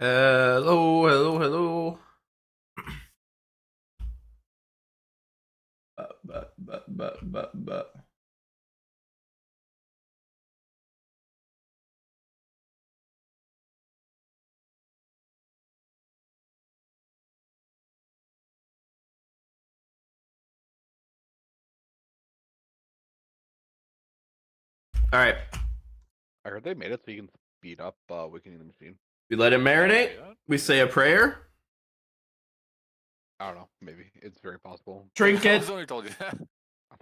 Hello, hello, hello. But. All right. I heard they made it so you can speed up Weakening the Machine. We let it marinate. We say a prayer. I don't know. Maybe. It's very possible. Trinket told you that.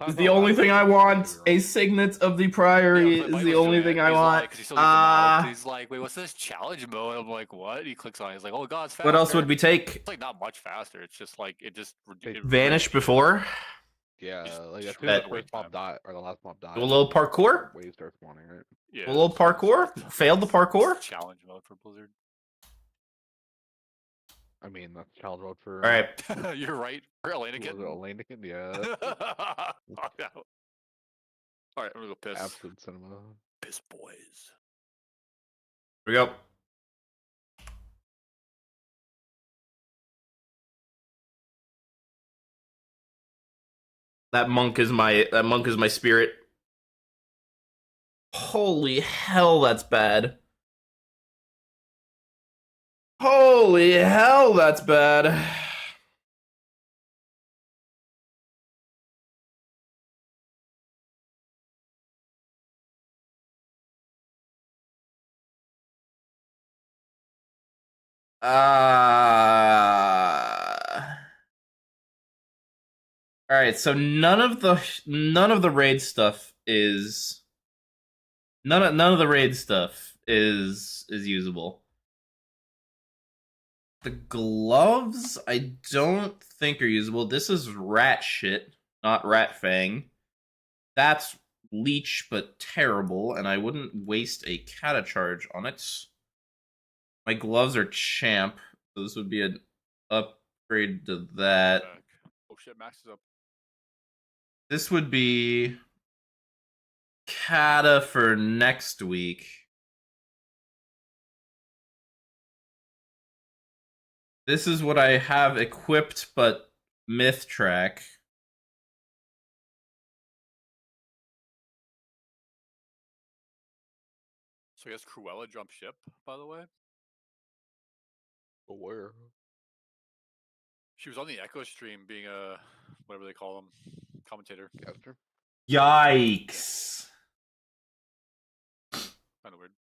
is the only thing I want. A signet of the Priory is the only thing I want. He's like, wait, what's this challenge mode? I'm like, what? He clicks on it. He's like, oh god, it's faster. What else would we take? It's like not much faster. It's just like it Vanish before. Yeah, like as soon as the first mob died or the last mob died. Do a little parkour. Waves start spawning, right? Yeah. A little parkour. Failed the parkour. Challenge mode for Blizzard. I mean, that's challenge mode for. All right. You're right. For Atlantic. Atlantic, yeah. All right, I'm gonna go piss. Absolute cinema. Piss boys. Here we go. That monk is my spirit. Holy hell, that's bad. Holy hell, that's bad. All right, so none of the raid stuff is none of the raid stuff is usable. The gloves I don't think are usable. This is rat shit, not rat fang. That's leech but terrible, and I wouldn't waste a cata charge on it. My gloves are champ, so this would be an upgrade to that. Oh shit, Max is up. This would be Kata for next week. This is what I have equipped, but myth track. So I guess Cruella jumped ship, by the way. But where? She was on the Echo stream being a whatever they call them, commentator. Caster? Yikes. Kind of weird.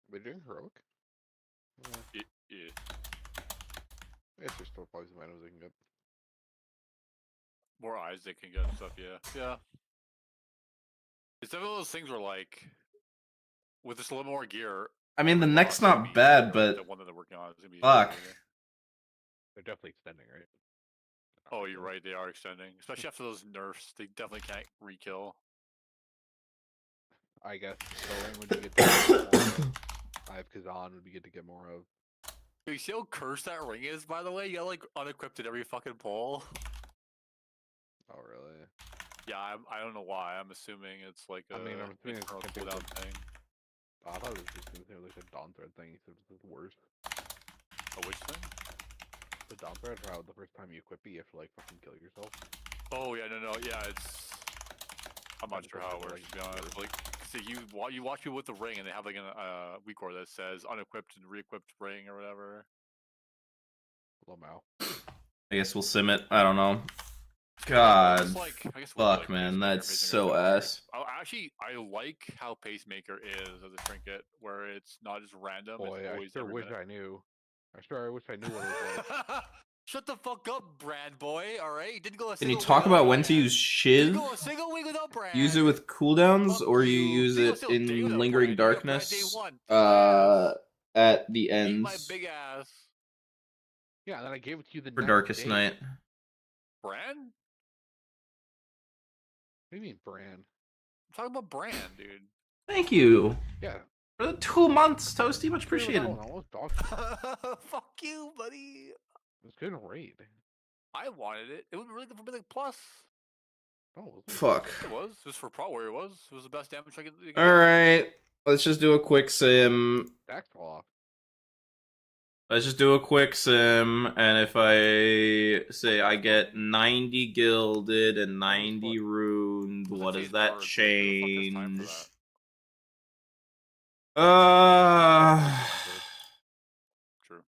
Are they doing heroic? Yeah. I guess there's still probably some items they can get. More eyes they can get and stuff, yeah. It's one of those things where, like, with just a little more gear. I mean, the neck's not bad, but the one that they're working on is gonna be fuck. They're definitely extending, right? Oh, you're right. They are extending, especially after those nerfs. They definitely can't re-kill. I guess so. Would you get I have Kazan. Would be good to get more of. You see how cursed that ring is, by the way? You got like unequipped at every fucking pole. Oh really? Yeah, I don't know why. I'm assuming it's like a. I mean, I'm assuming it's cooldown thing. Oh, I thought it was just like a Dawn Thread thing. He said it was the worst. A which thing? The Dawn Thread, how the first time you equip it, you have to like fucking kill yourself. Oh yeah, no, yeah, it's. I'm not sure how it works, to be honest. Like, see, you watch people with the ring, and they have like a Weakauras that says unequipped and re-equipped ring or whatever. Lomao. I guess we'll sim it. I don't know. God, I guess fuck, man, that's so ass. I like how Pacemaker is as a trinket, where it's not just random. Boy, it's always I sure wish I knew. I wish I knew what it was. Shut the fuck up, Brand Boy. All right, you didn't go. Can you talk about when to use Shiv? Go a single week without Brand. Use it with cooldowns, or you use it in Lingering Darkness at the ends. My big ass. Yeah, and then I gave it to you the for Darkest Night. Brand? What do you mean, Brand? I'm talking about Brand, dude. Thank you. Yeah. For the 2 months, Toasty. Much appreciated. Fuck you, buddy. It's good raid. I wanted it. It was really good for Mythic Plus. Oh, fuck. It was. It was for Pro where it was. It was the best damage I could. Alright. Let's just do a quick sim. Stacks fall off. Let's just do a quick sim, and if I say I get 90 gilded and 90 ruined, what does that change? True.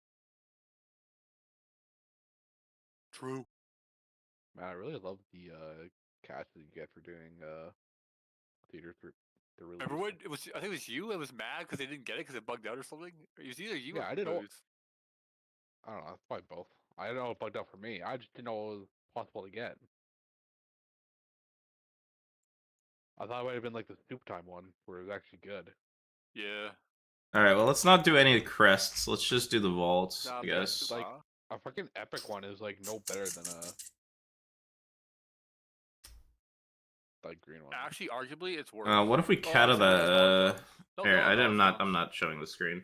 True. Man, I really love the cash that you get for doing theater through the release. Remember when it was? I think it was you. It was mad because they didn't get it because it bugged out or something. It was either you Yeah, or I did all. Booze. I don't know. It's probably both. I don't know it bugged out for me. I just didn't know it was possible to get. I thought it might have been like the soup time one where it was actually good. Yeah. Alright, well, let's not do any crests. Let's just do the vaults, Nah, I man, guess. Like a fucking epic one is like no better than a like green one. Actually, arguably, it's worse. What if we cut actually, the... no, Here, no, I'm not showing the screen.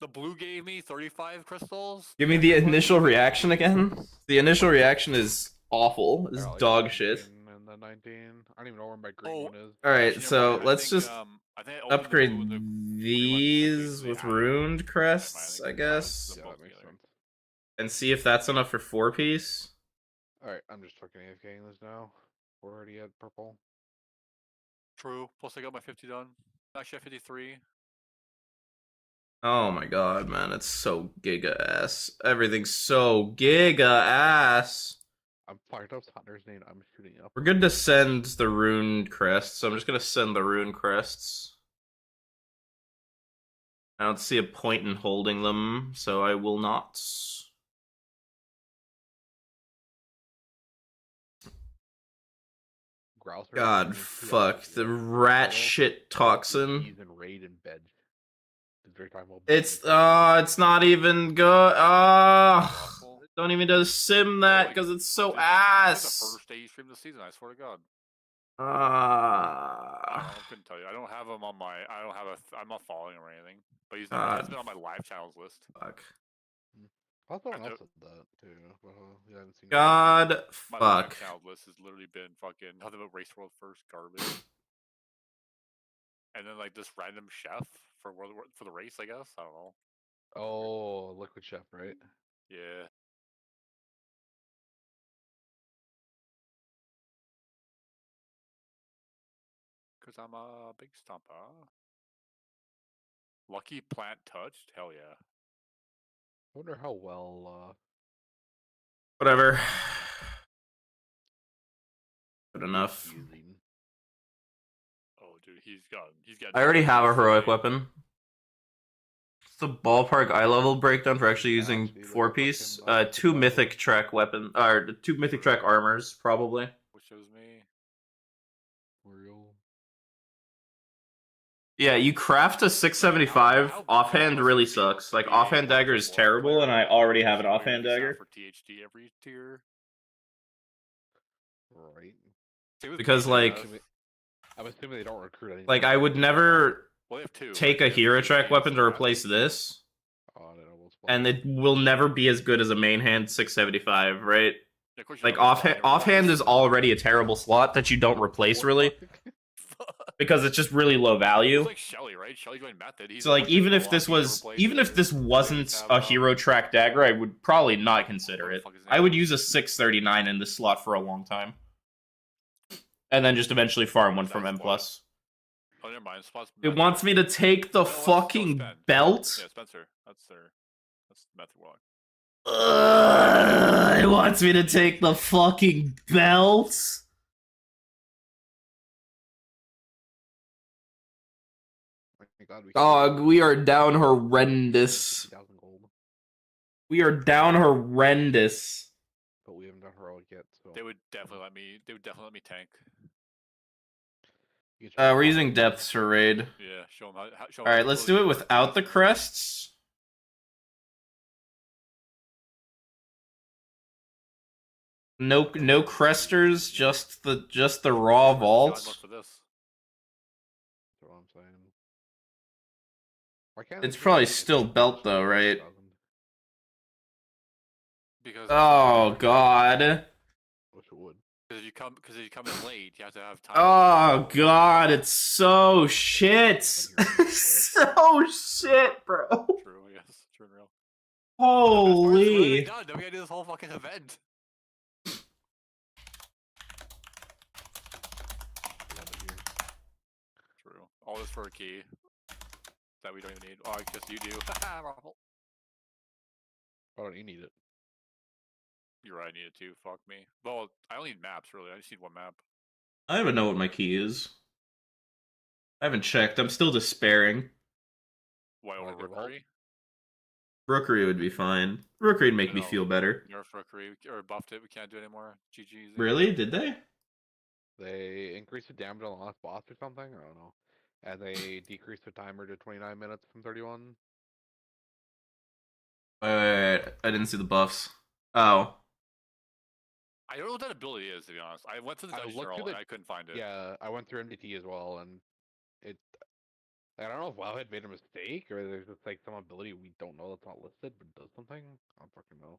The blue gave me 35 crystals. Give me the initial reaction again. The initial reaction is awful. It's Like dog shit. And the 19. I don't even know where my green one is. Alright, Actually, so never mind. let's just I think I opened the blue upgrade and the green one these they with had it. ruined crests, Never I mind, guess. Yeah, both that makes together. sense. And see if that's enough for 4-piece. Alright, I'm just fucking AFKing this now. We're already at purple. True. Plus, I got my 50 done. Actually, I have 53. Oh my god, man, it's so giga ass. Everything's so giga ass. I'm fired up Hunter's name. I'm shooting up. We're good to send the ruined crests, so I'm just gonna send the ruined crests. I don't see a point in holding them, so I will not. Grouser God, fuck. The rat shit toxin. He's in raid in bed. It's not even good. Don't even just sim that because it's so ass. It's the first day you streamed this season. I swear to God. I couldn't tell you. I don't have him on my. I don't have a. I'm not following him or anything. But he's been on my live channels list. Fuck. I thought someone else said that too. You haven't seen God, my fuck. live channel list has literally been fucking nothing but Race World First garbage. And then like this random chef for the race, I guess. I don't know. Oh, Liquid Chef, right? Yeah. Cause I'm a big stomper. Lucky plant touched? Hell yeah. I wonder how well Whatever. Good enough. using. Oh dude, he's got I already have a heroic weapon. What's the ballpark eye level breakdown for actually using Actually, 4-piece? fucking, 2 mythic track weapon, or 2 mythic track armors, probably. Which shows me Real. Yeah, you craft a 675. Offhand really sucks. Like, offhand dagger is terrible, and I already have an offhand dagger. For THD every tier. Right. Because, like, I'm assuming they don't recruit anyone. like I would never Well, they have two, take right? a They have hero THD track weapon to and replace this, Oh, I don't know, and it will never be as good as a main hand 675, right? Yeah, of course you Like, don't. offhand is already a terrible slot that you don't replace, really. Because it's just really low value. It's like Shelly, right? Shelly joined Method. So like even if this wasn't a hero track dagger, I would probably not consider it. I would use a 639 in this slot for a long time. And then just eventually farm one from M+. Oh, never mind. It wants me to take the fucking belt? Yeah, Spencer. That's Method Warlock. It wants me to take the fucking belt? Dog, we are down horrendous. We are down horrendous. But we haven't done heroic yet, so They would definitely let me tank. We're using depths for raid. Yeah, show them how. Alright, let's do it without the crests. No cresters, just the raw vaults. For this. That's what I'm saying. Why can't It's probably still belt though, right? Because Oh god. Wish it would. Because if you come in late, you have to have time. Oh god, it's so shit. So shit, bro. True, I guess. True and real. Holy. Done. Then we gotta do this whole fucking event. True. All this for a key that we don't even need. Oh, I guess you do. Raffle. Why don't you need it? You're right. I need it too. Fuck me. Well, I only need maps really. I just need one map. I don't even know what my key is. I haven't checked. I'm still despairing. Why over Wanna do vault? Rookery? Rookery would be fine. Rookery'd make me No. feel better. Nerf Rookery or buffed it. We can't do it anymore. GG's. Really? Did they? They increased the damage on the last boss or something. I don't know. And they decreased the timer to 29 minutes from 31. I didn't see the buffs. Oh. I don't know what that ability is, to be honest. I went to the I Dungeon looked Journal through and I couldn't find it. Yeah, I went through MDT as well, and it. I don't know if WoW had made a mistake or there's just like some ability we don't know that's not listed but does something. I don't fucking know.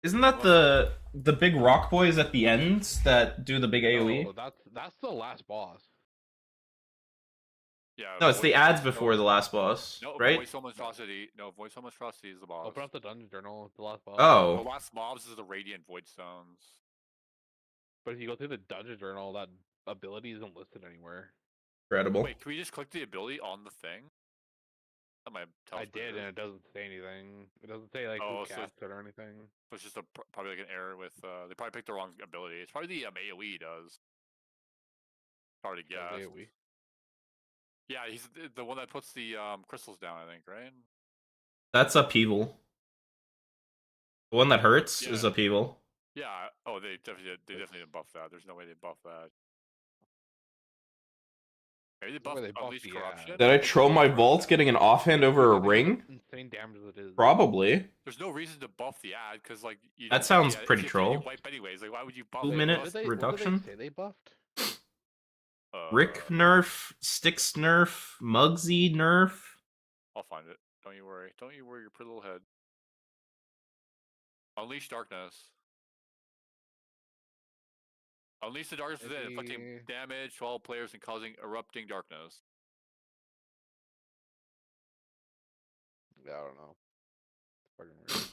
Isn't that the big rock boys at the end that do the big AoE? No, that's the last boss. Yeah. No, it's the Voice- ads before the last boss, No, right? Voice of Monstrosity. No, Voice of Monstrosity is the boss. Open up the dungeon journal. It's the last boss. The Oh, last mobs is the Radiant Void Stones. But if you go through the dungeon journal, that ability isn't listed anywhere. incredible. Wait, can we just click the ability on the thing? That might tell I us what it did, is. and it doesn't say anything. It doesn't say like Oh, who so cast it or anything. So it's just probably like an error with. They probably picked the wrong ability. It's probably the AoE does. Hard to Like, guess. AoE. Yeah, he's the one that puts the crystals down. I think, right? That's upheaval. The one that hurts is Yeah. upheaval. Yeah. Oh, they definitely didn't buff that. There's no way they buff that. Maybe they No way buffed they buffed Unleash the Corruption. Did I troll my vault getting an offhand over a Look how ring? insane damage as it is. Probably. There's no reason to buff the ad because like you. That don't- sounds yeah, pretty if you troll. wipe anyways. Like, why would you buff? 2 it? minute What did they reduction? say they buffed? Rick nerf, Sticks nerf, Muggsy nerf. I'll find it. Don't you worry. Don't you worry your pretty little head. Unleash Darkness. Unleash the darkness within, inflicting Maybe- damage to all players and causing erupting darkness. Yeah, I don't know. Fucking weird.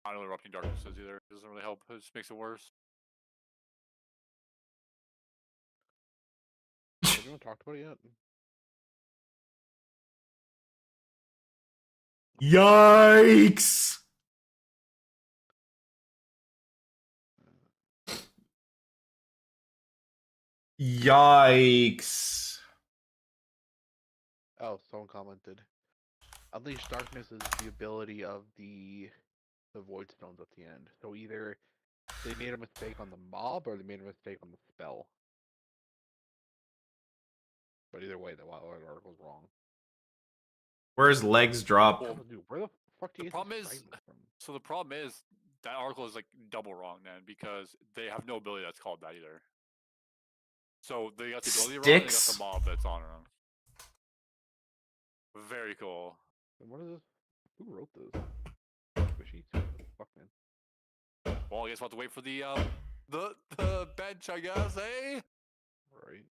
I don't know what erupting darkness is either. It doesn't really help. It just makes it worse. Has anyone talked about it yet? Yikes! Yikes! Oh, someone commented. Unleash Darkness is the ability of the Void Stones at the end. So either they made a mistake on the mob or they made a mistake on the spell. But either way, the Wildlight article's wrong. Where's legs drop? Well, Dude, where the fuck do the you get problem these is- fragments from? So the problem is that article is like double wrong then because they have no ability that's called that either. So they got the ability wrong, and they got Sticks? the mob that's on wrong. Very cool. And what is this? Who wrote this? Squishy. Fuck, man. Well, I guess we'll have to wait for the bench, I guess, eh? Right.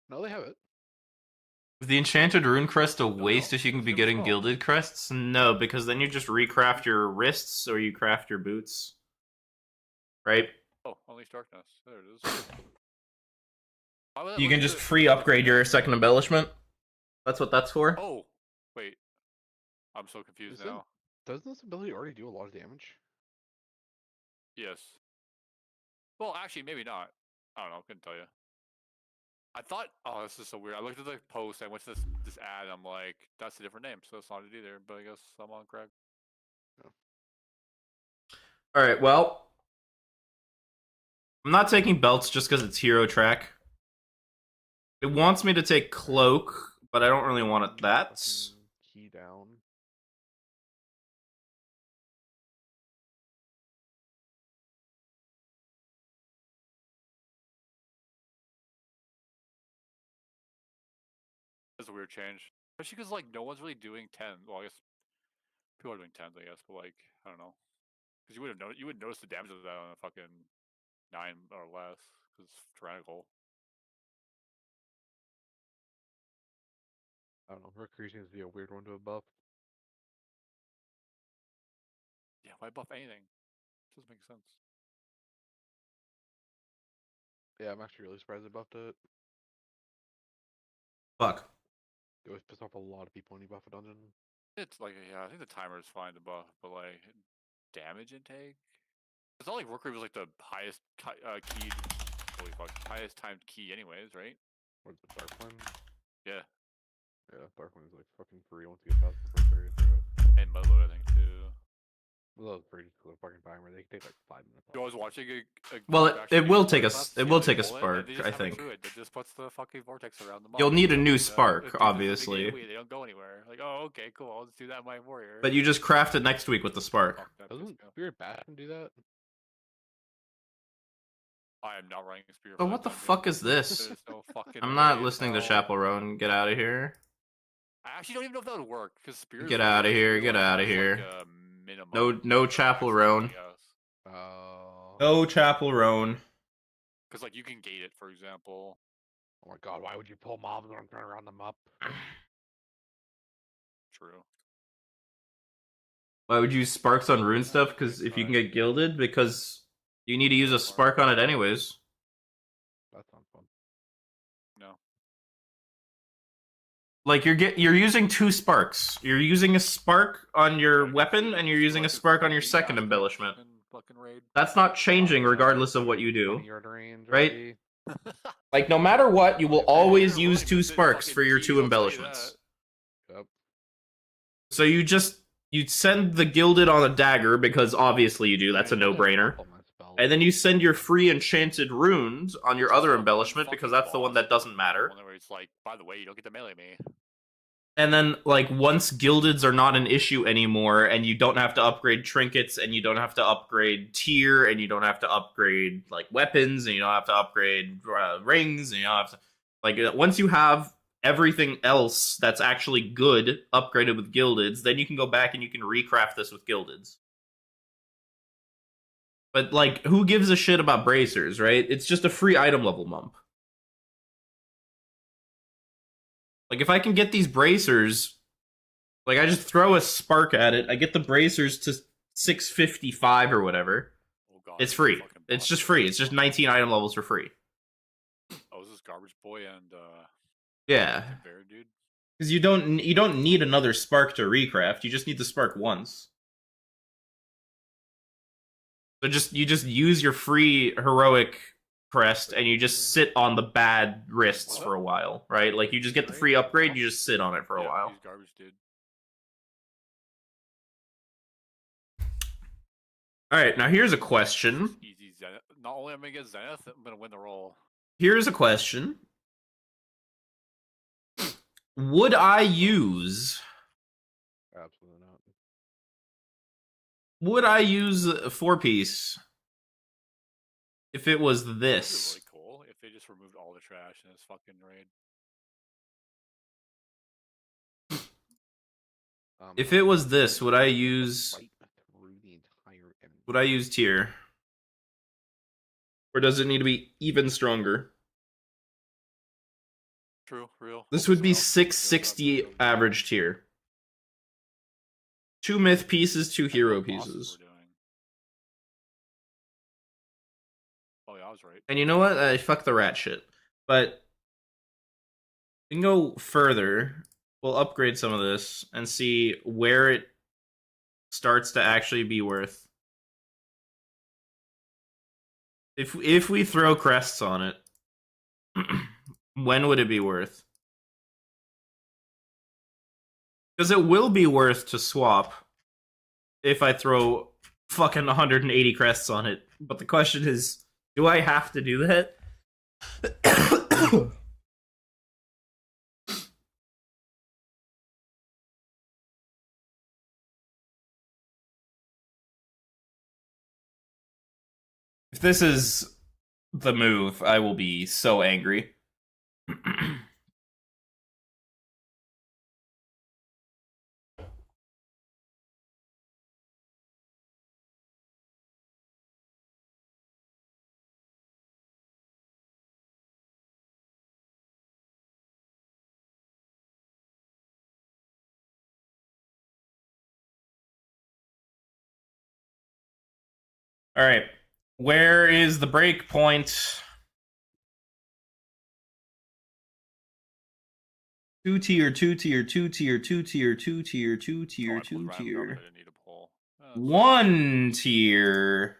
No, they have it. Is the enchanted rune crest a waste no, if you can it's be never getting called. gilded crests? No, because then you just recraft your wrists or you craft your boots. Right? Oh, Unleash Darkness. There it is. Why would that You look can just good? free upgrade your second embellishment. That's what that's for. Oh, wait. I'm so confused Isn't- now. Doesn't this ability already do a lot of damage? Yes. Well, actually, maybe not. I don't know. Couldn't tell you. I thought, oh, this is so weird. I looked at the post. I went to this ad. And I'm like, that's a different name, so it's not it either. But I guess I'm on correct. Alright, well. I'm not taking belts just because it's hero track. It wants me to take cloak, but I don't really want it that. Fucking Key down. It's a weird change, especially because like no one's really doing 10. Well, I guess People are doing 10s, I guess, but like I don't know, because you would notice the damage of that on a fucking 9 or less, because it's tyrannical. I don't know. Mercury seems to be a weird one to buff. Yeah, why buff anything? Doesn't make sense. Yeah, I'm actually really surprised they buffed it. Fuck. It always piss off a lot of people when you buff a dungeon. It's like, yeah, I think the timer is fine to buff, but like damage intake. It's not like Rookery was like the highest keyed, holy fuck, highest timed key, anyways, right? What's the Dark Flame? Yeah, Yeah, Dark Flame is like fucking free once you get past the first area. and Mudload, I think too. Those free just for the fucking timer. They take like 5 minutes. I was watching a Well, group it actually will do take a buffs, it yeah, will they take a pull it, and spark, they just I have it think. through it. It just puts the fucking vortex around the mob. You'll need a new It spark, defeats the negative obviously. AoE, they don't go anywhere. Like, oh, okay, cool. I'll just do that in my warrior. But you just craft it next week with the spark. Fuck, that Doesn't pissed me off. Spirit Bastion do that? I am not running a spear. So for what that the dungeon. fuck is this? There's no fucking I'm not way in listening to hell. Chapel Roan. Get out of here. I actually don't even know if that would work because spears. Get outta here, get outta here. No Chapel Roan. No Chapel Roan. Because like you can gate it, for example. Oh my god, why would you pull mobs when I'm trying to round them up? True. Why would you use sparks on rune stuff? Because if you can get gilded, because you need to use a spark on it anyways. That sounds fun. No. Like you're using 2 sparks. You're using a spark on your weapon, and you're using a spark on your second embellishment. Fucking raid. That's not changing regardless of what you do. 20-yard range, Right? already. Like no matter what, you will always You're use running 2 with this sparks fucking for your key, 2 I'll tell you embellishments. Yep. So you send the gilded on a dagger because obviously you do. That's a no-brainer. Pull my spell. And then you send your free enchanted runes on your other Fucking embellishment because that's the one boss. that doesn't matter. One where it's like, by the way, you don't get to melee me. And then, like, once gildeds are not an issue anymore, and you don't have to upgrade trinkets, and you don't have to upgrade tier, and you don't have to upgrade, like, weapons, and you don't have to upgrade rings, and you don't have to... Like, once you have everything else that's actually good upgraded with gildeds, then you can go back and you can recraft this with gildeds. But, like, who gives a shit about bracers, right? It's just a free item level bump. Like, if I can get these bracers, like, I just throw a spark at it, I get the bracers to 655 or whatever. Oh god. It's free. It's just free. It's just 19 item levels for free. Oh, is this Garbage Boy and Yeah. Bear dude? Because you don't need another spark to recraft, you just need the spark once. So you just use your free heroic crest and you just sit on the bad wrists for a while, right? Like you just get the free upgrade, you just sit on it for a while. He's Garbage dude. Alright, now here's a question. Easy Zenith. Not only am I gonna get Zenith, I'm gonna win the roll. Here's a question. Would I use Absolutely not. a 4-piece if it was This this? is really cool if they just removed all the trash in this fucking raid. If it was this, would I use Fight through the entire enemy. would I use tier? Or does it need to be even stronger? True, real. This would be 660 average tier. 2 myth pieces, 2 hero pieces. Oh yeah, I was right. And you know what? Fuck the rat shit. But we can go further. We'll upgrade some of this and see where it starts to actually be worth. If we throw crests on it, when would it be worth? Because it will be worth to swap if I throw fucking 180 crests on it. But the question is, do I have to do that? If this is the move, I will be so angry. All right. Where is the break point? Two tier, two tier, two tier, two tier, two tier, two tier, I pulled two random numbers tier. I didn't need to pull. Oh, that's- 1 tier.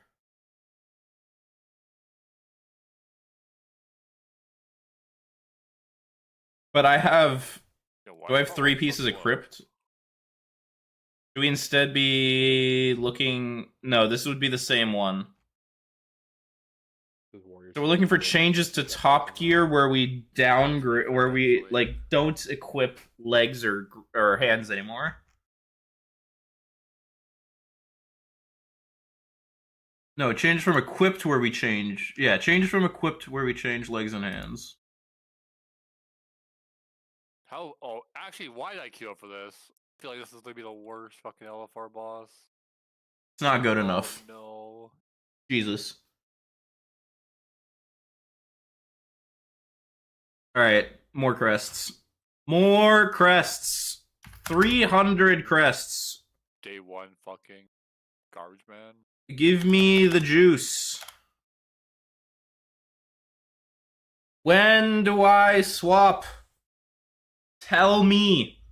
But I have. Yo, Do I have why 3 so pieces of slow? crypt? Do we instead be looking? No, this would be the same one. This Warriors So we're looking for Shield changes to is top definitely gear not- where we downgrade, where we Actually. like don't equip legs or hands anymore. No, change from equipped where we change. Yeah, change from equipped where we change legs and hands. How? Oh, actually, why did I queue up for this? I feel like this is gonna be the worst fucking LFR boss. It's not good Oh enough. no. Jesus. All right, more crests. More crests. 300 crests. Day 1 fucking garbage man. Give me the juice. When do I swap? Tell me.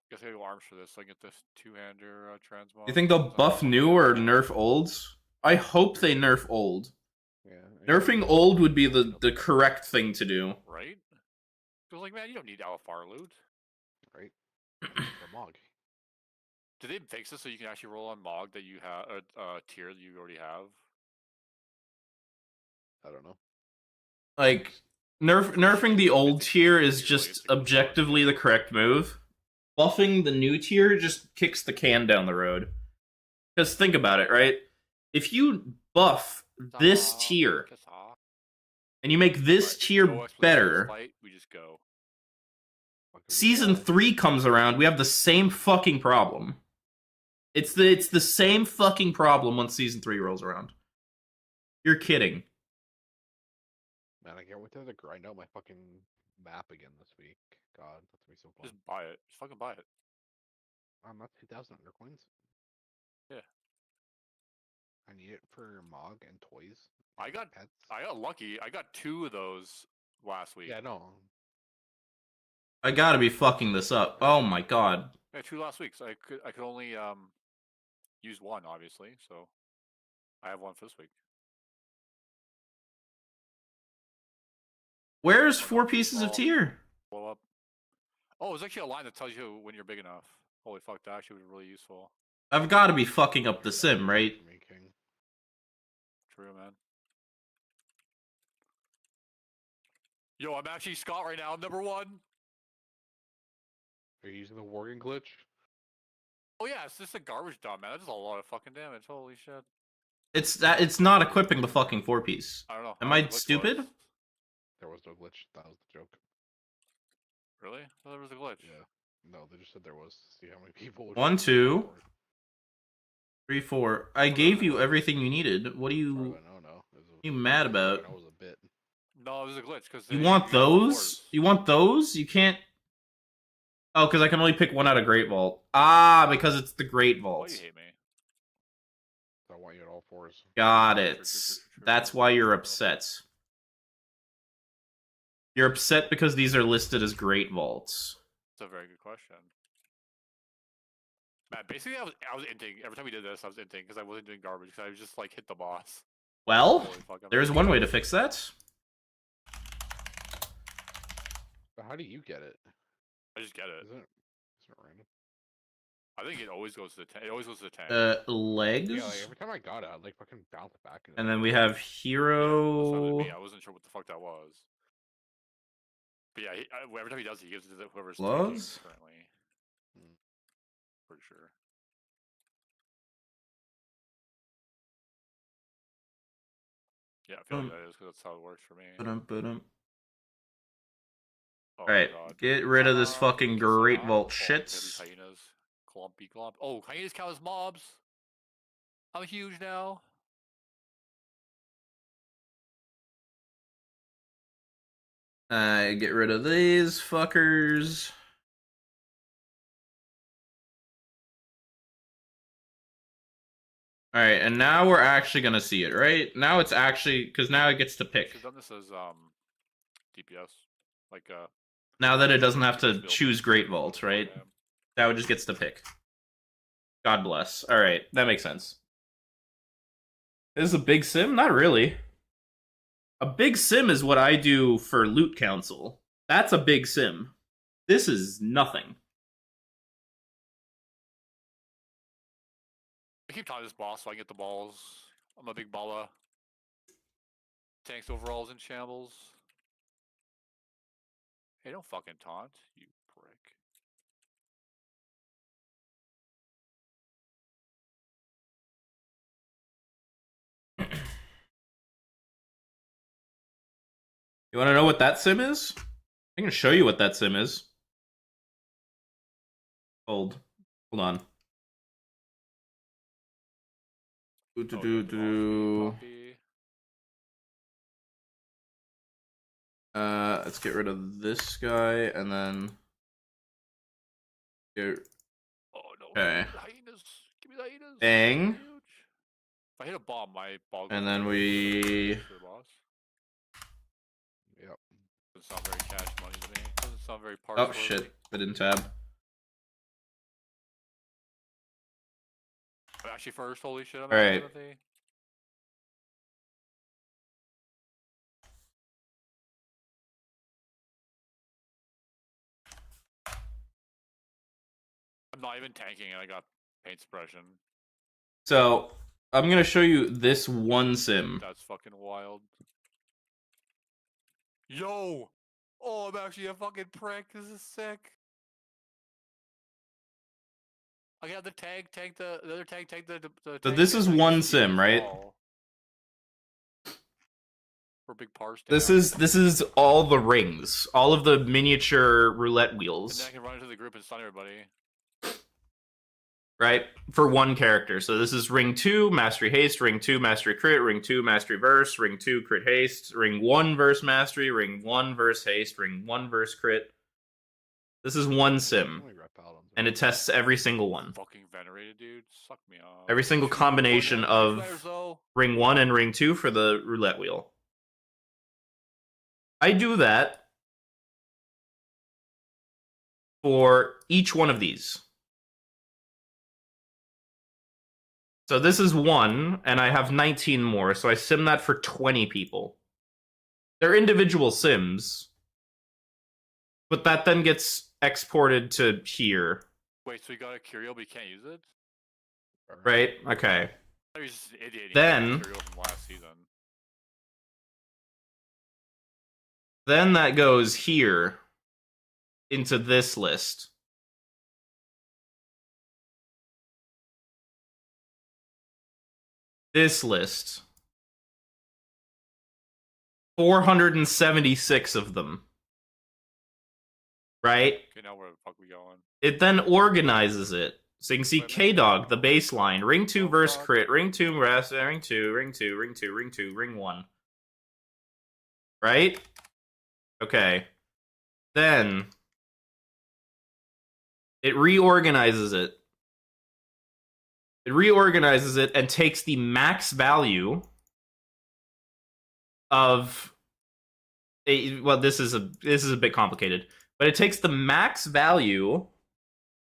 Guess I gotta go arms for this so I get this two-hander transmog. You think they'll buff new or nerf old? I hope they nerf old. Yeah. Nerfing old would be the correct thing to do. Right? Because like, man, you don't need LFR loot. Right. For Mog. Did they fix this so you can actually roll on Mog that you have tier that you already have? I don't know. Like nerfing the old tier is just objectively the correct move. Buffing the new tier just kicks the can down the road. Because think about it, right? If you buff this tier and you make this tier better, Fight, we just go. Season 3 comes around, we have the same fucking problem. It's the same fucking problem once Season 3 rolls around. You're kidding. Man, I can't wait to grind out my fucking map again this week. God, that's gonna be so fun. Just buy it. Just fucking buy it. I'm not 2,000 under coins. Yeah. I need it for Mog and toys. I got pets. I got lucky. I got 2 of those last week. Yeah, no. I gotta be fucking this up. Oh my god. I got 2 last week, so I could only use 1 obviously, so I have 1 for this week. Where's 4 pieces of tier? Blow up. Oh, there's actually a line that tells you when you're big enough. Holy fuck, that actually would be really useful. I've gotta be fucking up the sim, right? True, man. Yo, I'm actually Scott right now. I'm number 1. Are you using the Worgen glitch? Oh yeah, it's just a garbage dump, man. That does a lot of fucking damage. Holy shit. It's not equipping the fucking 4-piece. I don't know. Am I I don't know what the glitch stupid? was. There was no glitch. That was the joke. Really? I thought there was a glitch. Yeah. No, they just said there was. See how many people. Would 1, 2, forward. 3, 4. I gave you everything you needed. What are you No. you mad about? That was a bit. No, it was a glitch because You want those? You want those? You can't. Oh, because I can only pick 1 out of Great Vault. Ah, because it's the Great Why Vault. do you hate me? I want you at all 4s. Got True, it. true, true, true. That's why you're upset. You're upset because these are listed as Great Vaults. That's a very good question. Man, basically, I was inting every time we did this. I was inting because I wasn't doing garbage because I was just like hit the boss. Well, Holy fuck, I'm there's very one way good. to fix that. But how do you get it? I just get it. Isn't it random? I think it always goes to the tank. It always goes to the tank. Legs. Yeah, like every time I got it, I'd like fucking bounce it back. And then we have That sounded Hero. me. I wasn't sure what the fuck that was. But yeah, every time he does it, he gives it to whoever's tanking Gloves? currently. Hmm. Pretty sure. Yeah, I feel like that is because that's how it works for me. Ba-dum. Oh, Alright, God. get rid of this fucking Great Vault Oh, shits. maybe hyenas. Clumpy glump. Oh, hyenas count as mobs. I'm huge now. Get rid of these fuckers. All right, and now we're actually gonna see it, right? Now it's actually because now it gets to pick. Should've done this as DPS, like Now that it doesn't have to build. choose Great Vault, right? Okay. Now it just gets to pick. God bless. All right, that makes sense. This is a big sim? Not really. A big sim is what I do for Loot Council. That's a big sim. This is nothing. I keep taunting this boss so I can get the balls. I'm a big balla. Tank's overalls in shambles. Hey, don't fucking taunt, you prick. You want to know what that sim is? I can show you what that sim is. Hold on. Let's get rid of this guy and then. Get... Oh no! Okay. Hyenas! Give me the hyenas! Bang. Huge. If I hit a bomb, my ball goes And then to we. the boss. Yep. Doesn't sound very cash money to me. Doesn't sound very Oh parts. shit! I didn't tab. I'm actually first. Holy shit! I'm Alright. I'm not even tanking, and I got paint suppression. So I'm gonna show you this one sim. That's fucking wild. Yo! Oh, I'm actually a fucking prick. This is sick. I got the tank the other tank the So tank, this and is I can one see sim, his right? ball. For big parse This down. is all the rings, all of the miniature roulette And wheels, then I can run into the group and stun everybody. right? For one character. So this is ring 2, mastery haste, ring 2, mastery crit, ring 2, mastery verse, ring 2, crit haste, ring 1, verse mastery, ring 1, verse haste, ring 1, verse crit. This is one sim, and it tests every single one. Fucking venerated, dude. Suck me off. Every single combination of ring 1 and ring 2 for the roulette wheel. I do that for each one of these. So this is one, and I have 19 more, so I sim that for 20 people. They're individual sims, but that then gets exported to here. Wait, so you got a curio, but you can't use it? Right? Okay. I was just an idiot. Then Curio from last season. Then that goes here into this list. This list. 476 of them. Right? Okay, now where the fuck we going? It then organizes it. So you can see K-Dog, the baseline. Ring 2 verse crit. Ring 2, rest, ring 2, ring 2, ring 2, ring 2, ring 1. Right? Okay. Then it reorganizes it. It reorganizes it and takes the max value of well, this is a bit complicated, but it takes the max value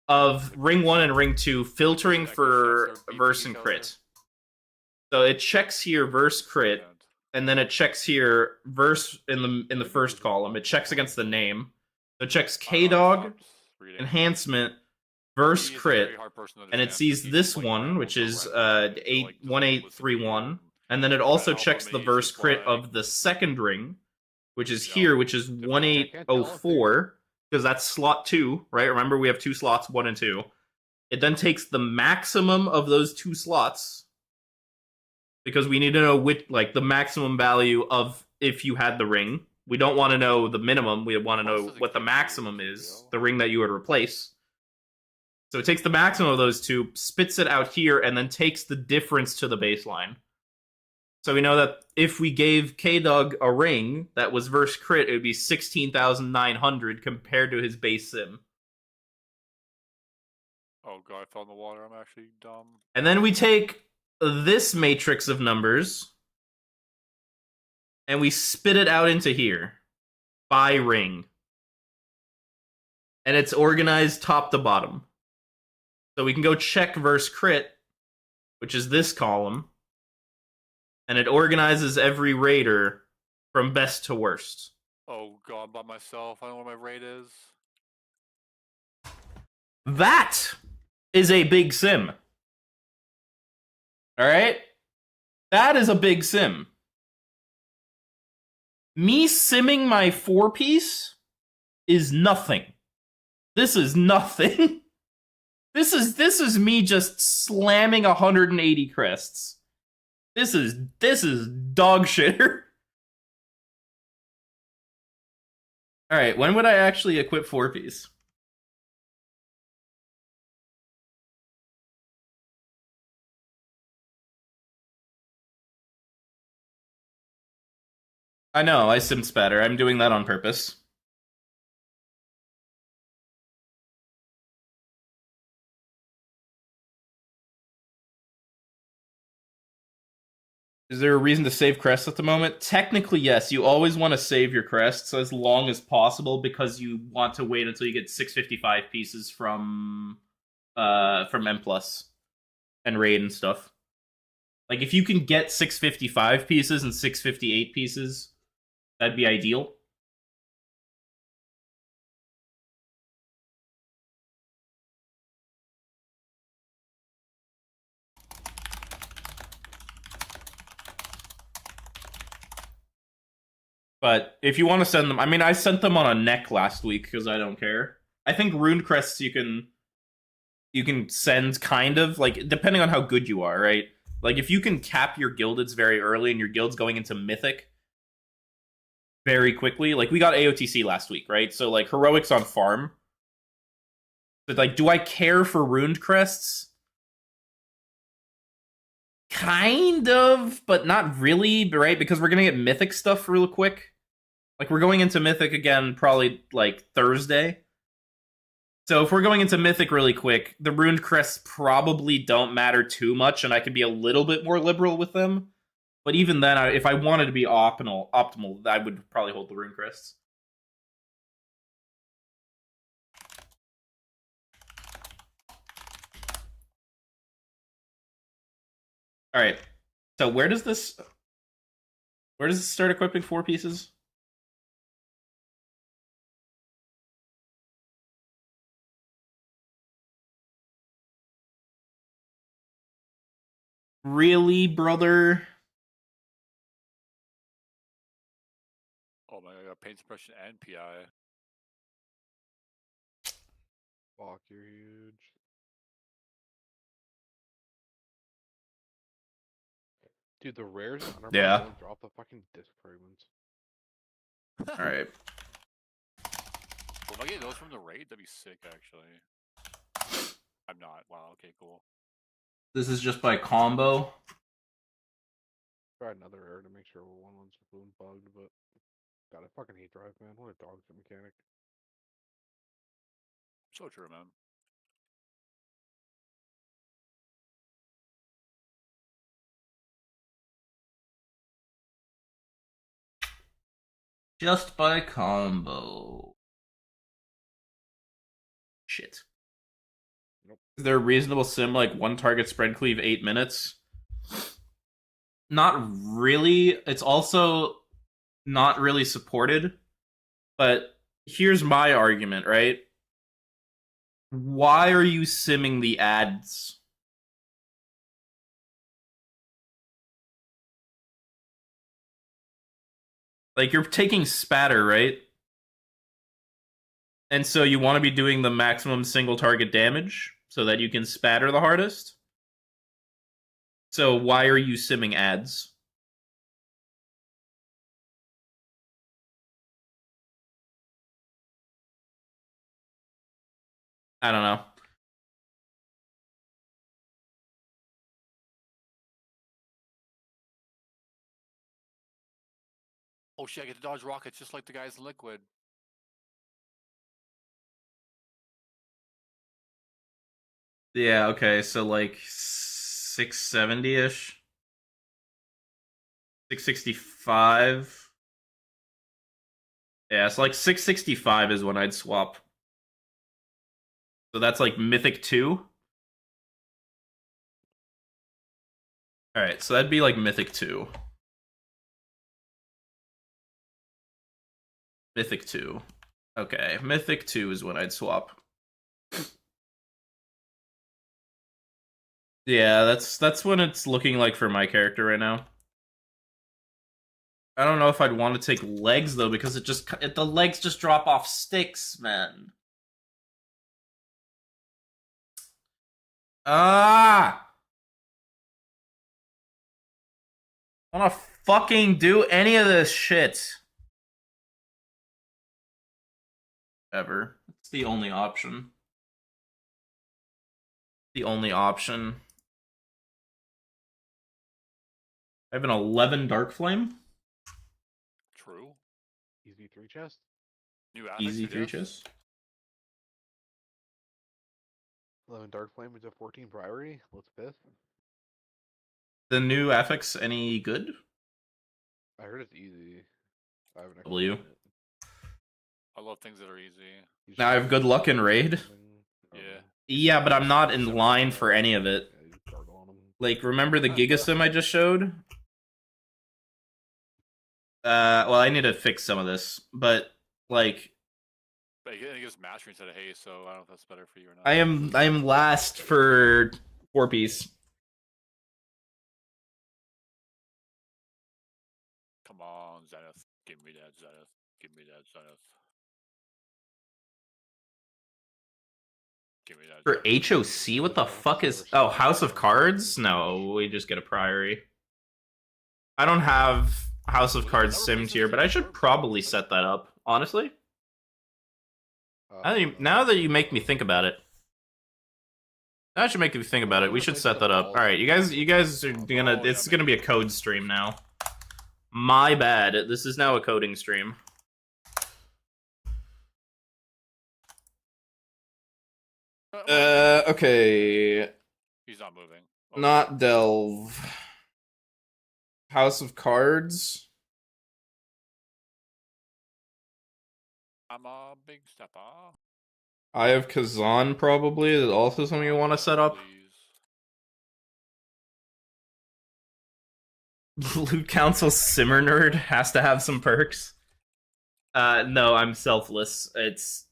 of ring 1 and ring 2, filtering for verse and crit. So it checks here verse crit, and then it checks here verse in the first column. It checks against the name. So it checks K-Dog, enhancement, verse crit, and it sees this one, which is 1831, and then it also checks the verse crit of the second ring, which is here, which is 1804, because that's slot 2, right? Remember, we have 2 slots, 1 and 2. It then takes the maximum of those 2 slots, because we need to know which, like, the maximum value of if you had the ring. We don't want to know the minimum. We want to know what the maximum is, the ring that you would replace. So it takes the maximum of those 2, spits it out here, and then takes the difference to the baseline. So we know that if we gave K-Dog a ring that was verse crit, it would be 16,900 compared to his base sim. Oh god, I fell in the water. I'm actually dumb. And then we take this matrix of numbers and we spit it out into here by ring. And it's organized top to bottom. So we can go check versus crit, which is this column, and it organizes every raider from best to worst. Oh god, I'm by myself. I don't know what my rate is. That is a big sim. Alright? That is a big sim. Me simming my 4-piece is nothing. This is nothing. This is me just slamming 180 crests. This is dog shitter. Alright, when would I actually equip 4-piece? I know, I sim spatter. I'm doing that on purpose. Is there a reason to save crests at the moment? Technically, yes. You always want to save your crests as long as possible because you want to wait until you get 655 pieces from M plus and raid and stuff. Like if you can get 655 pieces and 658 pieces, that'd be ideal. But if you want to send them, I mean, I sent them on a neck last week because I don't care. I think rune crests you can send kind of like depending on how good you are, right? Like if you can cap your gildeds very early and your guild's going into mythic very quickly, like we got AOTC last week, right? So like heroics on farm. But like, do I care for runed crests? Kind of, but not really, right? Because we're gonna get mythic stuff real quick. Like we're going into mythic again probably like Thursday. So if we're going into mythic really quick, the runed crests probably don't matter too much, and I can be a little bit more liberal with them. But even then, if I wanted to be optimal, I would probably hold the rune crests. All right. So where does this start equipping 4 pieces? Really, brother? Oh my god, I got paint suppression and PI. Fuck, you're huge. Dude, the rares on our Yeah. don't drop the fucking disc fragments. All right. Well, if I get those from the raid, that'd be sick, actually. I'm not. Wow, okay, cool. This is just by combo. Try another rare to make sure one's balloon bugged, but God, I fucking hate drive, man. What a dog shit mechanic. So true, man. Just by combo. Shit. Nope. Is there a reasonable sim like one target spread cleave 8 minutes? Not really. It's also not really supported. But here's my argument, right? Why are you simming the ads? Like, you're taking spatter, right? And so you want to be doing the maximum single target damage so that you can spatter the hardest? So why are you simming ads? I don't know. Oh shit, I get to dodge rockets just like the guys in Liquid. Yeah, okay, so like 670-ish. 665. Yeah, it's like 665 is when I'd swap. So that's like Mythic 2. Alright, so that'd be like Mythic 2. Mythic 2. Okay, Mythic 2 is when I'd swap. Yeah, that's when it's looking like for my character right now. I don't know if I'd want to take legs though, because the legs just drop off sticks, man. Ah! I wanna fucking do any of this shit. Ever. It's the only option. The only option. I have an 11 Dark Flame. True. Easy 3 chest. New Easy affix, 3 yes. chests. 11 Dark Flame is a 14 priority. What's 5th? The new affix any good? I heard it's easy. I haven't actually W. done it. I love things that are easy. You Now I have just- good luck in raid. I don't Yeah. know. Yeah, but I'm not in line for any of it. Yeah, you just gargle on 'em. Like, remember the Gigasim I just showed? Well, I need to fix some of this, but like, But it gives mastery instead of haste, so I don't know if that's better for you or not. I am last for 4-piece. Come on, Zenith. Give me that Zenith. Give me that Zenith. Give me that. For Zenith. HOC, what the fuck is? Oh, House of Cards? No, we just get a priority. I don't have House of Cards simmed here, but I should probably set that up. Honestly, now that you make me think about it, that should make me think about it. We should set that up. All right, you guys are gonna. It's gonna be a code stream now. My bad. This is now a coding stream. Okay. He's not moving. Okay. Not Delve. House of Cards. I'm a big stepper. I have Kazan probably. Is also something you want to set up. Please. Loot Council Simmer Nerd has to have some perks. No, I'm selfless. It's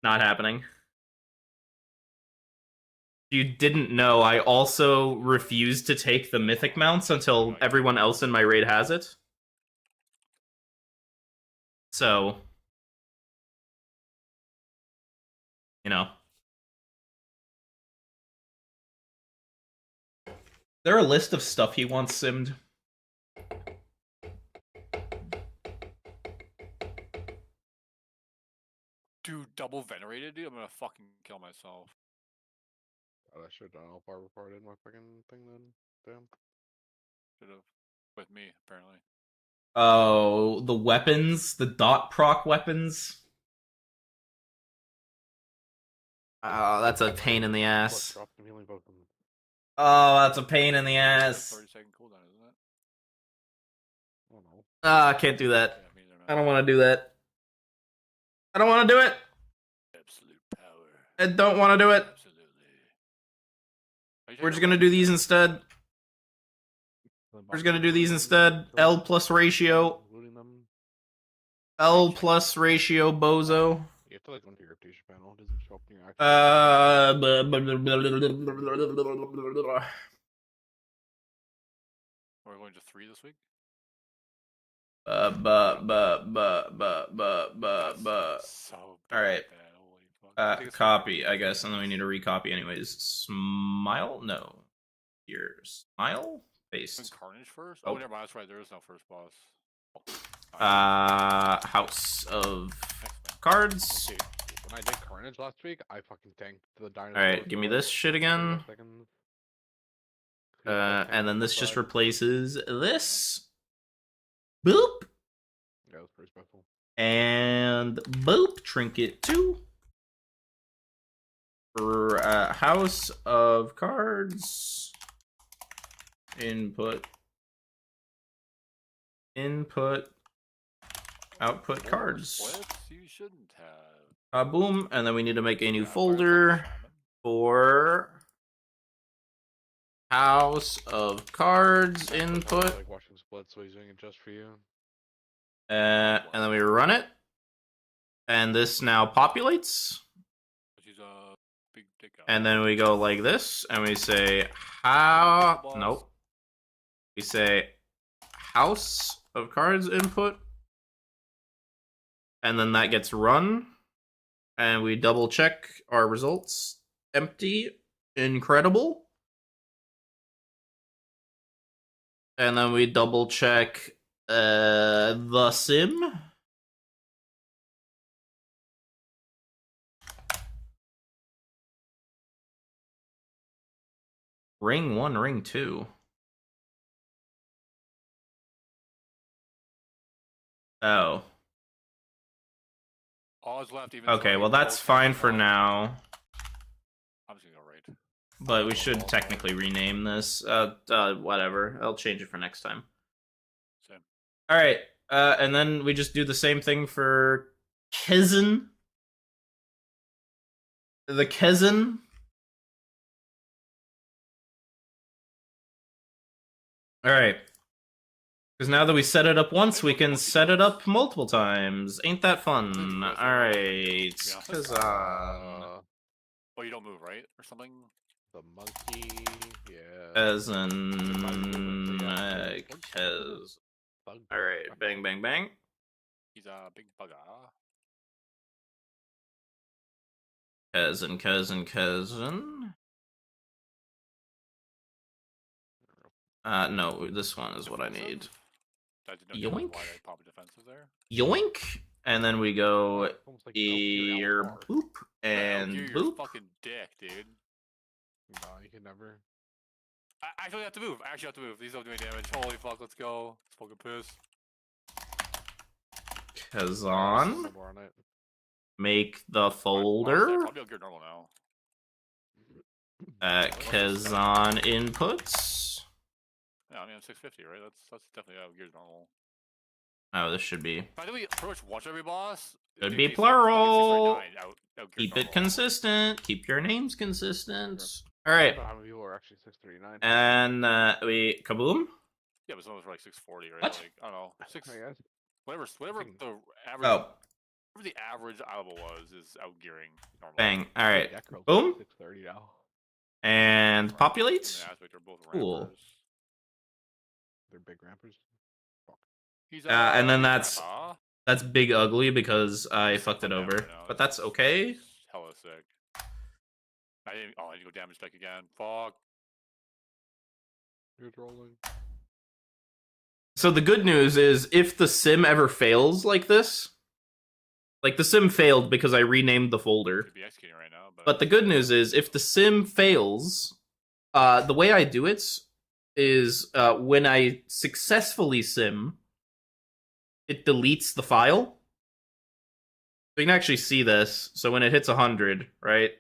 not happening. You didn't know, I also refuse to take the mythic mounts until everyone else in my raid has it. So, you know. Is there a list of stuff he wants simmed? Dude, double venerated, dude. I'm gonna fucking kill myself. God, I should have done all bar before I did my fucking thing then. Damn. Should have. With me, apparently. Oh, the weapons, the dot proc weapons. Oh, that's a pain in the ass. Drop the healing potion. Oh, that's a pain in the ass. 30-second cooldown, isn't it? Oh no. Ah, I can't do that. Yeah, me neither, I man. don't want to do that. I don't want to do it. Absolute power. I don't want to do it. Absolutely. Are you We're taking just a gonna run? do these instead. The We're just gonna do monsters these are instead. L plus ratio. looting them. L plus ratio bozo. You have to like go into your reputation panel. It doesn't show up in your actual. We're going to 3 this week? But. So All right. bad, holy fuck. I think it's Copy, I guess, and then we need to recopy anyways. Smile? No. Here. Smile? Isn't Paste. Carnage first? Oh. Oh, never mind. That's right. There is no first boss. House of Next man. Cards. Dude, when I did Carnage last week, I fucking tanked the dinosaur. Alright, give me this shit again. And then this just replaces this. Boop. Yeah, it was pretty special. And boop. Trinket 2. For House of Cards. input, output Four cards. splits you shouldn't have. Boom, and then we need to make a new Yeah, folder Shaman. for House of Cards input, Like watching splits, so he's doing it just for you. and then we run it, and this now populates, She's a big dick out. and then we go like this, and we say how. Nope. We say House of Cards input, and then that gets run, and we double check our results. Empty, incredible. And then we double check the sim. Ring 1, ring 2. Oh. All is left even. Okay, well that's fine for now. I'm just gonna go right. But we should technically rename this. Whatever. I'll change it for next time. Same. Alright, and then we just do the same thing for Kezen. The Kezen. Alright. Because now that we set it up once, we can set it up multiple times. Ain't that fun? Alright. Kazan. Oh, you don't move, right? Or something? The monkey, yeah. Kazan. Kez. Alright, bang, bang, bang. He's a big bugger. Kazan, Kazan, Kazan. No, this one is what I need. Yoink. Why I pop a defensive there? Yoink! And then we go Almost like ear boop and You're boop. fucking dick, dude. No, you can never. I actually have to move. I actually have to move. These don't do any damage. Holy fuck, let's go. Let's fucking piss. Kazan. Make the folder. I'll be able to get normal now. Kazan inputs. Yeah, I mean, I'm 650, right? That's definitely out of gears normal. Oh, this should be. By the way, pretty much watch every boss. Could be plural. Out Keep it consistent. Keep your names consistent. Alright. How many people are actually 639? And we kaboom. Yeah, but some of us were like 640, right? What? Like, I don't know. Six, I guess. whatever Think- the average. Oh, Whatever the average level was is out gearing normal. bang. Alright. Deck roll Boom. 630 now. And populate. Aspect are both Cool. rampers. They're big rampers. He's And then big that's- grandpa. That's big ugly because I It's fucked it fucking over. right now. But that's okay. It's hella sick. I need to go damage deck again. Fuck. You're trolling. So the good news is if the sim ever fails like this, like the sim failed because I renamed the folder. Could be executing right now, But the good news is if the sim fails, the way I do it is when I successfully sim, it deletes the file. So you can actually see this. So when it hits 100, right?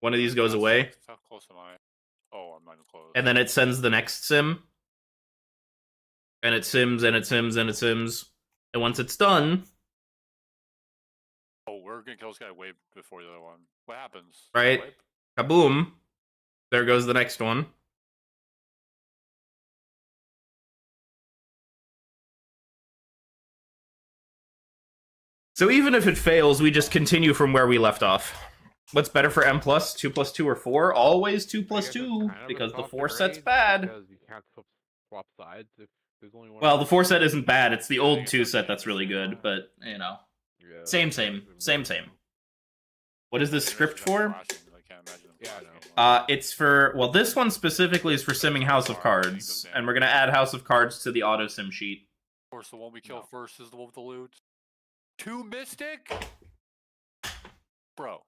One of these goes away. How close am I? Oh, I'm not even close. And then it sends the next sim. And it sims, and it sims, and it sims. And once it's done, Oh, we're gonna kill this guy way before the other one. What happens? Right. Wipe? kaboom, there goes the next one. So even if it fails, we just continue from where we left off. What's better for M+? 2 plus 2 or 4? Always 2 plus 2, because the 4 set's bad. Because you can't swap sides if there's only one. Well, the 4 set isn't bad, it's the old 2 set that's really good, but, you know. Yeah. Same. What is this script for? I can't imagine them Yeah, I flashing. know. It's for, well, this one specifically is for simming House of Cards, and we're gonna add House of Cards to the auto sim sheet. Of course, the one we kill No. first is the one with the loot. 2 Mystic? Bro.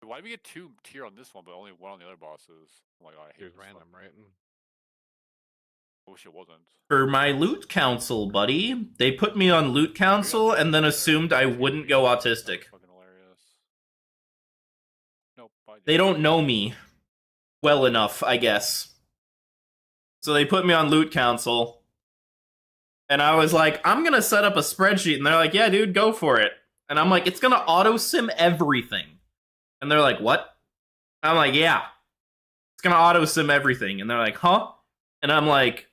Why do we get 2 tier on this one, but only 1 on the other bosses? Oh my god, I hate Here's this random, one. right? I wish it wasn't. For my loot council, buddy, they put me on loot council and then assumed I wouldn't go autistic. Fucking hilarious. idea. They don't know me well enough, I guess. So they put me on Loot Council. And I was like, I'm gonna set up a spreadsheet. And they're like, yeah, dude, go for it. And I'm like, it's gonna auto-sim everything. And they're like, what? I'm like, yeah. It's gonna auto-sim everything. And they're like, huh? And I'm like,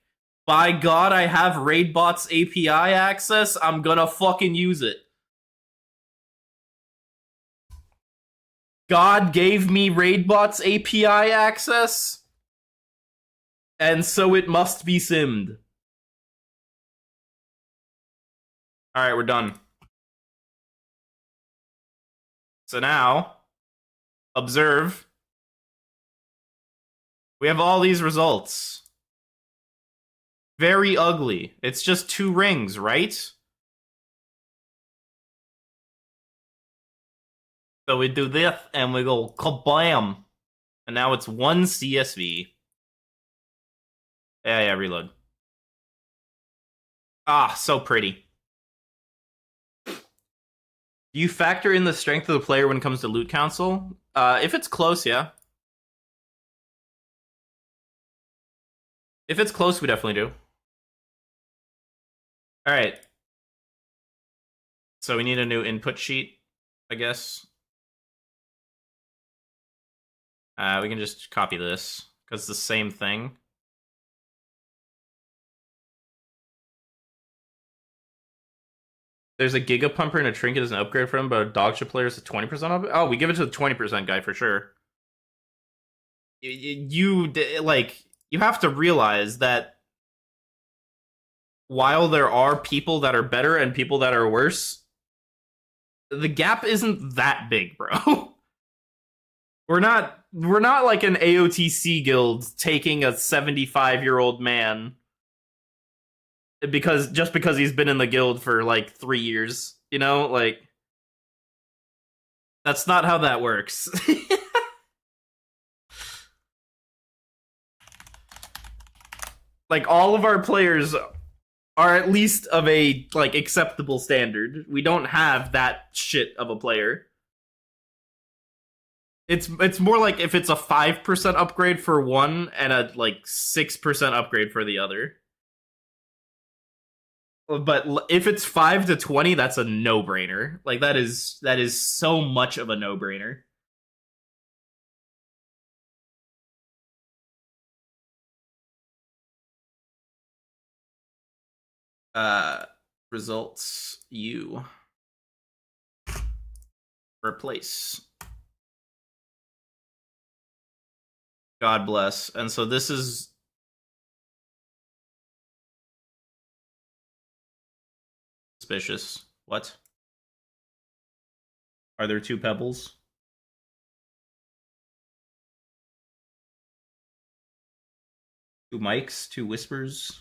by God, I have RaidBot's API access. I'm gonna fucking use it. God gave me RaidBot's API access. And so it must be simmed. Alright, we're done. So now, observe. We have all these results. Very ugly. It's just 2 rings, right? So we do this, and we go kablam. And now it's 1 CSV. Yeah, reload. Ah, so pretty. Do you factor in the strength of the player when it comes to Loot Council? If it's close, yeah. If it's close, we definitely do. Alright. So we need a new input sheet, I guess. We can just copy this, because it's the same thing. There's a Gigapumper and a Trinket as an upgrade for him, but a Dogship player is a 20% up. Oh, we give it to the 20% guy for sure. You have to realize that while there are people that are better and people that are worse, the gap isn't that big, bro. We're not like an AOTC guild taking a 75-year-old man because he's been in the guild for like 3 years, you know? Like, that's not how that works. Like, all of our players are at least of a like acceptable standard. We don't have that shit of a player. It's more like if it's a 5% upgrade for one and a like 6% upgrade for the other. But if it's 5 to 20, that's a no-brainer. Like that is so much of a no-brainer. Results U. Replace. God bless. And so this is suspicious. What? Are there 2 pebbles? Two mics, 2 whispers.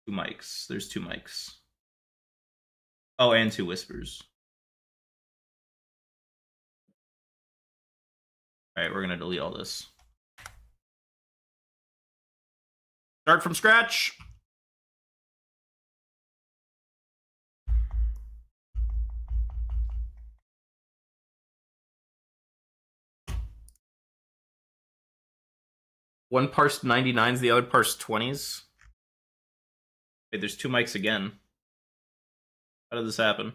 2 mics. There's 2 mics. Oh, and 2 whispers. Alright, we're gonna delete all this. Start from scratch. One parsed 99s, the other parsed 20s. Wait, there's 2 mics again. How did this happen?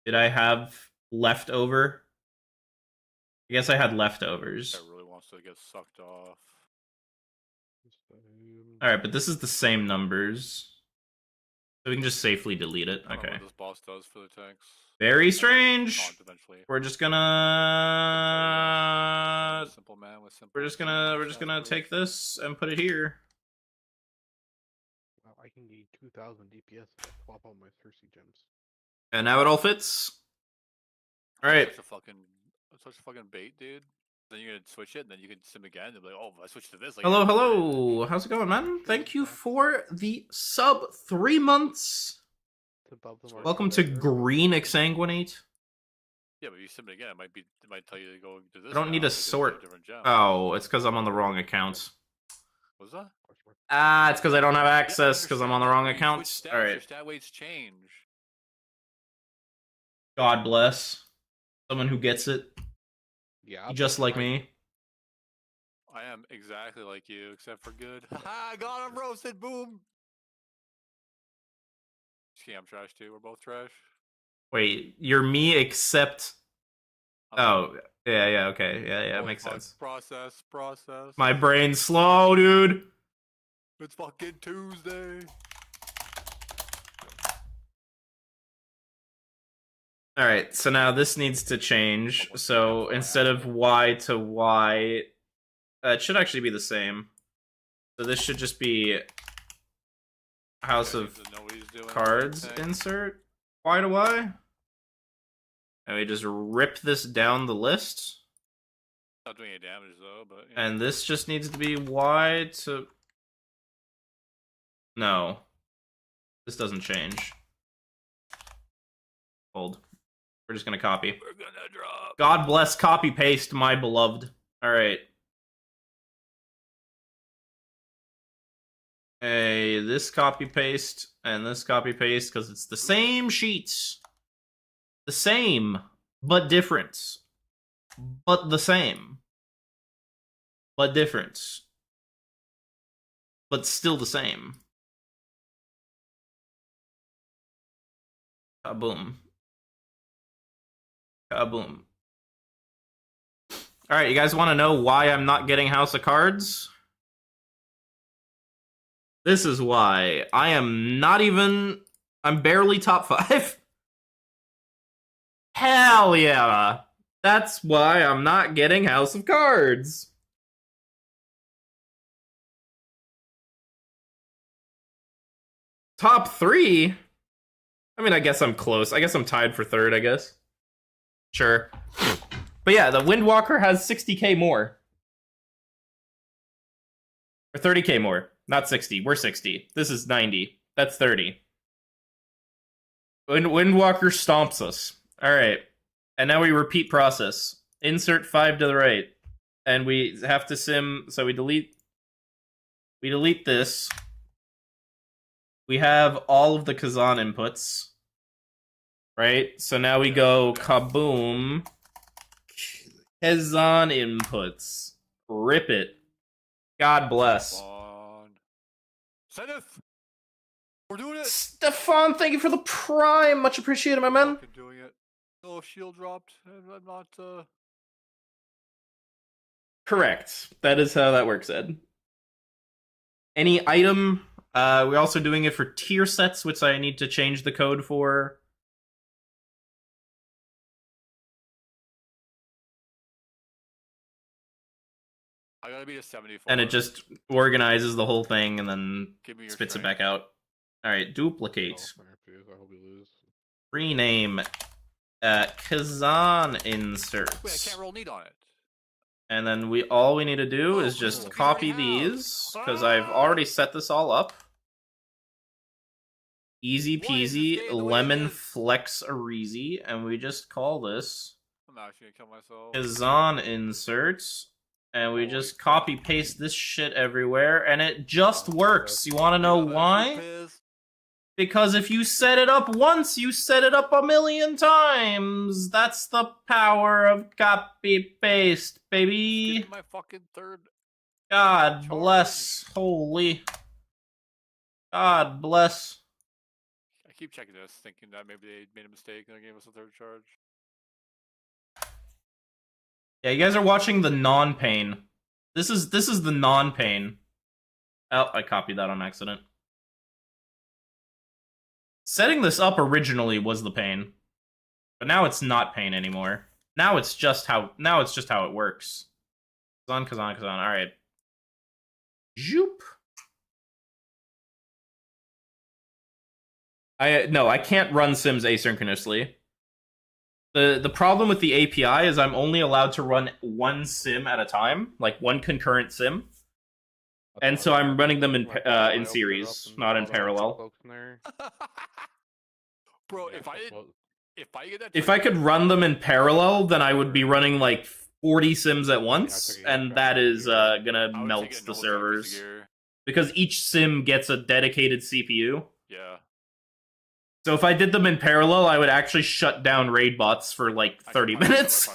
Did I have leftover? I guess I had leftovers. That really wants to get sucked off. Alright, but this is the same numbers. So we can just safely delete it. I don't know Okay. what this boss does for the tanks. Very strange. Taunt eventually. We're just gonna Simple man with simple. we're just gonna take this and put it here. Wow, I can gain 2,000 DPS if I swap out my Cersei gems. And now it all fits. Alright. Such a fucking bait, dude. Then you're gonna switch it, and then you can sim again. And be like, oh, I switched to this. Like, Hello, hello. How's it going, man? Thank you for the sub 3 months. To above them are Welcome to better. Green Exsanguinate. Yeah, but if you submit again, it might tell you to go to this. I don't need now a because you have sort. different gem. Oh, it's because I'm on the wrong account. What's that? Ah, it's because I don't have Yeah, I access because I'm on the understand wrong that, but you account. switch stats, All right. Your stat weights change. God bless someone who gets it, Yeah, just but like I- me. I am exactly like you, except for good. Haha, got him roasted. Boom. Just kidding, I'm trash too. We're both trash. Wait, you're me except. I'm Oh, yeah, okay, yeah, Holy makes fuck, sense. Process. My brain's slow, dude. It's fucking Tuesday. All right, so now this needs to change. So instead of Y to Y, it should actually be the same. So this should just be House of Cards insert Y to Y. And we just rip this down the list. Not doing any damage though, but. And this just needs to be Y to. No. This doesn't change. Hold. We're just gonna copy. We're gonna drop. God bless copy paste, my beloved. Alright. Hey, this copy paste and this copy paste because it's the same sheets. The same, but different. But the same. But different. But still the same. Kaboom. Kaboom. Alright, you guys want to know why I'm not getting House of Cards? This is why. I am not even... I'm barely top 5. Hell yeah! That's why I'm not getting House of Cards. Top 3? I mean, I guess I'm close. I guess I'm tied for 3rd, I guess. Sure. But yeah, the Windwalker has 60k more. Or 30k more. Not 60. We're 60. This is 90. That's 30. Windwalker stomps us. Alright. And now we repeat process. Insert 5 to the right. And we have to sim... So we delete this. We have all of the Kazan inputs. Right? So now we go kaboom. Kazan inputs. Rip it. God bless. Zenith! We're doing it! Stefan, thank you for the prime. Much appreciated, my man. Fucking doing it. Oh, shield dropped. I'm not, Correct. That is how that works, Ed. Any item. We're also doing it for tier sets, which I need to change the code for. I gotta be a 74. And it just organizes the whole thing and then Give me your spits it strength. back out. Alright, duplicate. I hope you lose. Rename. Kazan insert. Wait, I can't roll need on it. And then all we need to do is just cool. copy We already have. these, because I've already set this all up. Easy Why is this peasy, game the way it lemon is? flex -a-reezy, and we just call this I'm actually gonna kill myself. Kazan inserts, and we Holy just fuck. copy paste this shit everywhere, and it just works. You want to know why? Because if you set it up once, you set it up a million times. That's the power of copy paste, baby. My fucking third. God charge. bless. Holy. God bless. I keep checking this, thinking that maybe they made a mistake and they gave us a third charge. Yeah, you guys are watching the non-pain. This is the non-pain. Oh, I copied that on accident. Setting this up originally was the pain, but now it's not pain anymore. Now it's just how it works. Kazan. All right. Zoop. I can't run Sims asynchronously. The problem with the API is I'm only allowed to run one sim at a time, like one concurrent sim. And so I'm running them in series, not in parallel. Folks in there. Bro, Yeah, if I that's didn't, what- if I get that, If I could run them in parallel, then I would be running like 40 sims at I once, took a and haircut that is here. gonna I would melt take it the no servers. gear. Because each sim gets a dedicated CPU. Yeah. So if I did them in parallel, I would actually shut down raid bots for like 30 minutes.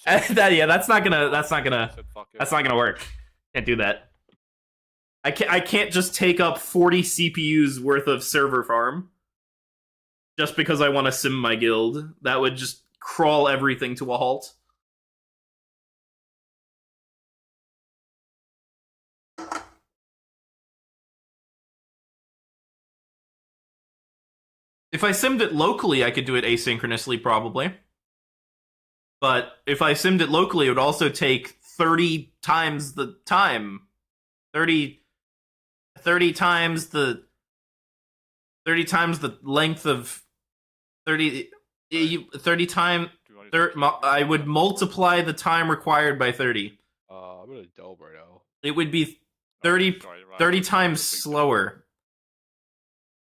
That's not gonna work. Can't do that. I can't just take up 40 CPUs worth of server farm just because I want to sim my guild. That would just crawl everything to a halt. If I simmed it locally, I could do it asynchronously, probably. But if I simmed it locally, it would also take 30 times the time. 30 times the length of 30 time. I would multiply the time required by 30. I'm gonna delve right now. It would be 30 times slower.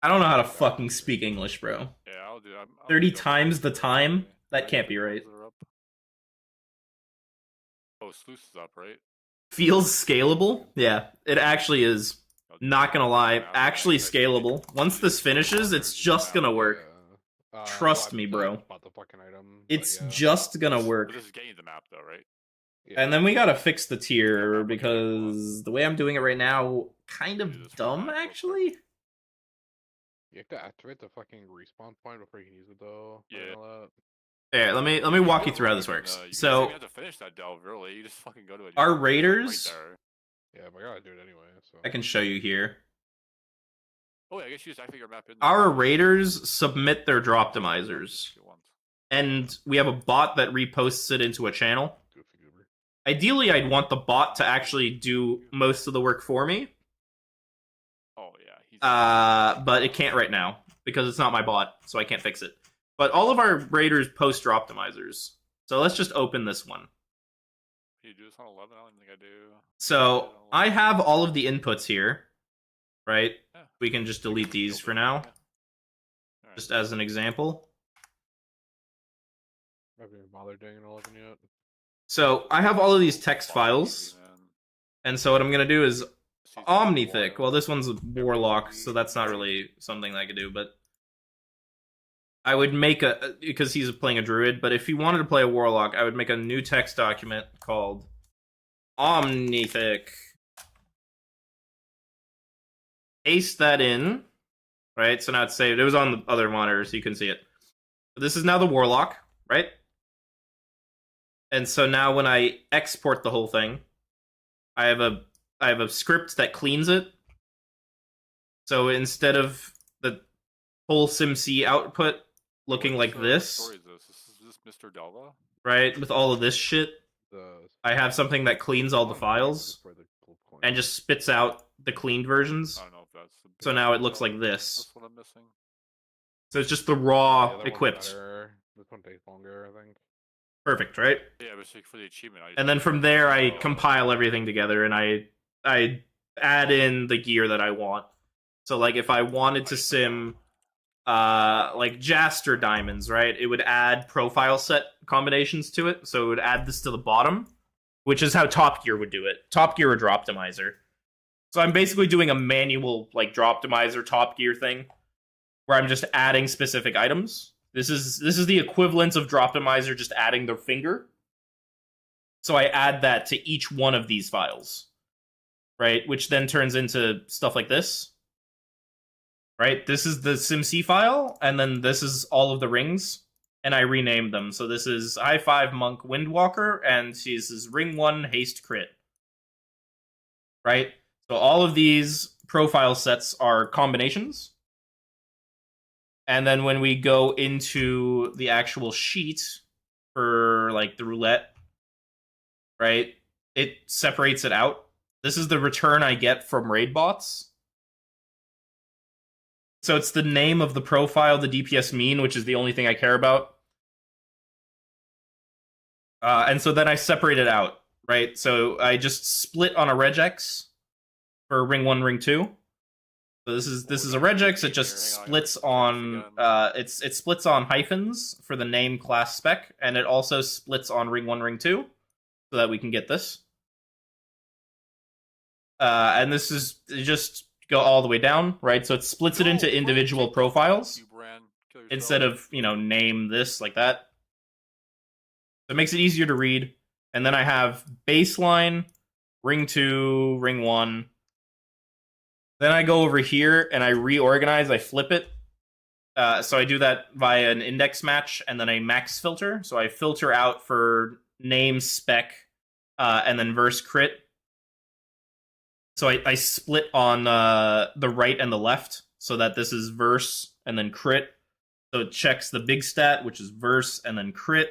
I don't know how to fucking speak English, bro. Yeah, I'll do. 30 times the time? That can't be right. Oh, Sluice is up, right? Feels scalable? Yeah, it actually is. Not gonna lie, actually scalable. Once this finishes, it's just gonna work. Trust me, bro. It's just gonna work. This is getting the map, though, right? Yeah. And then we gotta fix the tier, because the way I'm doing it right now, kind of dumb, actually. You have to activate the fucking respawn point before you can use it, though. Yeah. Yeah, let me walk you through how this works. So, you have to finish that delve early. You just fucking go to it. our raiders, Yeah, but I gotta do it anyway. So. I can show you here. Oh, yeah, I guess you just activate your map in Our raiders submit their droptimizers, and we have a bot that reposts it into a channel. Goofy goober. Ideally, I'd want the bot to actually do most of the work for me. Oh yeah. But it can't right now because it's not my bot, so I can't fix it. But all of our raiders post droptimizers. So let's just open this one. You do this on 11? I don't think I do. So I have all of the inputs here, right? Yeah. We can just delete these for now, Right. just as an example. I haven't even bothered doing an 11 yet. So I have all of these text files, and so what I'm gonna do is Omnithic. Well, this one's a warlock, so that's not really something that I could do, but I would make because he's playing a druid, but if he wanted to play a warlock, I would make a new text document called Omnithic. Paste that in, right? So now it's saved. It was on the other monitor, so you can see it. But this is now the warlock, right? And so now when I export the whole thing, I have a script that cleans it. So instead of the whole SimC output looking like this, Is this Mr. Delva? right, with all of this shit, I have something that cleans all the files and just spits out the cleaned versions. I don't know if that's. So now it looks like this. That's what I'm missing. So it's just the raw that one's equipped. better. This one takes longer, I think. Perfect, right? Yeah, but it's like for the achievement. And then from there, I compile everything together and I add in the gear that I want. So like if I wanted to sim like Jaster diamonds, right? It would add profile set combinations to it. So it would add this to the bottom, which is how Top Gear would do it. Top Gear or Droptimizer. So I'm basically doing a manual like Droptimizer Top Gear thing where I'm just adding specific items. This is the equivalent of Droptimizer just adding the finger. So I add that to each one of these files, right? Which then turns into stuff like this. Right? This is the SimC file, and then this is all of the rings, and I renamed them. So this is High 5 Monk Windwalker, and this is Ring 1 Haste Crit. Right? So all of these profile sets are combinations. And then when we go into the actual sheet for like the roulette, right? It separates it out. This is the return I get from raid bots. So it's the name of the profile, the DPS mean, which is the only thing I care about. And so then I separate it out, right? So I just split on a regex for ring 1, ring 2. So this is Well, a we're gonna regex. keep It just here. Hang on, splits I'm trying to on figure it splits on hyphens for the name, class, spec, and it also splits on ring 1, ring 2, so that we can get this. And this is just go all the way down, right? So it splits it into individual profiles instead of, name this like that. So it makes it easier to read. And then I have baseline, ring 2, ring 1. Then I go over here and I reorganize, I flip it. So I do that via an index match and then a max filter. So I filter out for name, spec, and then verse crit. So I split on the right and the left so that this is verse and then crit. So it checks the big stat, which is verse and then crit.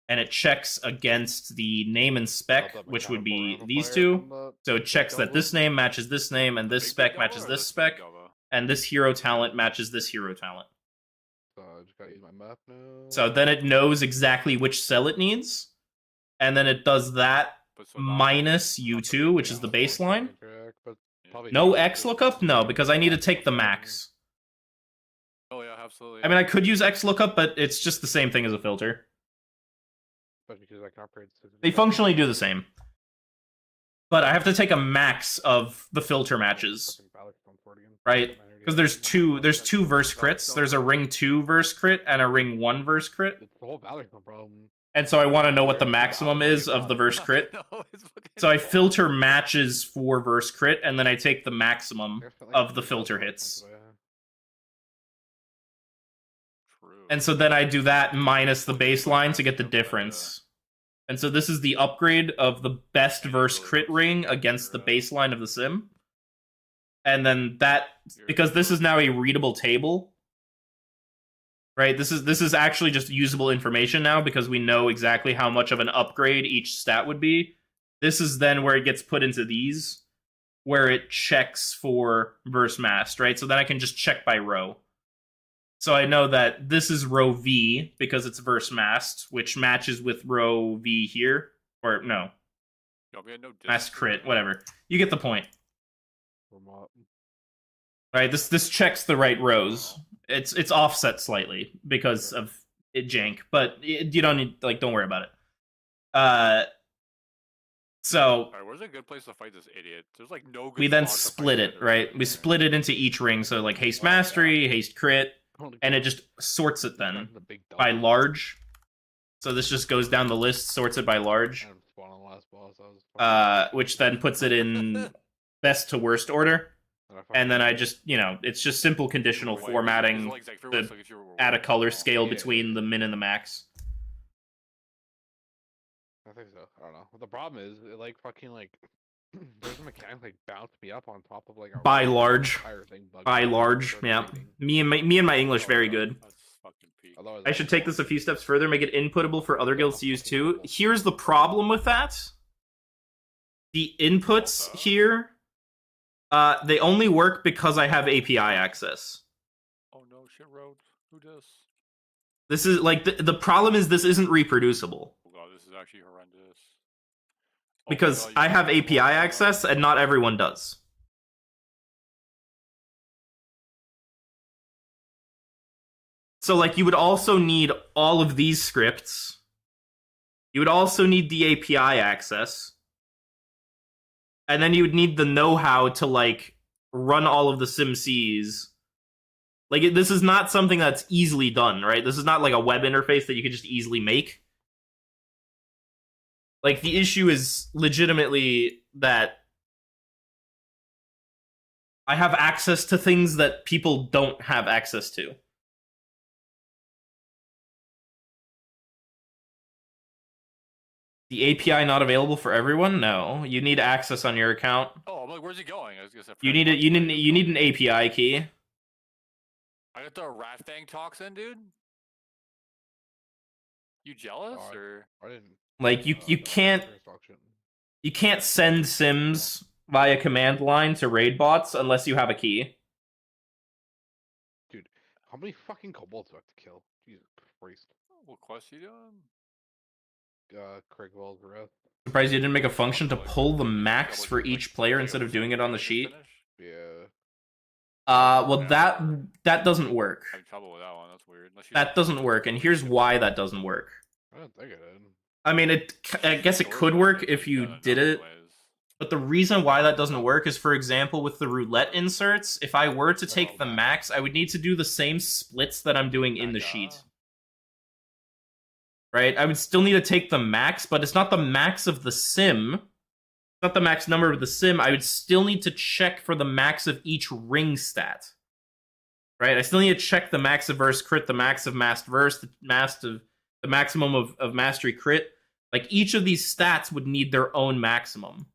And it checks against the name and spec, which would be these two. So it checks that this name matches this name, and this spec matches this spec, and this hero talent matches this hero talent. So I just gotta use my map now. So then it knows exactly which cell it needs, and then it does that minus U2, which is the baseline. No X lookup? No, because I need to take the max. Oh yeah, absolutely. I mean, I could use X lookup, but it's just the same thing as a filter. But because I can upgrade They functionally do the same. But I have to take a max of the filter matches. Right? Because there's two verse crits. There's a ring 2 verse crit and a ring 1 verse crit. It's the whole Valorant problem. And so I want to know what the maximum is of the verse crit. So I filter matches for verse crit, and then I take the maximum of the filter hits. And so then I do that minus the baseline to get the difference. And so this is the upgrade of the best verse crit ring against the baseline of the sim. And then that, because this is now a readable table, right? This is actually just usable information now because we know exactly how much of an upgrade each stat would be. This is then where it gets put into these, where it checks for verse mast, right? So then I can just check by row. So I know that this is row V because it's verse mast, which matches with row V here. Or no. Mast crit, whatever. You get the point. Right, this checks the right rows. It's offset slightly because of it jank, but you don't need, don't worry about it. So where's a good place to fight this idiot? There's no good we then spot to split fight it, right? We split it into each ring, so haste mastery, haste crit, and it just sorts it then by large. So this just goes down the list, sorts it by large, which then puts it in best to worst order. And then I just, it's just simple conditional formatting to add a color scale between the min and the max. I think so. I don't know. The problem is, there's a mechanic bounce me up on top of a by large. By me large, started yeah. reading. Me and my English very good. That's fucking peak. Otherwise, I should take this a few steps further, make it inputable for other guilds to use too. Here's the problem with that. The inputs here, they only work because I have API access. Oh no, shit road. Who does? This is the problem is this isn't reproducible. Oh god, this is actually horrendous. Oh, Because god, I you have can't API access and not everyone does. So you would also need all of these scripts. You would also need the API access. And then you would need the know-how to run all of the SimCs. This is not something that's easily done, right? This is not a web interface that you could just easily make. The issue is legitimately that I have access to things that people don't have access to. The API not available for everyone? No. You need access on your account. Oh, I'm where's he going? I was gonna say, You need an API key. I got the rat fang toxin, dude. You jealous or? I didn't. You can't send sims via command line to raid bots unless you have a key. Dude, how many fucking kobolds do I have to kill? Jesus Christ. What quest you doing? Craig Wells Rest. Surprised you didn't make a function to pull the max for each player instead of doing it on the sheet. Yeah. Well, that doesn't work. I have trouble with that one. That's weird. Unless you That doesn't work, and here's why that doesn't work. I don't think it did. I mean, I guess it could work if you did it, but the reason why that doesn't work is, for example, with the roulette inserts, if I were to take the max, I would need to do the same splits that I'm doing in the sheet. Right? I would still need to take the max, but it's not the max of the sim. It's not the max number of the sim. I would still need to check for the max of each ring stat. Right? I still need to check the max of verse crit, the max of masked verse, the maximum of mastery crit. Like, each of these stats would need their own maximum.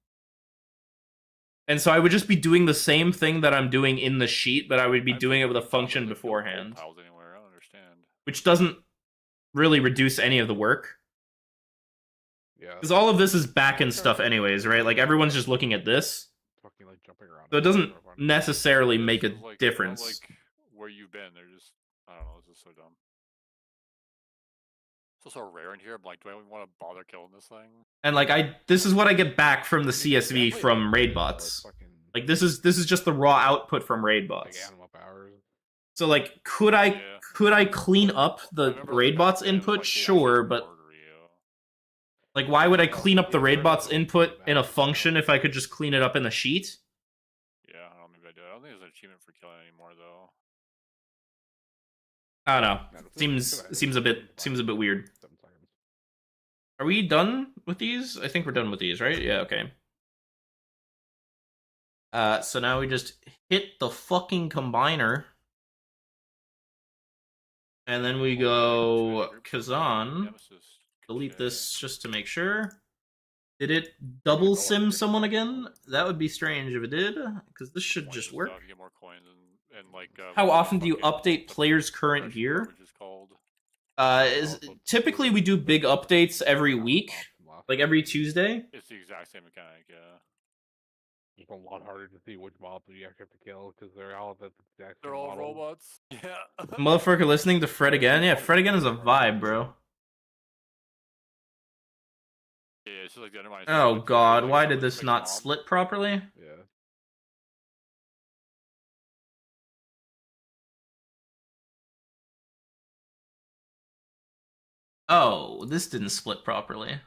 And so I would just be doing the same thing that I'm doing in the sheet, but I would be doing it with a function beforehand. Anywhere. I don't understand. Which doesn't really reduce any of the work. Yeah. Because all of this is back-end stuff anyways, right? Like, everyone's just looking at this. Fucking like jumping around. So it doesn't necessarily make a This is like, difference. Not like where you've been. They're just, I don't know, it's just so dumb. It's so rare in here. I'm like, do I even want to bother killing this thing? And like, this is what I get back from the CSV from raid bots. Like, this is just the raw output from raid bots. Like animal powers. So like, could I clean up the raid bots input? Sure, but like, why would I clean up the raid bots input in a function if I could just clean it up in the sheet? Yeah, I don't know, maybe I do. I don't think there's an achievement for killing anymore though. I don't know. Seems a bit weird. Are we done with these? I think we're done with these, right? Yeah, okay. So now we just hit the fucking combiner. And then we go Kazan. Delete this just to make sure. Did it double sim someone again? That would be strange if it did, because this should just work. Get more coins and like, how often do you update players' current gear? Typically we do big updates every week, like every Tuesday. It's the exact same mechanic, yeah. It's a lot harder to see which mobs you actually have to kill because they're all the exact same They're all model. robots. Yeah. Motherfucker listening to Fred again? Yeah, Fred again is a vibe, bro. Yeah, it's just like the undermine. Oh god, why did this not split properly? Yeah. Oh, this didn't split properly.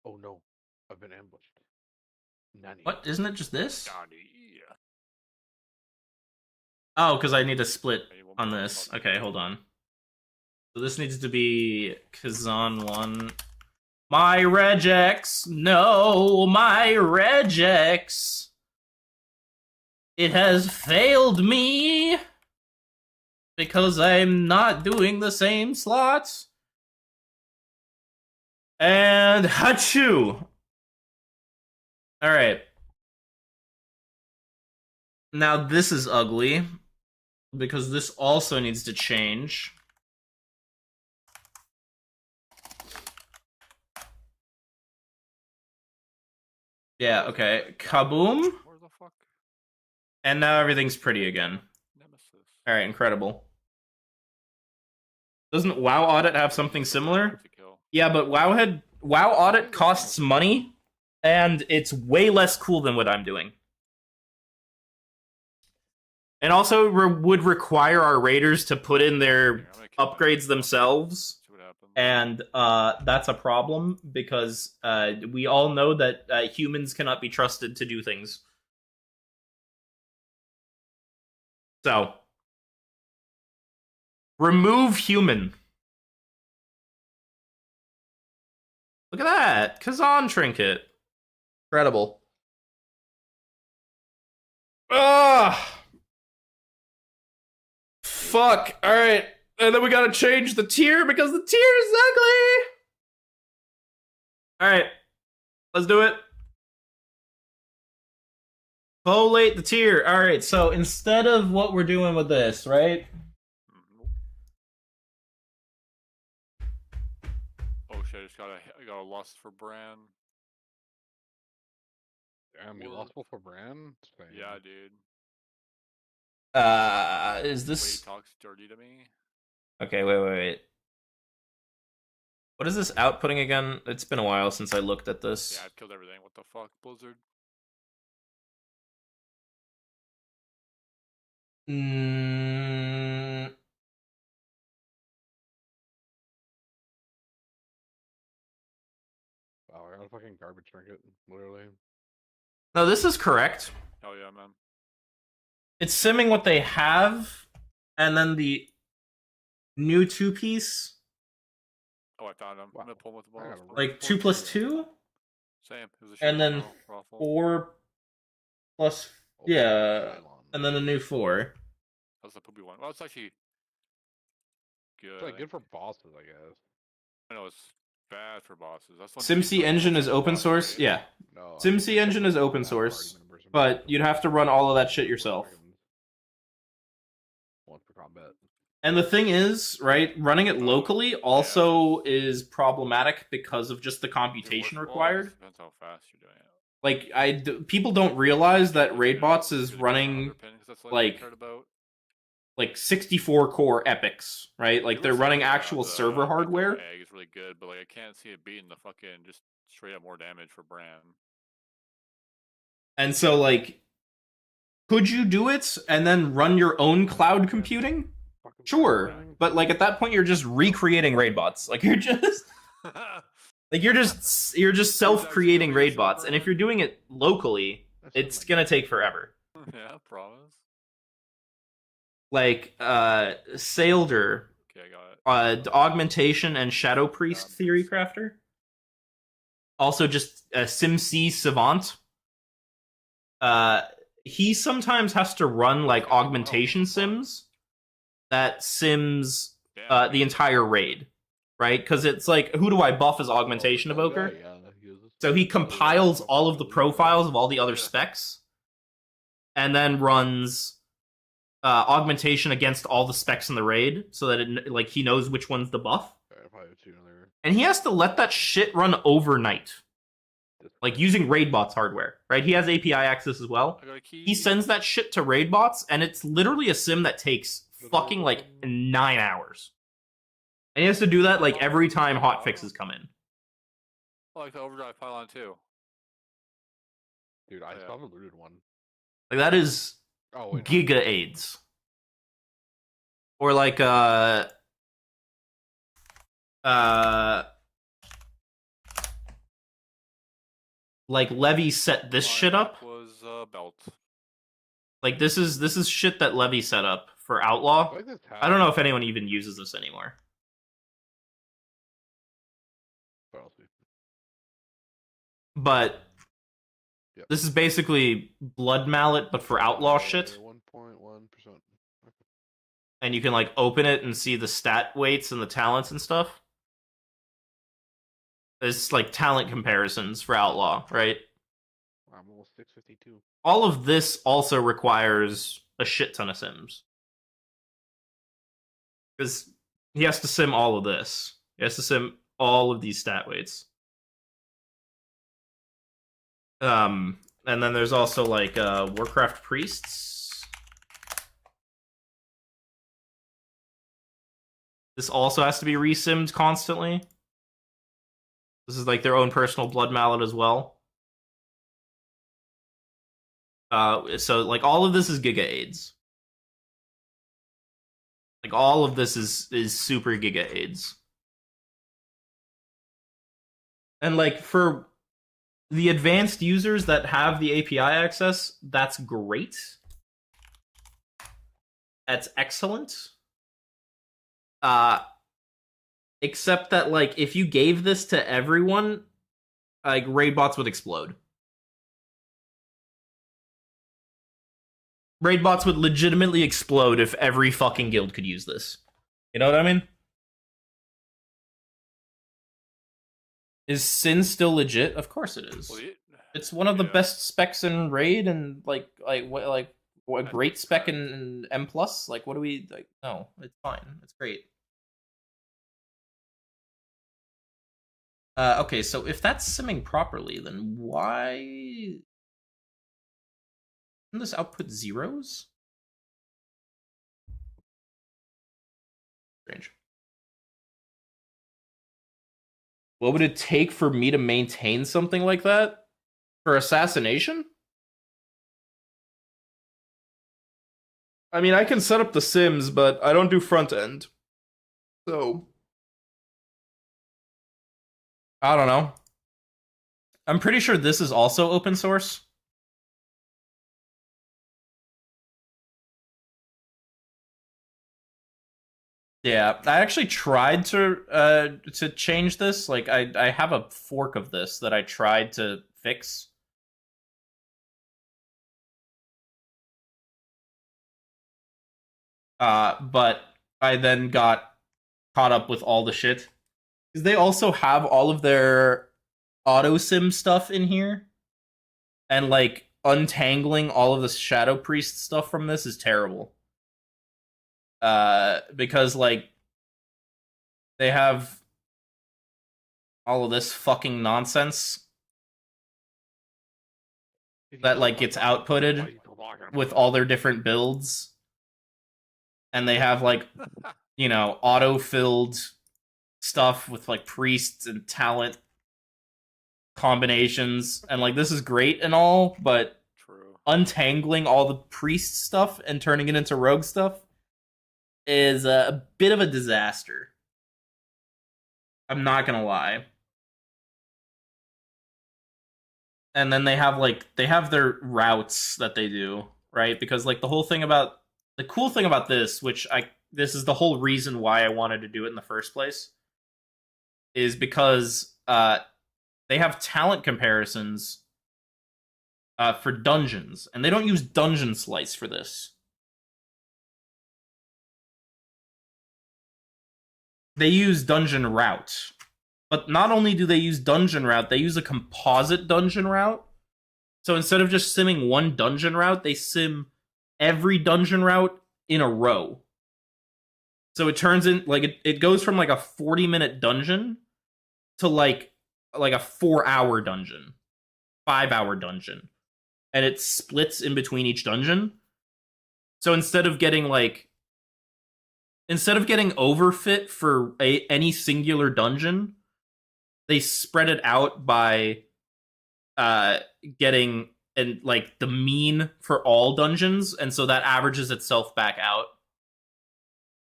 Oh no, I've been ambushed. Nani. What? Isn't it just this? Nani. Oh, because I need to split on this. Okay, hold on. So this needs to be Kazan 1. My regex! No, my regex! It has failed me! Because I'm not doing the same slots. And Hachu! Alright. Now this is ugly. Because this also needs to change. Yeah, okay. Kaboom. Where the fuck? And now everything's pretty again. Nemesis. Alright, incredible. Doesn't WoW Audit have something similar? Yeah, but WoW Audit costs money, and it's way less cool than what I'm doing. And also would require our raiders to put in their upgrades themselves. And that's a problem, because we all know that humans cannot be trusted to do things. So, remove human. Look at that! Kazan trinket. Incredible. Ah! Fuck. Alright. And then we gotta change the tier because the tier is ugly! Alright. Let's do it. Collate the tier. Alright, so instead of what we're doing with this, right? Oh shit, I got a lust for Bran. Damn, you lustful for Bran? Yeah, dude. Is this... Wait, he talks dirty to me? Okay, wait. What is this outputting again? It's been a while since I looked at this. Yeah, I've killed everything. What the fuck, Blizzard? Mm, Wow, I got a fucking garbage trinket, literally. no, this is correct. Hell yeah, man. It's simming what they have, and then the new 2-piece, Oh, I found him. Wow. I'm gonna pull him with the I balls. got a like 2 plus 2, Same. It was a and then Shimano raffle. 4 plus, Oh, yeah, Cylon. and then a new 4. That's the poopy one. Well, it's actually good. It's like good for bosses, I guess. I know it's bad for bosses. That's one SimC engine is open source, yeah. No. SimC engine is open source, but you'd have to run all of that shit yourself. One for combat. And the thing is, right, running it locally also is problematic because of just the computation required. Depends how fast you're doing it. Like, people don't realize that Raidbots is running like 64 core epics, right? Like they're running actual server hardware. Egg is really good, but like I can't see it beating the fucking just straight up more damage for Bran. And so, like, could you do it and then run your own cloud computing? Sure, but like at that point you're just recreating Raidbots. Like you're just like you're just self-creating Raidbots, and if you're doing it locally, it's gonna take forever. Yeah, promise. Like Sailder, Okay, I got it. Augmentation and Shadow Priest Theory Crafter. Also just SimC Savant. He sometimes has to run like augmentation sims that sims the entire raid, right? Because it's like, who do I buff as augmentation evoker? So he compiles all of the profiles of all the other specs, and then runs augmentation against all the specs in the raid, so that it, like, he knows which one's the buff. And he has to let that shit run overnight, like using Raidbots hardware, right? He has API access as well. He sends that shit to Raidbots, and it's literally a sim that takes fucking like 9 hours. And he has to do that like every time hotfixes come in. I like the overdrive pylon too. Dude, I still haven't looted one. Like that is giga AIDS. Or like like Levy set this shit up. Was belt. Like this is shit that Levy set up for Outlaw. I don't know if anyone even uses this anymore. But this is basically Blood Mallet, but for Outlaw shit. 1.1%. And you can like open it and see the stat weights and the talents and stuff. It's like talent comparisons for Outlaw, right? I'm almost 652. All of this also requires a shit ton of sims. Because he has to sim all of this. He has to sim all of these stat weights. And then there's also like Warcraft Priests. This also has to be resimmed constantly. This is like their own personal Blood Mallet as well. So like all of this is Giga AIDS. Like all of this is super Giga AIDS. And like for the advanced users that have the API access, that's great. That's excellent. Except that, like, if you gave this to everyone, like, Raidbots would explode. Raidbots would legitimately explode if every fucking guild could use this. You know what I mean? Is Sin still legit? Of course it is. It's one of the best specs in Raid, and what a great spec in M+. Like, what do we, like, no, it's fine. It's great. Okay, so if that's simming properly, then why doesn't this output zeros? Strange. What would it take for me to maintain something like that? For assassination? I mean, I can set up the Sims, but I don't do front end. So, I don't know. I'm pretty sure this is also open source. Yeah, I actually tried to change this. Like, I have a fork of this that I tried to fix. But I then got caught up with all the shit. Because they also have all of their auto sim stuff in here. And, like, untangling all of the Shadow Priest stuff from this is terrible. Because, like, they have all of this fucking nonsense that, like, gets outputted with all their different builds. And they have, like, you know, auto-filled stuff with, like, priests and talent combinations. And, like, this is great and all, but True. untangling all the priest stuff and turning it into rogue stuff is a bit of a disaster. I'm not gonna lie. And then they have their routes that they do, right? Because, like, the cool thing about this, this is the whole reason why I wanted to do it in the first place, is because they have talent comparisons for dungeons, and they don't use Dungeon Slice for this. They use Dungeon Route. But not only do they use Dungeon Route, they use a composite dungeon route. So instead of just simming one dungeon route, they sim every dungeon route in a row. So it turns in, like, it goes from, like, a 40-minute dungeon to, like a 4-hour dungeon, 5-hour dungeon. And it splits in between each dungeon. So instead of getting overfit for any singular dungeon, they spread it out by getting like the mean for all dungeons, and so that averages itself back out.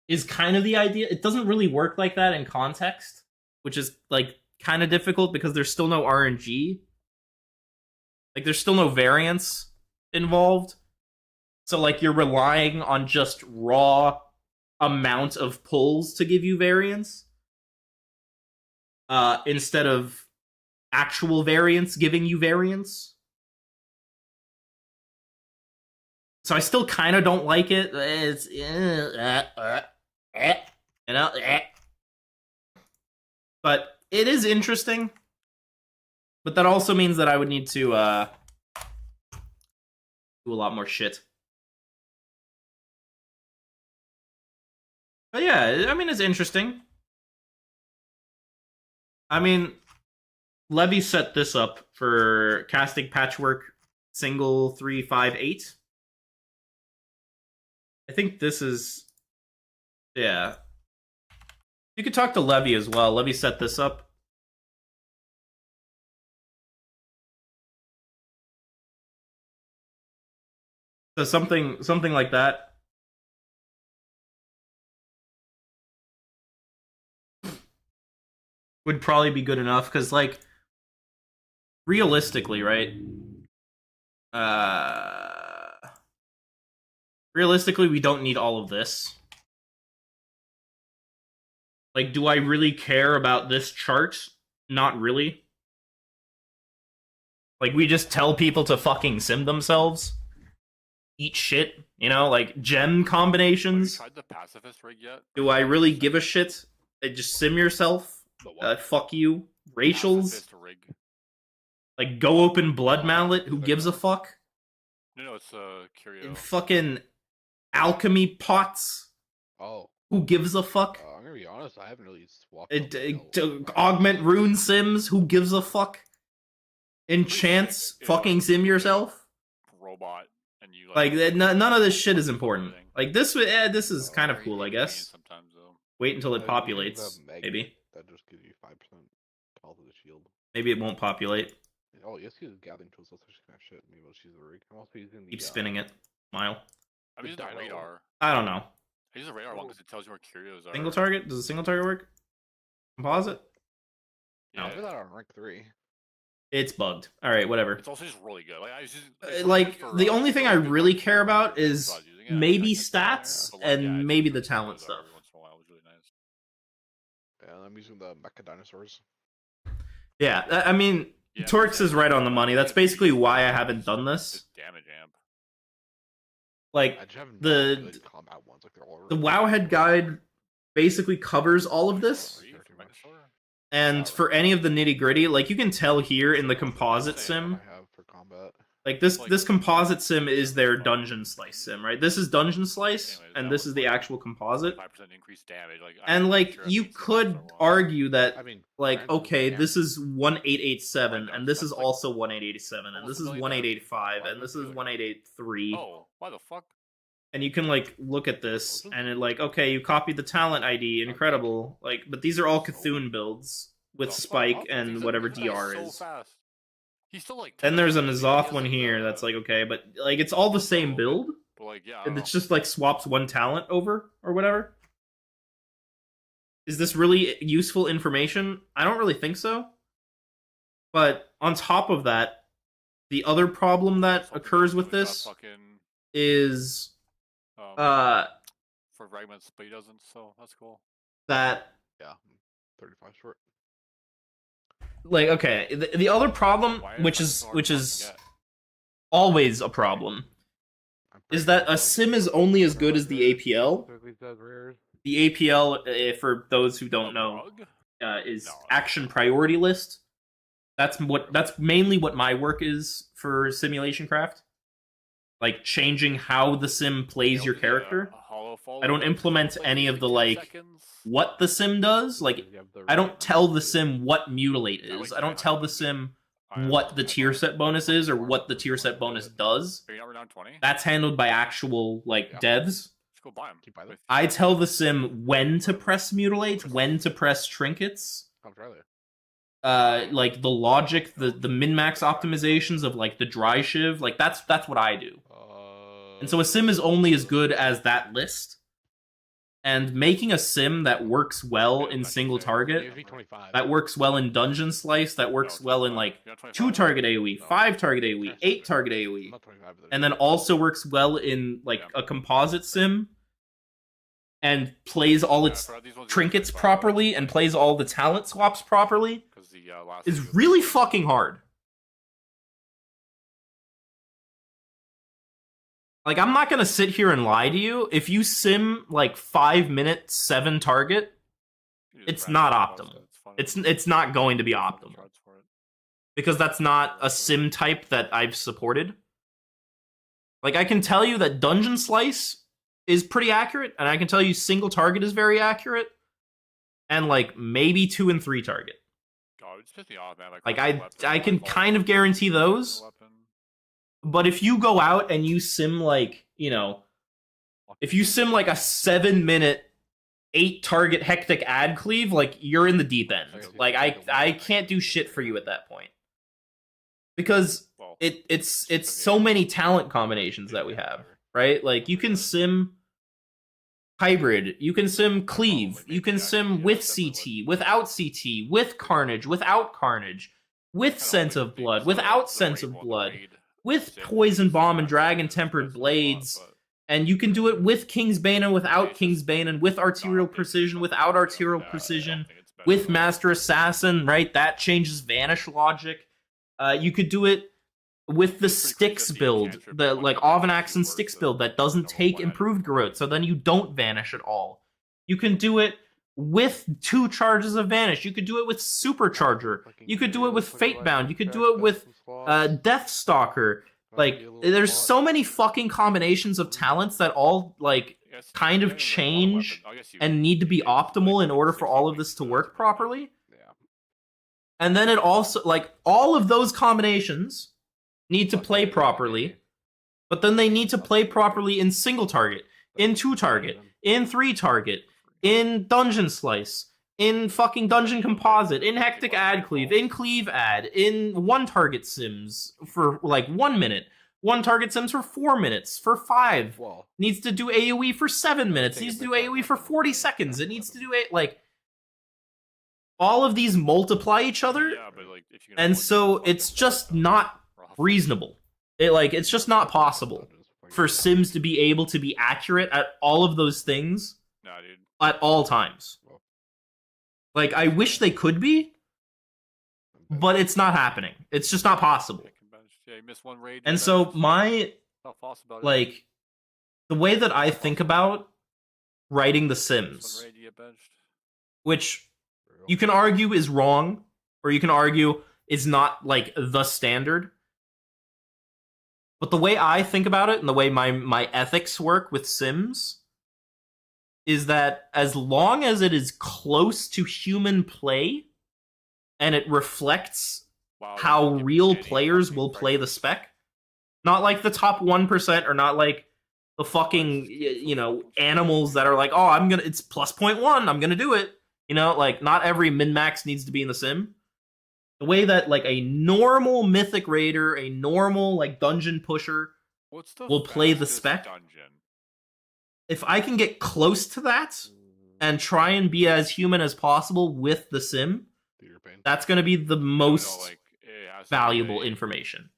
Is kind of the idea. It doesn't really work like that in context, which is, like, kind of difficult because there's still no RNG. Like, there's still no variance involved. So, like, you're relying on just raw amount of pulls to give you variance, instead of actual variance giving you variance. So I still kind of don't like it. It's you know, but it is interesting. But that also means that I would need to do a lot more shit. But yeah, I mean, it's interesting. I mean, Levy set this up for casting patchwork single 358. I think this is, yeah. You could talk to Levy as well. Levy set this up. So something like that. Would probably be good enough, because, like, realistically, right? Realistically, we don't need all of this. Like, do I really care about this chart? Not really. Like, we just tell people to fucking sim themselves. Eat shit, you know, like gem combinations. Have you tried the pacifist rig yet? Do I really give a shit? Just sim yourself. Fuck you. Racials. Rig. Like, go open Blood Mallet. Who gives a fuck? No, it's Curio. Fucking alchemy pots. Oh. Who gives a fuck? I'm gonna be honest, I haven't really swapped. To augment rune sims. Who gives a fuck? Enchants. Fucking sim yourself. Robot. And you like none of this shit is important. Like, this is kind of cool, I guess. Sometimes, though. Wait until it populates. Maybe. That just gives you 5% health of the shield. Maybe it won't populate. Oh, yes, use gathering tools. That's actually kind of shit. Maybe I'll choose the rig. I'm also using the. Keep spinning it. Smile. I'm using the Dino. radar. I don't know. I use the radar one because it tells you where curios are. Single target? Does a single target work? Composite? Yeah. I did that on rank 3. It's bugged. All right, whatever. It's also just really good. Like I was using, it's really good Like for, the only thing I good, really like, care about that's is what I was using it. I maybe checked it out, stats but, like, yeah, and it's maybe just the where talent curios are stuff. every once in a while, which is really nice. Yeah, I'm using the mecha dinosaurs. Yeah, I mean, Yeah, Torx is right on the money. That's basically why I haven't done this. It's damage amp. Like I just haven't the done good combat ones. Like they're all the really Wowhead guide basically covers all of this. Three for Megasaur? And for any of the nitty gritty, like you can tell here in the composite sim, I have for combat. like this composite sim is their dungeon slice sim, right? This is dungeon slice, and this is the actual composite. 5% increased damage. Like, And like you could argue that I mean, like granted, okay, yeah. this is 1887, and this is also 1887, and this is 1885, and this is 1883. Oh, why the fuck? And you can like look at this and it like, okay, you copied the talent ID, incredible. Like, but these are all Cthulhu builds with Spike and whatever DR is. He's still like. Then there's a 10, N'Zoth one here that's like okay, but like it's all the same build. But like, yeah, And it's just like swaps one talent over or whatever. Is this really useful information? I don't really think so. But on top of that, the other problem that occurs with this is for fragments, but he doesn't, so that's cool. that Yeah, 35 short. like okay, the other problem, which is always a problem, is that a sim is only as good as the APL. The APL, for those who don't know, is action priority list. That's mainly what my work is for simulation craft. Like changing how the sim plays your character. I don't implement any of the like what the sim does. Like I don't tell the sim what mutilate is. I don't tell the sim what the tier set bonus is or what the tier set bonus does. That's handled by actual like devs. Go buy them. I tell the sim when to press mutilate, when to press trinkets. Come try that. Like the logic, the min-max optimizations of like the dry shiv, like that's what I do. And so a sim is only as good as that list. And making a sim that works well in single target, that works well in dungeon slice, that works well in like 2 target AoE, 5 target AoE, 8 target AoE, and then also works well in like a composite sim and plays all its trinkets properly and plays all the talent swaps properly is really fucking hard. Like, I'm not gonna sit here and lie to you. If you sim like 5 minutes, 7 target, it's not optimal. It's not going to be optimal. Because that's not a sim type that I've supported. Like, I can tell you that Dungeon Slice is pretty accurate, and I can tell you single target is very accurate, and like maybe 2 and 3 target. God, it's pissed me off, man. Like I can kind of guarantee those. But if you go out and you sim like, you know, if you sim like a 7-minute 8 target hectic ad cleave, like you're in the deep end. Like I can't do shit for you at that point. Because it's so many talent combinations that we have, right? Like you can sim hybrid, you can sim cleave, you can sim with CT, without CT, with carnage, without carnage, with sense of blood, without sense of blood, with poison bomb and dragon tempered blades, and you can do it with King's Bane and without King's Bane, and with arterial precision, without arterial precision, with Master Assassin, right? That changes vanish logic. You could do it with the Styx build, the like Ovanax and Styx build that doesn't take improved Garrote, so then you don't vanish at all. You can do it with 2 charges of vanish. You could do it with Supercharger. You could do it with Fatebound. You could do it with Deathstalker. Like, there's so many fucking combinations of talents that all like kind of change and need to be optimal in order for all of this to work properly. And then it also, like, all of those combinations need to play properly, but then they need to play properly in single target, in 2 target, in 3 target, in dungeon slice, in fucking dungeon composite, in hectic ad cleave, in cleave ad, in 1 target sims for like 1 minute, one target sims for 4 minutes, for 5. Well, Needs to do AoE for 7 minutes. take a Needs to do bit AoE for back. 40 seconds. It needs to do like all of these multiply each other, Yeah, but like if you can and avoid so the it's fucking just stuff, not rough. reasonable. It's just not possible for Sims to be able to be accurate at all of those things Nah, dude. at all times. Like, I wish they could be, but it's not happening. It's just not possible. Pick and bench. Yeah, you miss one raid. And so my, How fast about it? like, the way that I think about writing The Miss Sims, one raid, you get benched. which you can argue is wrong, or you can argue is not, like, the standard. But the way I think about it, and the way my ethics work with Sims, is that as long as it is close to human play, and it reflects Wow, how give me real candy, players fucking will play the pregnant. spec, not like the top 1%, or not like the fucking, you know, animals that are like, oh, it's plus 0.1, I'm gonna do it. You know, like, not every min-max needs to be in the sim. The way that, like, a normal mythic raider, a normal, like, dungeon pusher, What's the will play the fastest spec. dungeon? If I can get close to that and try and be as human as possible with the sim, that's going to be the most like, it has to valuable be- information.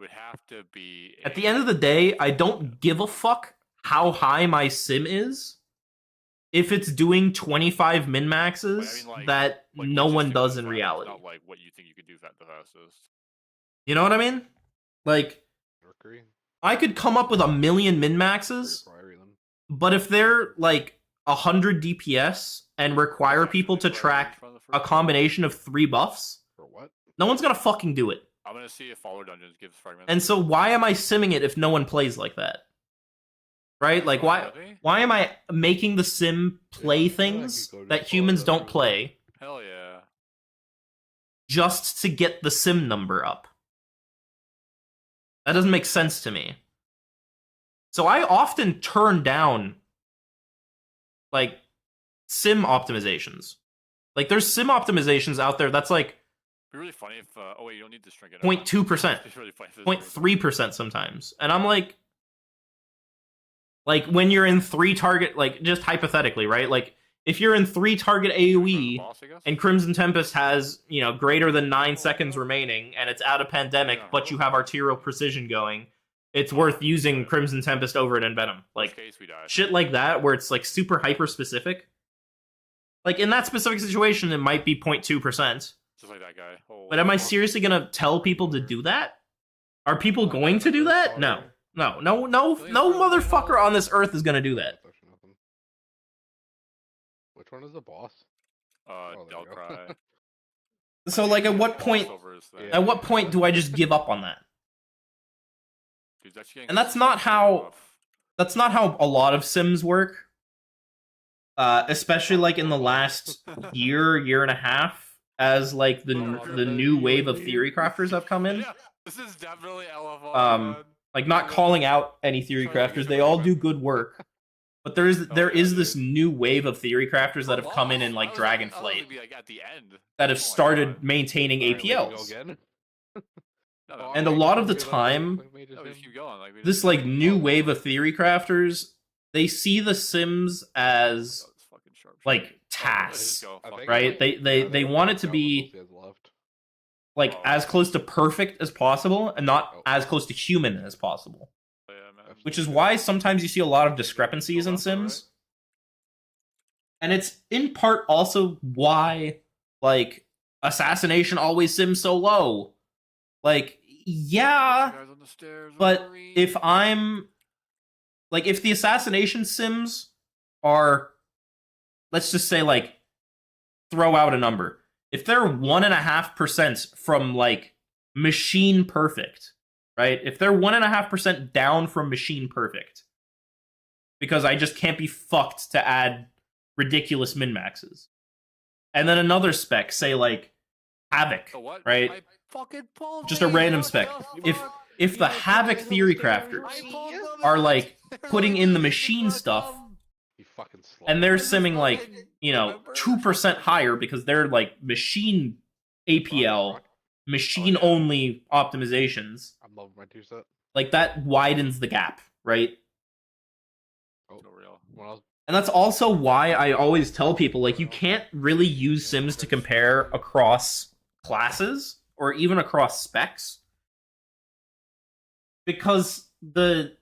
Would have to be At the end of the day, I don't give a fuck how high my sim is if it's doing 25 min-maxes I mean, like- that like, no what's your one sim does is in fast, reality. Not like what you think you could do the fastest. You know what I mean? Like, I could come up with a million min-maxes, but if they're like 100 DPS and require people to track a combination of 3 buffs, For what? no one's gonna fucking do it. I'm gonna see if Follower Dungeons gives fragments. And so why am I simming it if no one plays like that? Right? Like, why am I making the sim play things that humans don't play Hell yeah. just to get the sim number up? That doesn't make sense to me. So I often turn down, like, sim optimizations. Like, there's sim optimizations out there that's like It'd be really funny if. Oh wait, you don't need to shrink it. 0.2%, It'd be really funny if it was 0.3% sometimes. And I'm like, when you're in 3 target, like, just hypothetically, right? Like, if you're in 3 target AoE, boss, I guess? and Crimson Tempest has, you know, greater than 9 seconds remaining, and it's out of pandemic, but you have arterial precision going, it's worth using Crimson Tempest over it in Venom. Worst Like, case, we die. shit like that, where it's, like, super hyper-specific. Like, in that specific situation, it might be 0.2%. Just like that guy. But am I seriously gonna tell people to do that? Are people going to do that? No. No motherfucker on this earth is gonna do that. Which one is the boss? Oh, there you go. Delcry. So, like, at what point do I just give up on that? Dude, that's getting And that's not so how- rough. That's not how a lot of Sims work. Especially, like, in the last year and a half, as, like, the new wave of theory crafters have come in. Yeah, this is definitely LFO. Um, Like, not calling out any theory crafters, they all do good work. But there is this new wave of theory crafters that have come in like Dragonflight, Be, like, at the end. that have Oh my started God. maintaining APLs. Again? No, And a lot of the time, no, we just keep going. Like, we this, just- like, new wave of theory crafters, they see the Sims as, Oh, it's fucking sharp. like, Let's just tasks, go, I fuck think- it. right? They want it to be, like, as close to perfect as possible, and not as close to human as possible. Oh, yeah, man. Which is why sometimes you see a lot of discrepancies in Sims. And it's in part also why, like, assassination always sims so low. Like, yeah, Guys on the stairs, but Wolverine. if I'm, like, if the assassination sims are, let's just say, like, throw out a number. If they're 1.5% from, like, machine perfect, right? If they're 1.5% down from machine perfect, because I just can't be fucked to add ridiculous min-maxes. And then another spec, say, like, Havoc, The what? right? I fucking pulled Just a these, random what spec. the fuck? If the Havoc theory crafters I pulled them are, out. like, They're putting in the like, machine what stuff, the- You fucking slut. and they're I just simming, like, fucking you know, remember. 2% higher because they're, like, machine APL, machine-only optimizations, I'm loving my 2 set. Like, that widens the gap, right? Oh, No real. when I was And that's also why I always tell people, like, you can't really use Sims to compare across classes or even across specs. Because the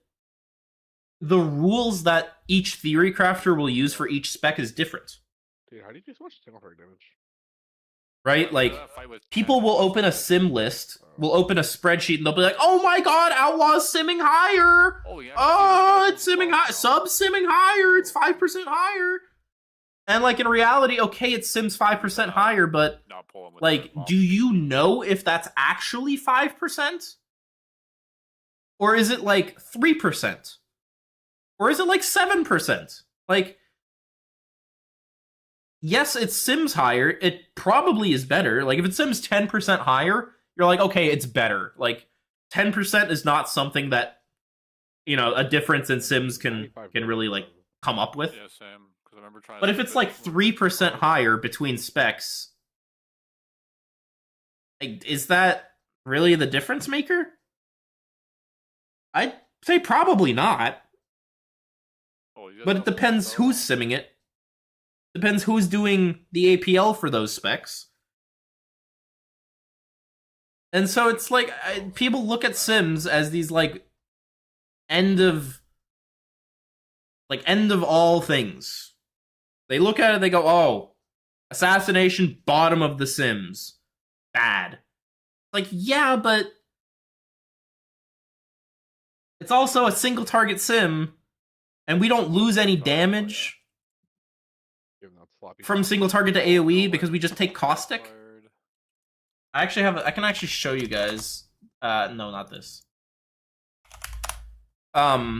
rules that each theory crafter will use for each spec is different. dude, how do you do so much single target damage? Right? Like, people will open a sim list, will open a spreadsheet, and they'll be like, oh my god, Outlaw's simming higher! Oh, yeah. Oh, it's simming high, sub-simming higher, it's 5% higher! And, like, in reality, okay, it sims 5% higher, but, Not pulling with like, that do you know if that's actually 5%? Or is it, like, 3%? Or is it, like, 7%? Like, yes, it sims higher. It probably is better. Like, if it sims 10% higher, you're like, okay, it's better. Like, 10% is not something that, you know, a difference in sims can really, like, come up with. Yeah, same. Because I remember trying. But if it's, like, 3% higher between specs, like, is that really the difference maker? I'd say probably not. But it depends who's simming it. Depends who's doing the APL for those specs. And so it's like, people look at Sims as these, like, end of all things. They look at it, they go, oh, assassination, bottom of the Sims. Bad. Like, yeah, but it's also a single target sim, and we don't lose any damage from single target to AoE because we just take caustic. I can actually show you guys. No, not this. Wowhead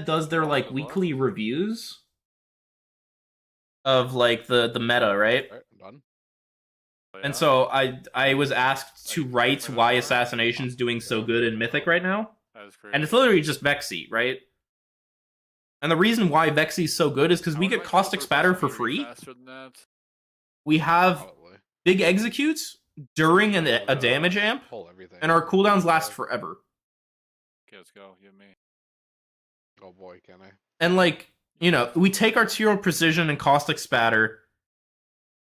does their, like, weekly reviews of, like, the meta, right? Alright, I'm done. And so I was asked to write why Assassination's doing so good in Mythic right now. And it's literally just Vexy, right? And the reason why Vexy's so good is because we get Caustic Spatter for free. We have Probably. big executes during a damage amp, Pull everything. and our cooldowns last forever. Okay, let's go. You and me. Oh boy, can I? And, like, you know, we take Arterial Precision and Caustic Spatter.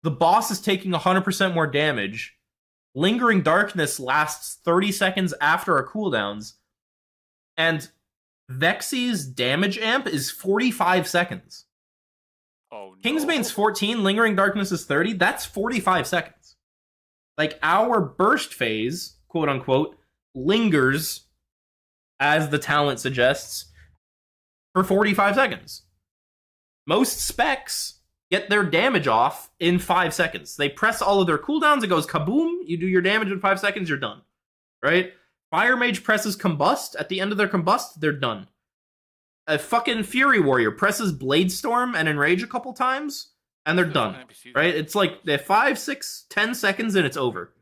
The boss is taking 100% more damage. Lingering Darkness lasts 30 seconds after our cooldowns. And Vexy's damage amp is 45 seconds. Oh, no. Kingsbane's 14, Lingering Darkness is 30. That's 45 seconds. Like, our burst phase, quote unquote, lingers, as the talent suggests, for 45 seconds. Most specs get their damage off in 5 seconds. They press all of their cooldowns, it goes kaboom, you do your damage in 5 seconds, you're done. Right? Fire Mage presses Combust, at the end of their Combust, they're done. A fucking Fury Warrior presses Blade Storm and Enrage a couple times, and they're done. Right? It's like, they're 5, 6, 10 seconds and it's over.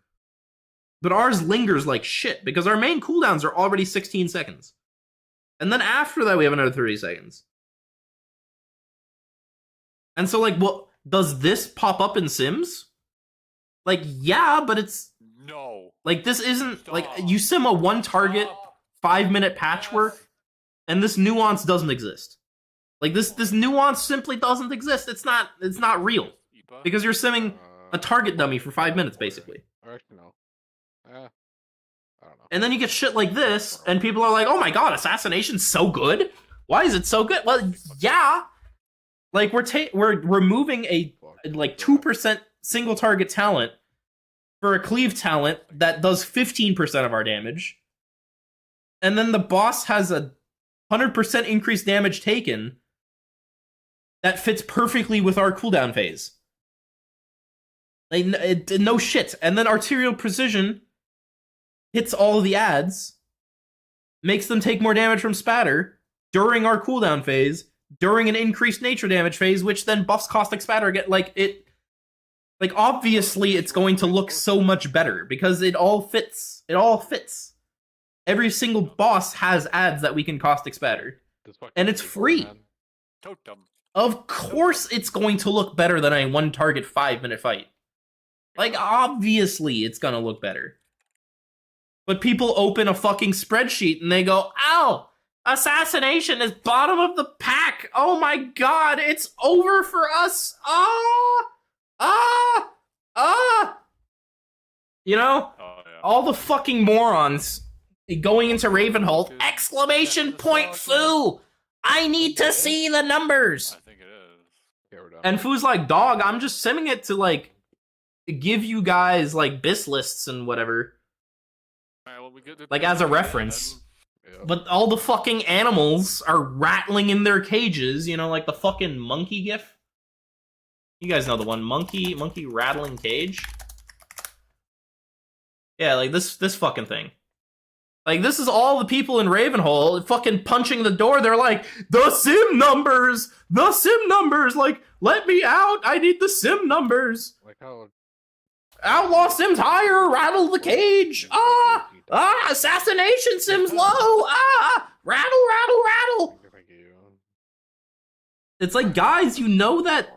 But ours lingers like shit, because our main cooldowns are already 16 seconds. And then after that, we have another 30 seconds. And so, like, well, does this pop up in Sims? Like, yeah, but it's... No. Like, this isn't... Stop. Like, you sim a one-target, 5-minute patchwork, and this nuance doesn't exist. Like, this nuance simply doesn't exist. It's not real. Because you're simming a target dummy for 5 minutes, basically. Or actually, no. I don't know. And then you get shit like this, and people are like, oh my god, Assassination's so good? Why is it so good? Well, yeah. Like, we're removing a, like, 2% single target talent for a cleave talent that does 15% of our damage. And then the boss has a 100% increased damage taken that fits perfectly with our cooldown phase. Like, no shit. And then Arterial Precision hits all of the adds, makes them take more damage from Spatter during our cooldown phase, during an increased nature damage phase, which then buffs Caustic Spatter. Like, obviously it's going to look so much better, because it all fits. It all fits. Every single boss has adds that we can Caustic Spatter. And it's free. Totem. Of course it's going to look better than a one-target 5-minute fight. Like, obviously it's gonna look better. But people open a fucking spreadsheet and they go, "Ow, assassination is bottom of the pack. Oh my god, it's over for us. You know, Oh yeah. all the fucking morons going into Ravenhold, exclamation point foo. I need to see the numbers. I think it is. Yeah, we're done. And Foo's like, dog, I'm just simming it to like give you guys like bis lists and whatever. Alright, well, we get Like, as a reference. Yep. But all the fucking animals are rattling in their cages, you know, like the fucking monkey gif. You guys know the one, monkey rattling cage. Yeah, like this fucking thing. Like, this is all the people in Ravenhall fucking punching the door. They're like, the sim numbers, like, let me out. I need the sim numbers. Like how Outlaw sims higher, rattle the cage. Assassination sims low. Rattle. Thank you. It's like, guys, you know that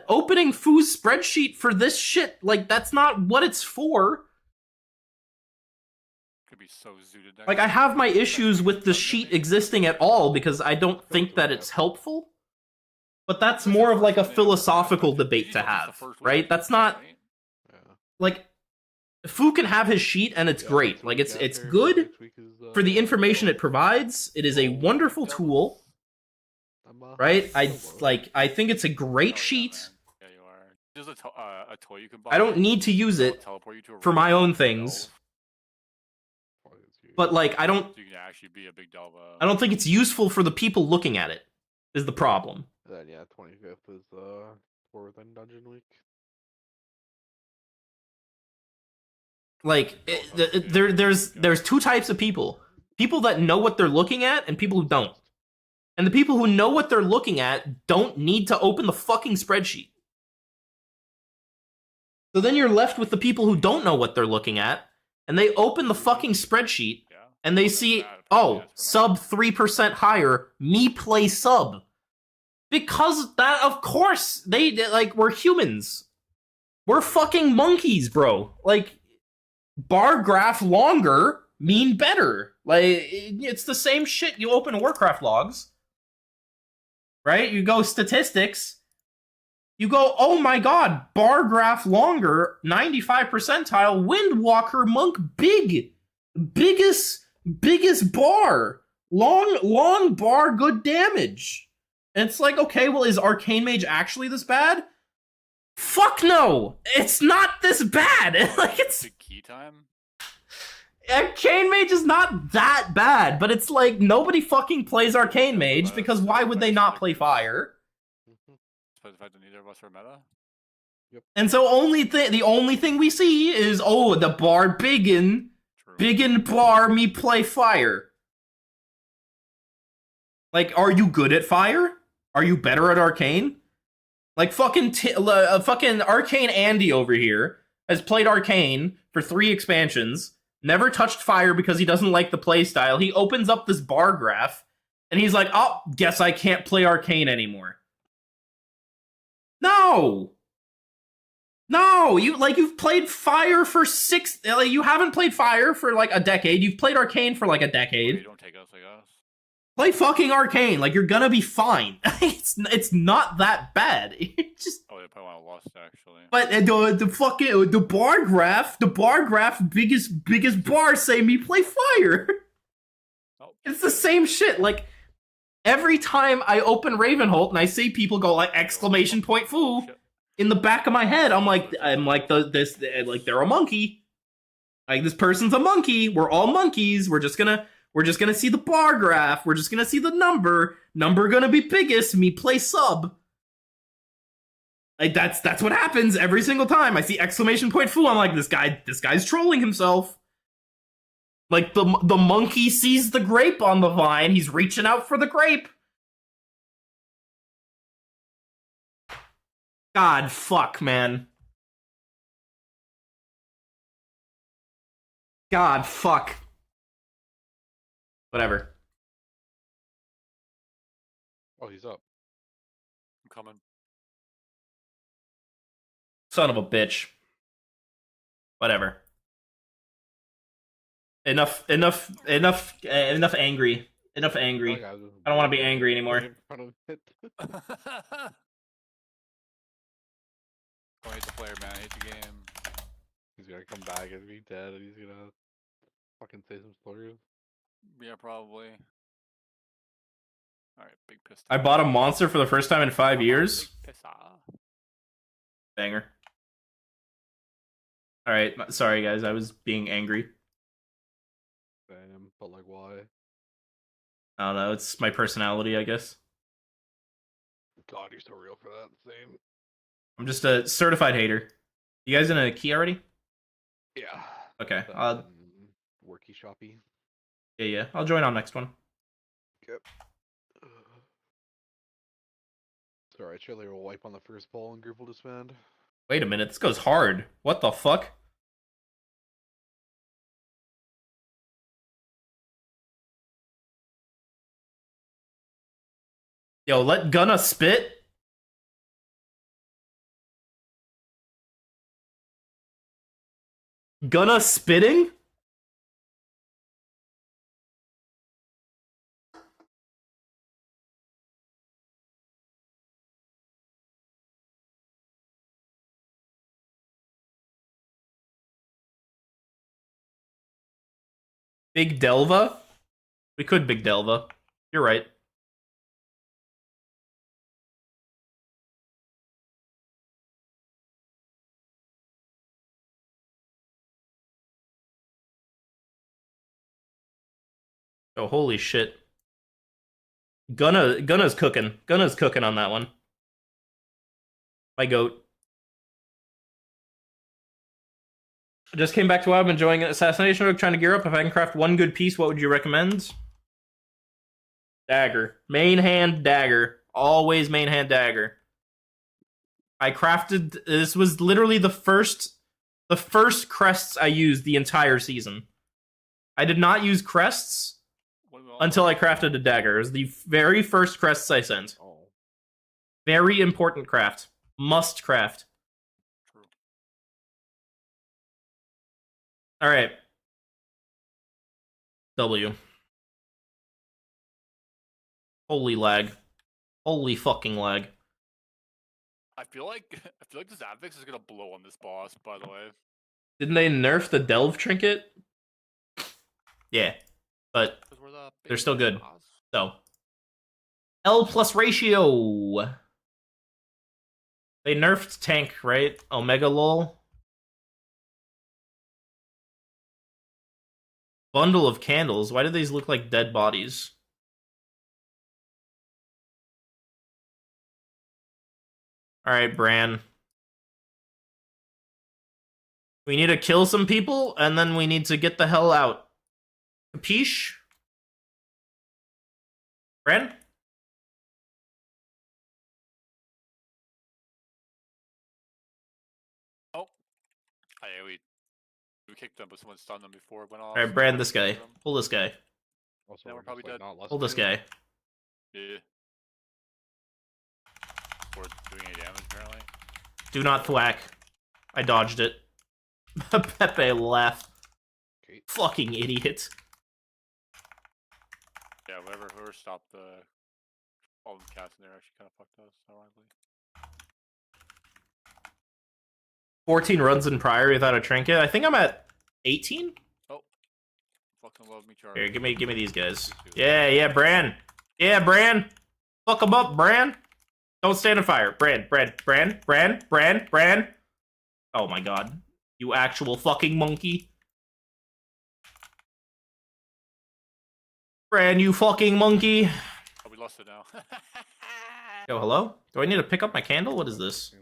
opening Foo's spreadsheet for this shit, like, that's not what it's for. Could be so zooted next Like, I have my issues with the sheet existing at all because I don't think that it's helpful. But that's more of like a philosophical debate to have, right? That's not, Yeah. like, Foo can have his sheet and it's great. Like, it's good for the information it provides. It is a wonderful tool, right? I think it's a great sheet. Yeah, you are. There's a toy you can buy. I don't need to use it Teleport you to a for my room own with things. elves, But like, I don't so you can actually be a big Delva. think it's useful for the people looking at it, is the problem. Then yeah, 25th is for within Dungeon Week. Like, there's two types of people. People that know what they're looking at and people who don't. And the people who know what they're looking at don't need to open the fucking spreadsheet. So then you're left with the people who don't know what they're looking at, and they open the fucking spreadsheet, Yeah. and they see, oh, sub 3% higher, me play sub. Because that, of course, like, we're humans. We're fucking monkeys, bro. Like, bar graph longer mean better. Like, it's the same shit. You open Warcraft logs, right? You go statistics. You go, oh my god, bar graph longer, 95 percentile, Windwalker monk biggest bar, long bar, good damage. And it's like, okay, well, is Arcane Mage actually this bad? Fuck no, it's not this bad. Like, it's Big key time. Arcane Mage is not that bad, but it's like nobody fucking plays Arcane Mage because why would they not play Fire? Despite the fact that neither of us are meta. And so the only thing we see is, oh, the bar biggin bar me play Fire. Like, are you good at Fire? Are you better at Arcane? Like, fucking Arcane Andy over here has played Arcane for 3 expansions, never touched Fire because he doesn't like the playstyle. He opens up this bar graph, and he's like, oh, guess I can't play Arcane anymore. No, you've played Fire for 6. Like, you haven't played Fire for like a decade. You've played Arcane for like a decade. You don't take us, I guess. Play fucking Arcane. Like, you're gonna be fine. it's not that bad. It's just. Oh, they probably want to lost actually. But the bar graph, biggest bar say me play Fire. Oh, It's the same shit. Like, every time I open Ravenholt and I see people go like exclamation point foo, shit. in the back of my head, I'm like they're a monkey. Like, this person's a monkey. We're all monkeys. We're just gonna see the bar graph. We're just gonna see the number gonna be biggest. Me play sub. Like, that's what happens every single time. I see exclamation point foo. I'm like, this guy's trolling himself. Like, the monkey sees the grape on the vine. He's reaching out for the grape. God, fuck, man. God, fuck. Whatever. Oh, he's up. I'm coming. Son of a bitch. Whatever. Enough angry. Enough angry. I I don't want to be angry anymore. in front of it. Don't hate the player, man. Hate the game. He's gonna come back and be dead, and he's gonna fucking say some slurs. Yeah, probably. Alright, big pistol. I bought a monster for the first time in 5 years. Big pistol. Banger. Alright, sorry guys, I was being angry. Damn, but like, why? I don't know, it's my personality, I guess. God, you're so real for that. Same. I'm just a certified hater. You guys in a key already? Yeah. Okay. Worky shoppy. Yeah. I'll join on next one. Yep. Sorry, Chili will wipe on the first ball and group will disband. Wait a minute, this goes hard. What the fuck? Yo, let Gunna spit? Gunna spitting? Big Delva? We could Big Delva. You're right. Oh, holy shit. Gunna's cooking. Gunna's cooking on that one. My goat. I just came back to WoW. I'm enjoying Assassination Rogue, trying to gear up. If I can craft one good piece, what would you recommend? Dagger. Main hand dagger. Always main hand dagger. I crafted... This was literally the first crests I used the entire season. I did not use crests until I crafted a dagger. It was the very first crests I sent. Oh. Very important craft. Must craft. True. Alright. W. Holy lag. Holy fucking lag. I feel like this Avix is gonna blow on this boss, by the way. Didn't they nerf the Delve trinket? Yeah. But they're still good. So. L plus ratio. They nerfed tank, right? Omega lol. Bundle of candles. Why do these look like dead bodies? Alright, Bran. We need to kill some people, and then we need to get the hell out. Capiche? Bran? Oh. Hey, we kicked them, but someone stunned them before it went off. Alright, Bran, this guy. Pull this guy. Also, Now we're probably dead. Pull this guy. Yeah. Or doing any damage, apparently. Do not thwack. I dodged it. Pepe laughed. Okay. Fucking idiot. Yeah, whoever stopped all the cats in there actually kind of fucked us, ironically. 14 runs in prior without a trinket. I think I'm at 18? Oh. Fucking love me, Charlie. Here, give me these guys. Yeah, Bran. Yeah, Bran. Fuck them up, Bran. Don't stand on fire. Bran. Oh my god. You actual fucking monkey. Bran, you fucking monkey. Oh, we lost it now. Yo, hello? Do I need to pick up my candle? What is this?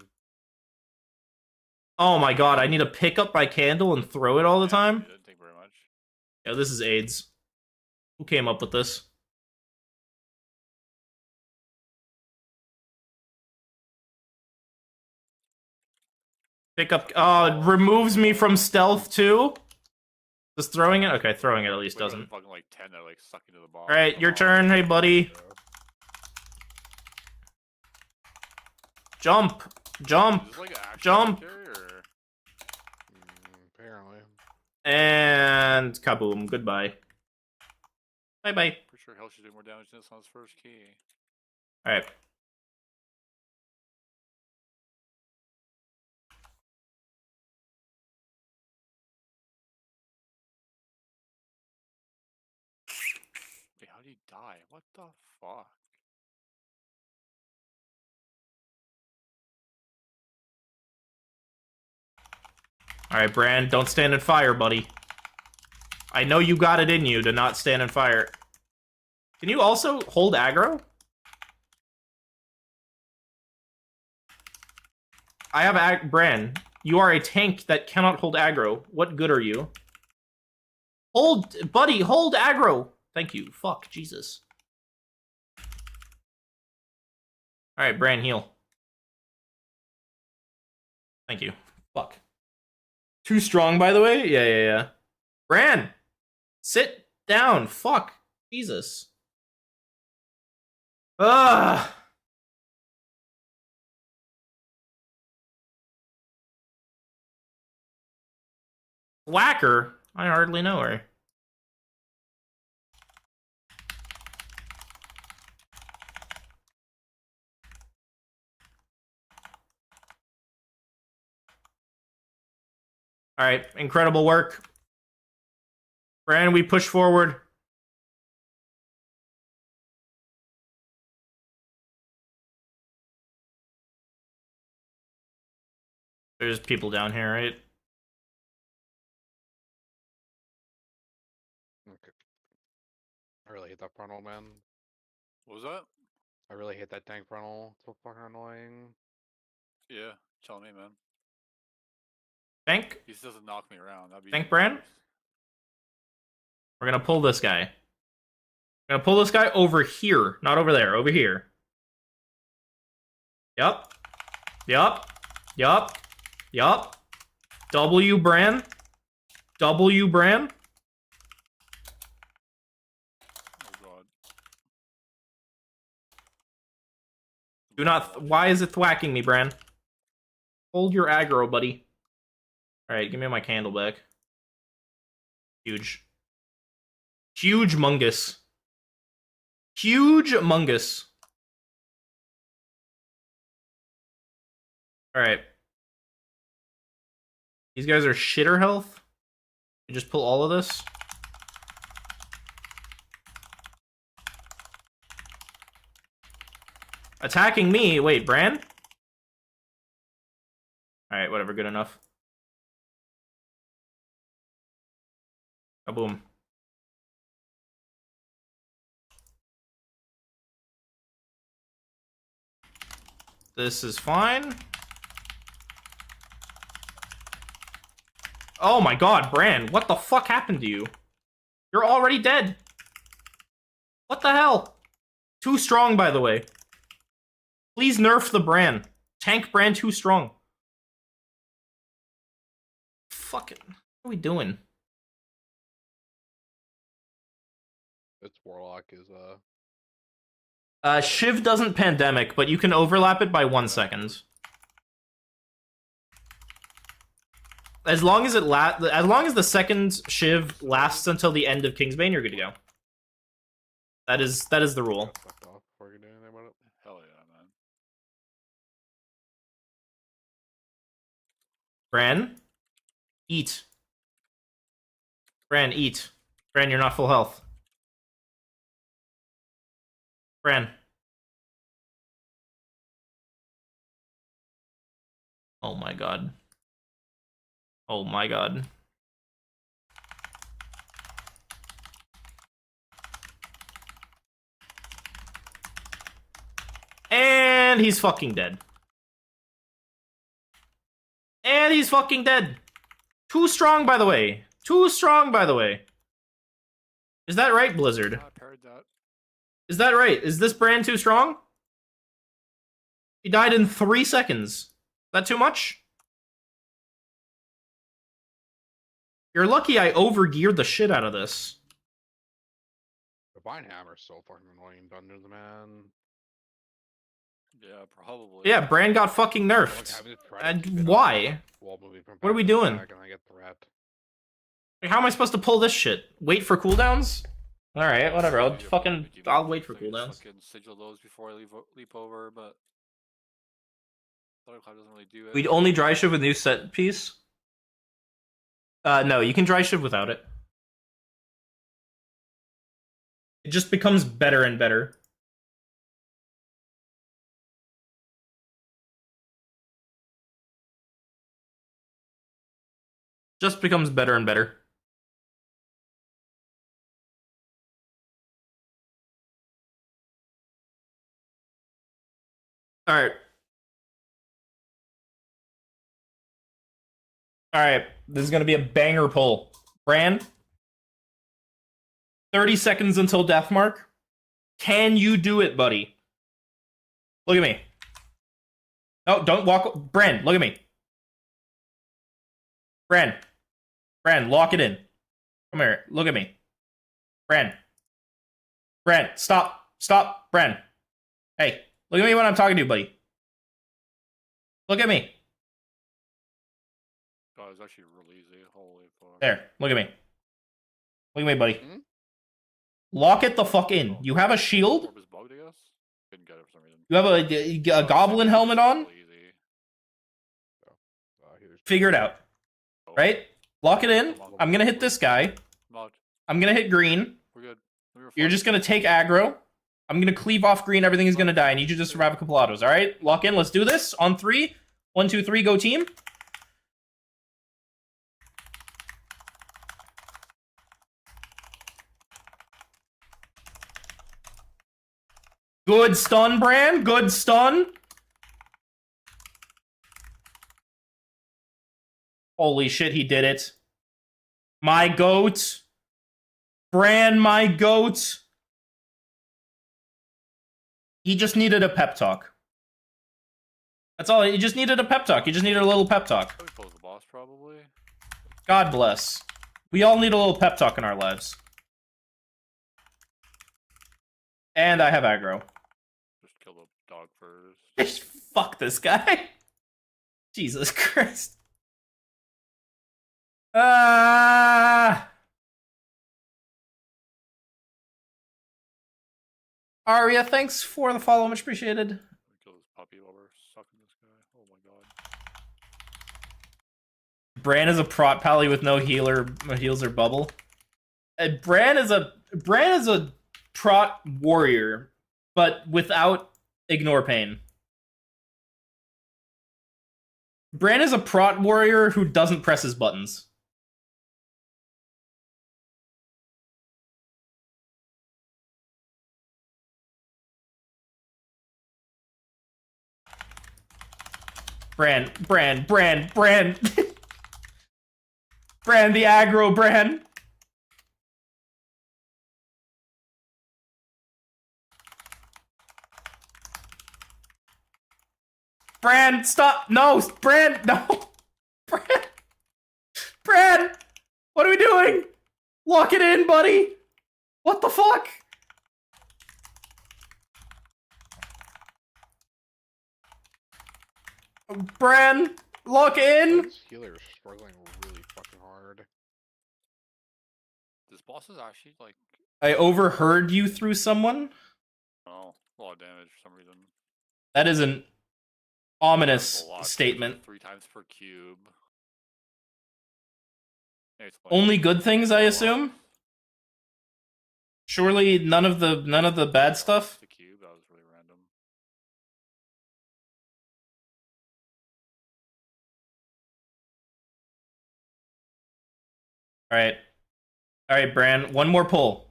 Oh my god, I need to pick up my candle and throw it all the time? It didn't take very much. Yo, this is AIDS. Who came up with this? Pick up. Oh, it removes me from stealth too? Just throwing it? Okay, throwing it at least doesn't. Fucking like 10 that like suck into the ball. Alright, your turn. Hey, buddy. Jump! Is this like an actual Jump! military, or... Apparently. And kaboom. Goodbye. Bye-bye. Pretty sure Hell should do more damage than this on his first key. Alright. Wait, how did he die? What the fuck? Alright, Bran, don't stand in fire, buddy. I know you got it in you to not stand in fire. Can you also hold aggro? I have Bran. You are a tank that cannot hold aggro. What good are you? Hold, buddy, hold aggro. Thank you. Fuck, Jesus. Alright, Bran, heal. Thank you. Fuck. Too strong, by the way? Yeah. Bran! Sit down. Fuck. Jesus. Ugh. Whacker? I hardly know her. Alright, incredible work. Bran, we push forward. There's people down here, right? Okay. I really hate that frontal, man. What was that? I really hate that tank frontal. It's so fucking annoying. Yeah, tell me, man. Think? He just doesn't knock me around. That'd be Think, Bran? nice. We're gonna pull this guy. We're gonna pull this guy over here. Not over there, over here. Yup. W, Bran. W, Bran. Oh god. Do not. Why is it thwacking me, Bran? Hold your aggro, buddy. Alright, give me my candle back. Huge. Huge mungus. Huge mungus. Alright. These guys are shitter health. You just pull all of this. Attacking me. Wait, Bran? Alright, whatever, good enough. Kaboom. This is fine. Oh my god, Bran, what the fuck happened to you? You're already dead. What the hell? Too strong, by the way. Please nerf the Bran. Tank Bran too strong. Fucking, what are we doing? Its warlock is Shiv doesn't pandemic, but you can overlap it by 1 second. As long as the second Shiv lasts until the end of Kingsbane, you're good to go. That is the rule. fucked off before you do anything about it. Hell yeah, man. Bran, eat. Bran, eat. Bran, you're not full health. Bran. Oh my god. Oh my god. And he's fucking dead. And he's fucking dead. Too strong, by the way. Too strong, by the way. Is that right, Blizzard? I heard that. Is that right? Is this Bran too strong? He died in 3 seconds. Is that too much? You're lucky I overgeared the shit out of this. Divine Hammer's so fucking annoying in dungeons, man. Yeah, probably. Yeah, Bran got fucking Like nerfed. having to try to And keep it on why? wall moving from What are we back to doing? back, and I get threat. Like, how am I supposed to pull this shit? Wait for cooldowns? Alright, whatever. I'll wait for cooldowns. Fucking sigil those before I leap over, but Thundercloud doesn't really do it. We'd only dry shift with new set piece. No, you can dry shift without it. It just becomes better and better. Just becomes better and better. Alright. Alright, this is gonna be a banger pull. Bran, 30 seconds until death mark. Can you do it, buddy? Look at me. No, don't walk. Bran, look at me. Bran, lock it in. Come here, look at me. Bran, stop, Bran. Hey, look at me when I'm talking to you, buddy. Look at me. God, it's actually really easy. Holy fuck. There, look at me. Look at me, buddy. Hmm? Lock it the fuck in. You have a shield. Orb is bugged, I guess. Couldn't get it for some reason. You have a goblin helmet on. Really easy. Figure it out. Oh, Right? Lock it in. I'm gonna hit this guy. Mod. I'm gonna hit green. We're good. You're just gonna take aggro. I'm gonna cleave off green. Everything is gonna die. I need you to survive a couple autos. All right? Lock in. Let's do this. On 3. 1, 2, 3. Go team. Good stun, Bran. Good stun. Holy shit, he did it. My goat. Bran, my goat. He just needed a pep talk. That's all. He just needed a pep talk. He just needed a little pep talk. Probably close the boss, probably. God bless. We all need a little pep talk in our lives. And I have aggro. Just kill the dog first. Just fuck this guy. Jesus Christ. Arya, thanks for the follow. Much appreciated. Kill this puppy while we're sucking this guy. Oh my god. Bran is a prot pally with no heals or bubble. Bran is a prot warrior, but without ignore pain. Bran is a prot warrior who doesn't press his buttons. Bran. Bran, the aggro, Bran. Bran, stop. No, Bran, no. Bran, what are we doing? Lock it in, buddy. What the fuck? Bran, lock in. This healer is struggling really fucking hard. This boss is actually like, I overheard you through someone. oh, a lot of damage for some reason. That is an ominous A lot, statement. 3 times per cube. Maybe it's Only good things, I assume. Surely none of the bad stuff. The cube, that was really random. All right, Bran. One more pull,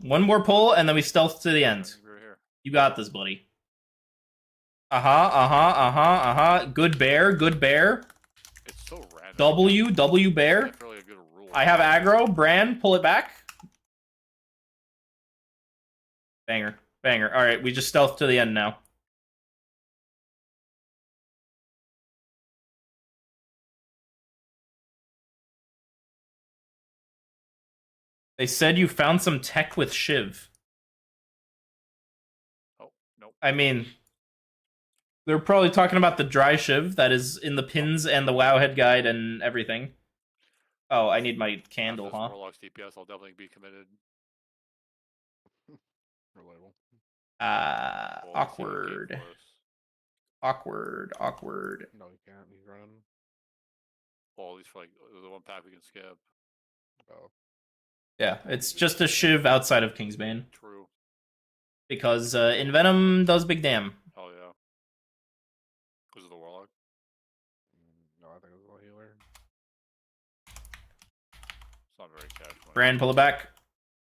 and then we stealth to the end. We're here. You got this, buddy. Good bear. It's so random. W bear. That's really a good rule. I have aggro. Bran, pull it back. Banger. All right, we just stealth to the end now. They said you found some tech with Shiv. Oh, nope. I mean, they're probably talking about the dry Shiv that is in the pins and the Wowhead guide and everything. Oh, I need my After candle, this huh? Warlock's DPS, I'll definitely be committed. Relatable. Well, let's see what he gave Awkward. for us. Awkward. No, he can't. He's running. Well, at least for like the one pack we can skip. Oh, Yeah, it's just a shiv outside of Kingsbane. True. Because Envenom does big damn. Hell yeah. Was it the Warlock? no, I think it was a healer. It's not very cash money. Bran, pull it back.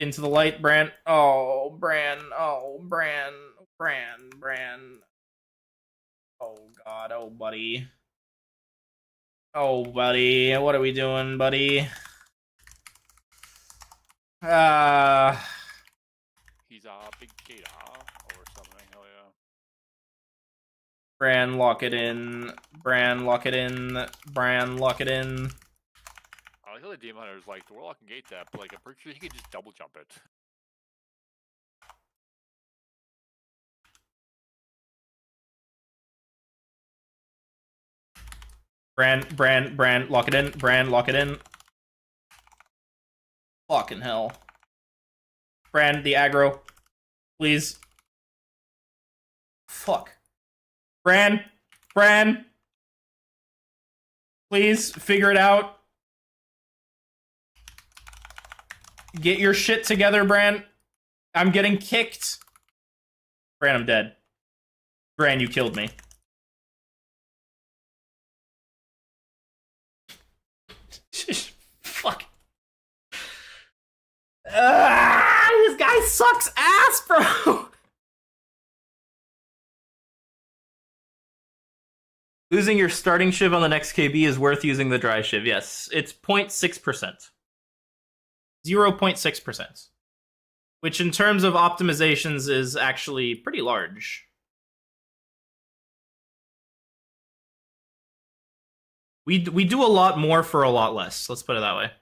Into the light, Bran. Oh, Bran. Oh, Bran. Bran. Oh, God. Oh, buddy. Oh, buddy. What are we doing, buddy? He's a big gator or something. Hell yeah. Bran, lock it in. Bran, lock it in. Bran, lock it in. I like how the Demon Hunter is like, the Warlock can gate that, but like, I'm pretty sure he can just double jump it. Bran, lock it in. Bran, lock it in. Fucking hell. Bran, the aggro. Please. Fuck. Bran. Please, figure it out. Get your shit together, Bran. I'm getting kicked. Bran, I'm dead. Bran, you killed me. Fuck. This guy sucks ass, bro. Losing your starting shiv on the next KB is worth using the dry shiv. Yes, it's 0.6%. 0.6%. Which in terms of optimizations is actually pretty large. We do a lot more for a lot less. Let's put it that way.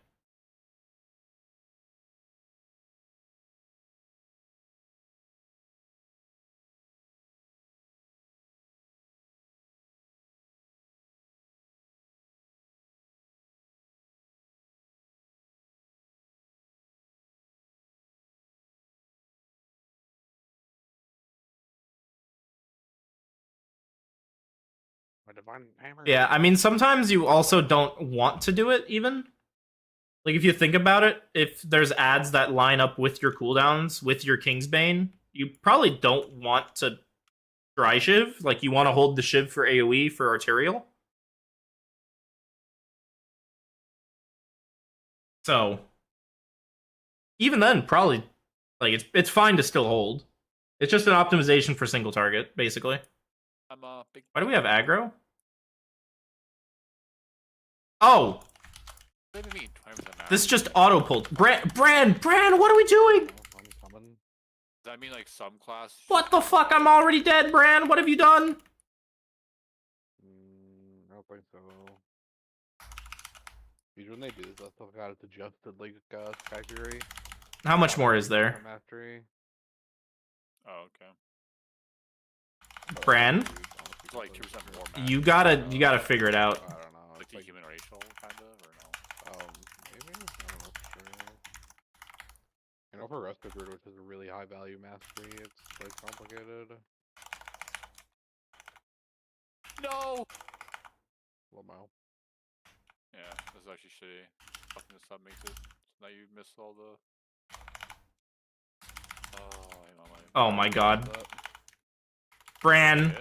My divine hammer. Yeah, I mean, sometimes you also don't want to do it, even. Like, if you think about it, if there's ads that line up with your cooldowns, with your Kingsbane, you probably don't want to dry shiv. Like, you want to hold the shiv for AoE for arterial. So, even then, probably, like, it's fine to still hold. It's just an optimization for single target, basically. I'm a big. Why do we have aggro? Oh! What do you mean? 20% now? This just auto-pulled. Bran, what are we doing? I'm coming. Does that mean like some class? What the fuck? I'm already dead, Bran. What have you done? I don't think so. Usually when they do this, I still got it adjusted like Sky Fury. How much more is there? Mastery. Oh, okay. Bran? It's like 2% more. You gotta figure it out. I don't know. Like It's the like, human racial, kind of, or no? maybe? I don't know for sure. You know, for Rusted Bird, which is a really high value mastery, it's like complicated. No. Lamau. Yeah, this is actually shitty. Fucking this up makes it. So now you miss all the. Oh my god. But Bran.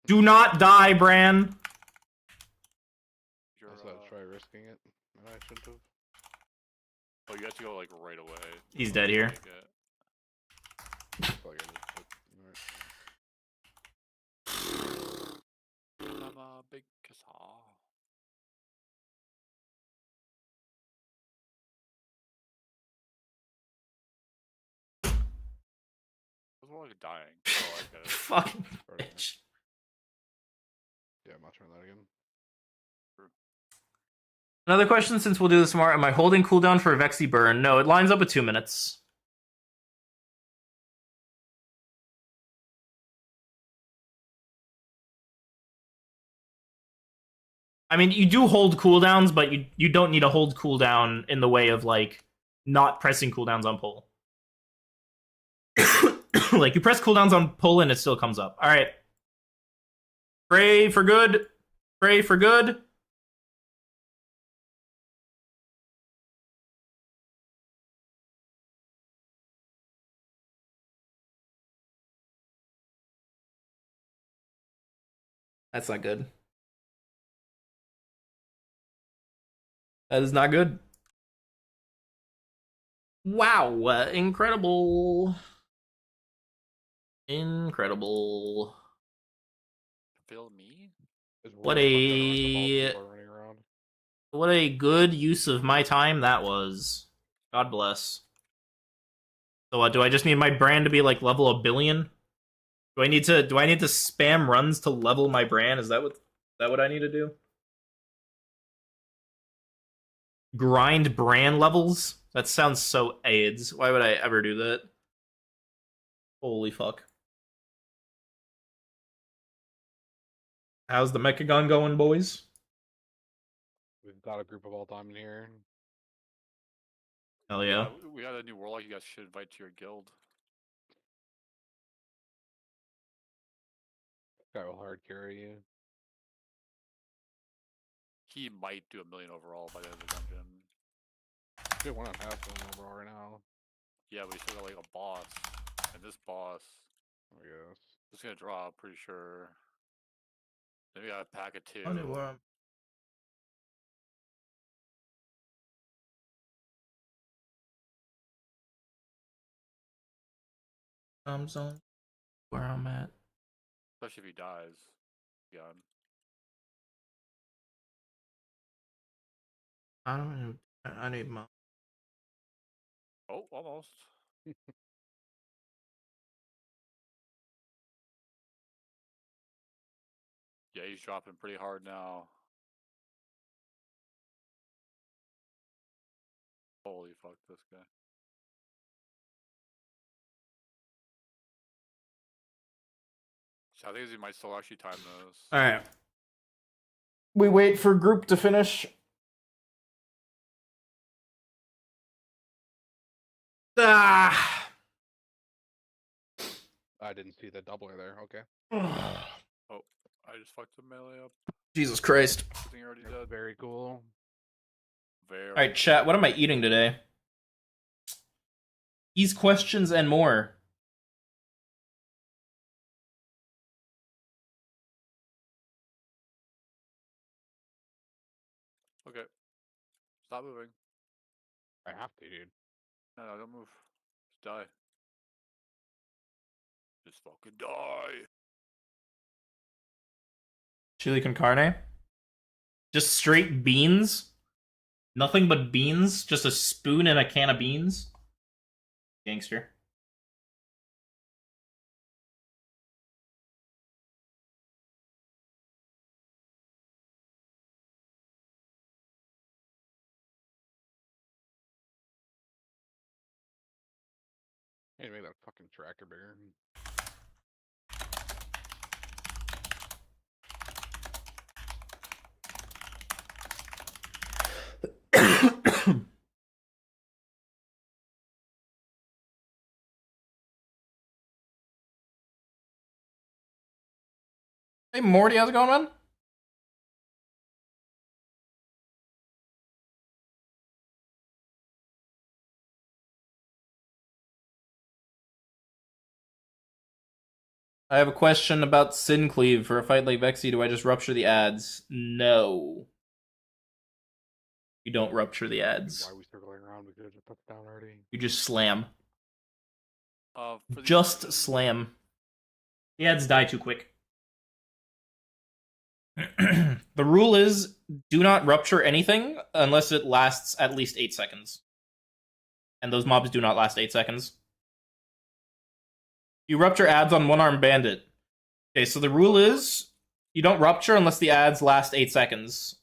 Do not die, Bran. You're, I said try risking it, and I shouldn't have. Oh, you have to go like right away. He's dead here. Make it. I feel like I just put, I'm a big kissa. It was more like dying. Oh, I get it. Fucking Alright. bitch. Yeah, I'm not trying that again. Another question, since we'll do this tomorrow. Am I holding cooldown for Vexy Burn? No, it lines up with 2 minutes. I mean, you do hold cooldowns, but you don't need to hold cooldown in the way of, like, not pressing cooldowns on pull. Like, you press cooldowns on pull and it still comes up. Alright. Pray for good. Pray for good. That's not good. That is not good. Wow, incredible. Incredible. Feel me? There's What way fucked up rest of all the a people running around. what a good use of my time that was. God bless. So what, do I just need my brand to be like level 1 billion? Do I need to spam runs to level my brand? Is that what I need to do? Grind brand levels? That sounds so AIDS. Why would I ever do that? Holy fuck. How's the Mechagon going, boys? We've got a group of all time in here. Hell yeah. We got a new warlock you guys should invite to your guild. Guy will hard carry you. He might do 1 million overall by the end of the dungeon. Good one on half of them overall right now. Yeah, but he's still got like a boss. And this boss I guess. is gonna drop, pretty sure. Then we got a pack of 2. Zone. Where I'm at. Especially if he dies. God. I need my. Oh, almost. Yeah, he's dropping pretty hard now. Holy fuck, this guy. So I think he might still actually time this. Alright. We wait for group to finish. Ah! I didn't see the doubler there. Okay. Oh, I just fucked the melee up. Jesus Christ. I think I already That's did. very cool. Very. Alright, chat, what am I eating today? These questions and more. Okay. Stop moving. I have to, dude. No, don't move. Just die. Just fucking die. Chili con carne? Just straight beans? Nothing but beans? Just a spoon and a can of beans? Gangster. I need to make that fucking tracker bigger. Hey Morty, how's it going, man? I have a question about Sincleave. For a fight like Vexy, do I just rupture the ads? No. You don't rupture the ads. Why are we circling around? We could have just put it down already. You just slam. For the Just slam. The ads die too quick. The rule is, do not rupture anything unless it lasts at least 8 seconds. And those mobs do not last 8 seconds. You rupture ads on one-armed bandit. Okay, so the rule is, you don't rupture unless the ads last 8 seconds.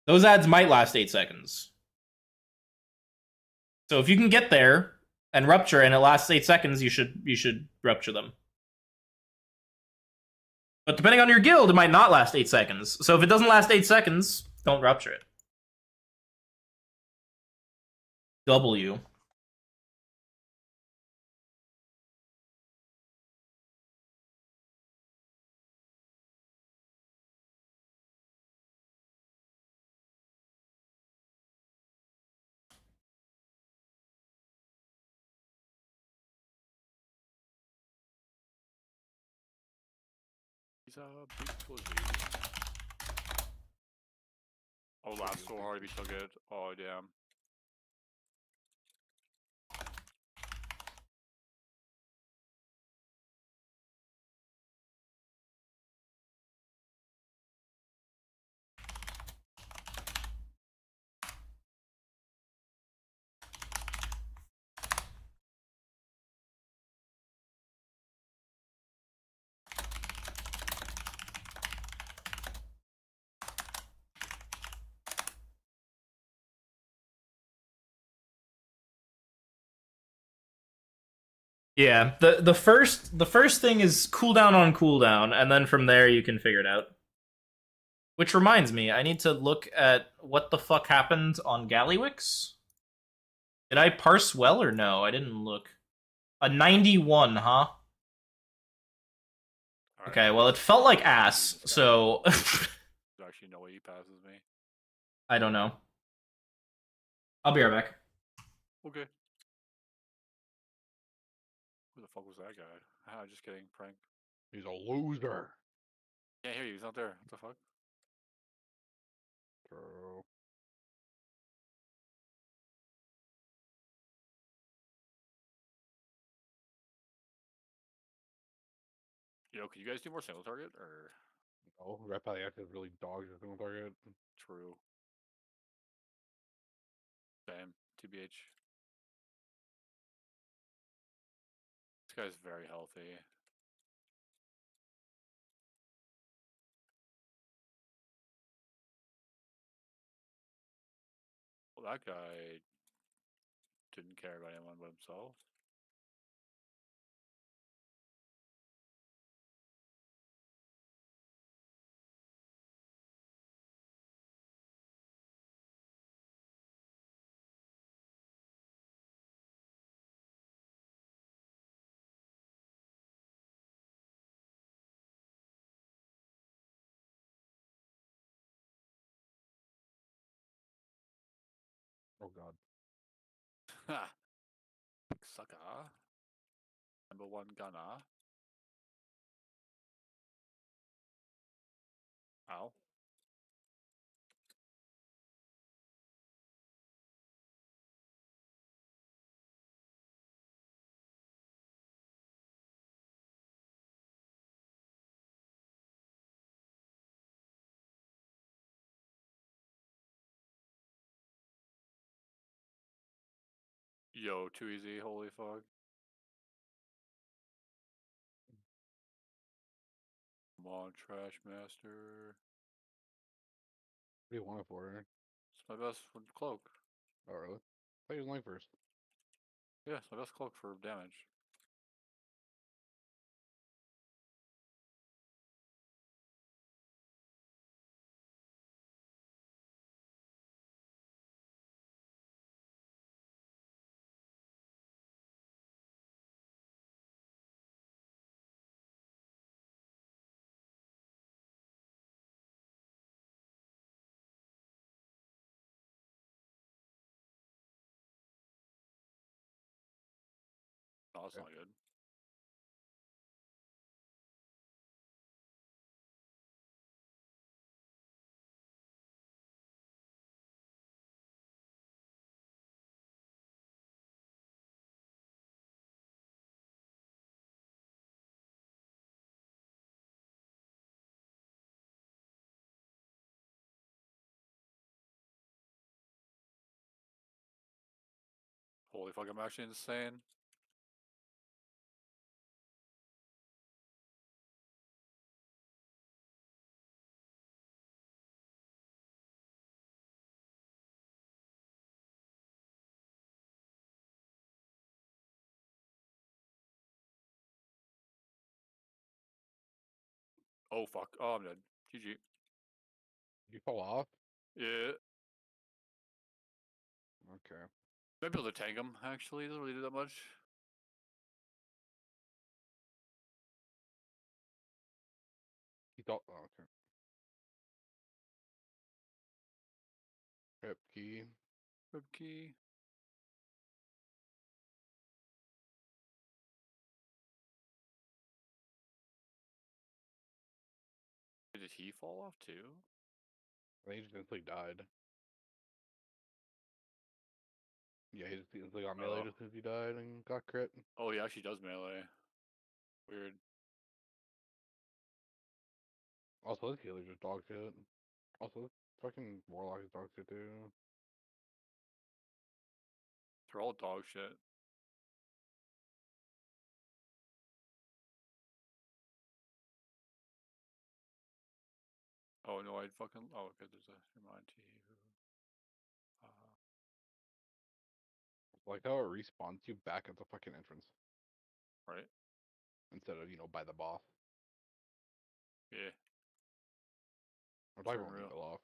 Those ads might last 8 seconds. So if you can get there and rupture and it lasts 8 seconds, you should rupture them. But depending on your guild, it might not last 8 seconds. So if it doesn't last 8 seconds, don't rupture it. W. He's a big pussy. Oh, laugh so hard if he took it. Oh, damn. Yeah, the first thing is cooldown on cooldown, and then from there you can figure it out. Which reminds me, I need to look at what the fuck happened on Gallywix. Did I parse well or no? I didn't look. A 91, huh? Alright. Okay, well, it felt like ass, so There's actually no way he passes me. I don't know. I'll be right back. Okay. Who the fuck was that guy? Ah, just kidding. Prank. He's a loser. Can't hear you. He's not there. What the fuck? True. Yo, can you guys do more single target or No, Red Pally actually has really dogs as a single target. true? Same. TBH. This guy's very healthy. Well, that guy didn't care about anyone but himself. Oh god. Ha! Sucker. Number one gunner. Ow. Yo, too easy. Holy fuck. Come on, Trash Master. What do you want it for? It's my best cloak. Oh really? I thought you was lane first. Yeah, it's my best cloak for damage. No, that's Yeah. not good. Holy fuck, I'm actually insane. Oh fuck! Oh, I'm dead. GG. You fall off? Yeah. Okay. Might be able to tank him. Actually, doesn't really do that much. He thought. Oh, okay. Hip key. Rib key. Did he fall off too? I think he just instantly died. Yeah, he just instantly got melee Oh. just as he died and got crit. Oh, he actually does melee. Weird. Also, this healer's just dog shit. Also, this fucking warlock is dog shit too. They're all dog shit. Oh no, I'd fucking. Oh, okay. There's a remind to you. Like how it respawns you back at the fucking entrance Right. instead of by the boss. Yeah. Or probably For when you real. fell off.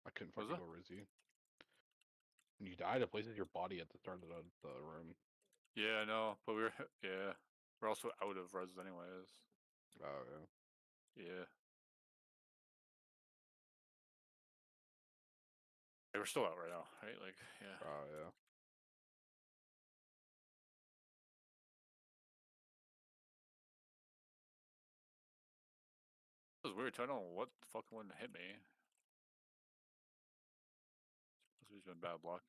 I couldn't Was fucking it? go Rizzy. When you died, it places your body at the start of the room. Yeah, I know. But we're yeah. We're also out of res anyways. Oh yeah. Yeah. We're still out right now, right? Like, yeah. Oh yeah. It was weird. I don't know what the fucking one hit me. This has been bad luck.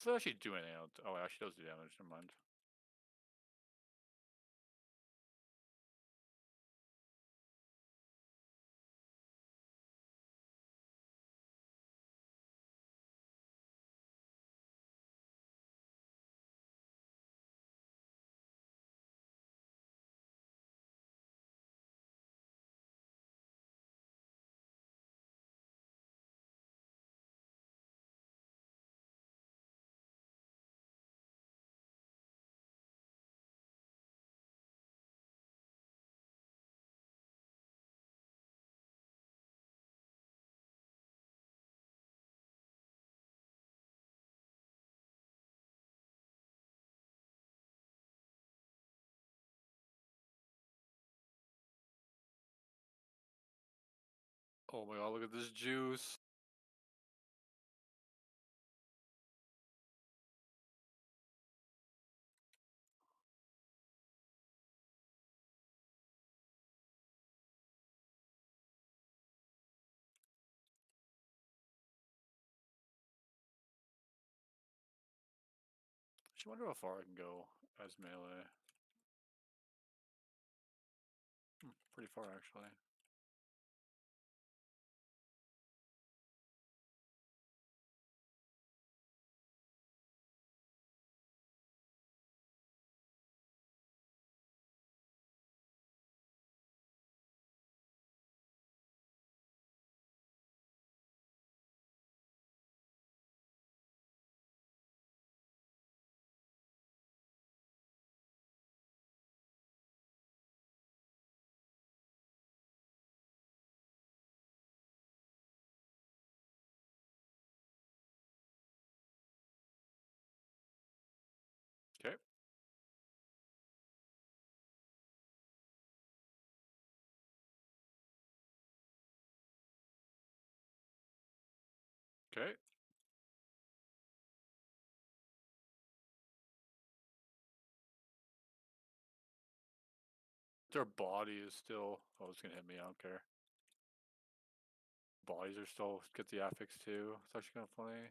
Does it actually do anything else? Oh, it actually does do damage. Never mind. Oh my god, look at this juice. I wonder how far I can go as melee. Pretty far, actually. Okay. Okay. Their body is still. Oh, it's gonna hit me. I don't care. Bodies are still get the affix too. It's actually kind of funny.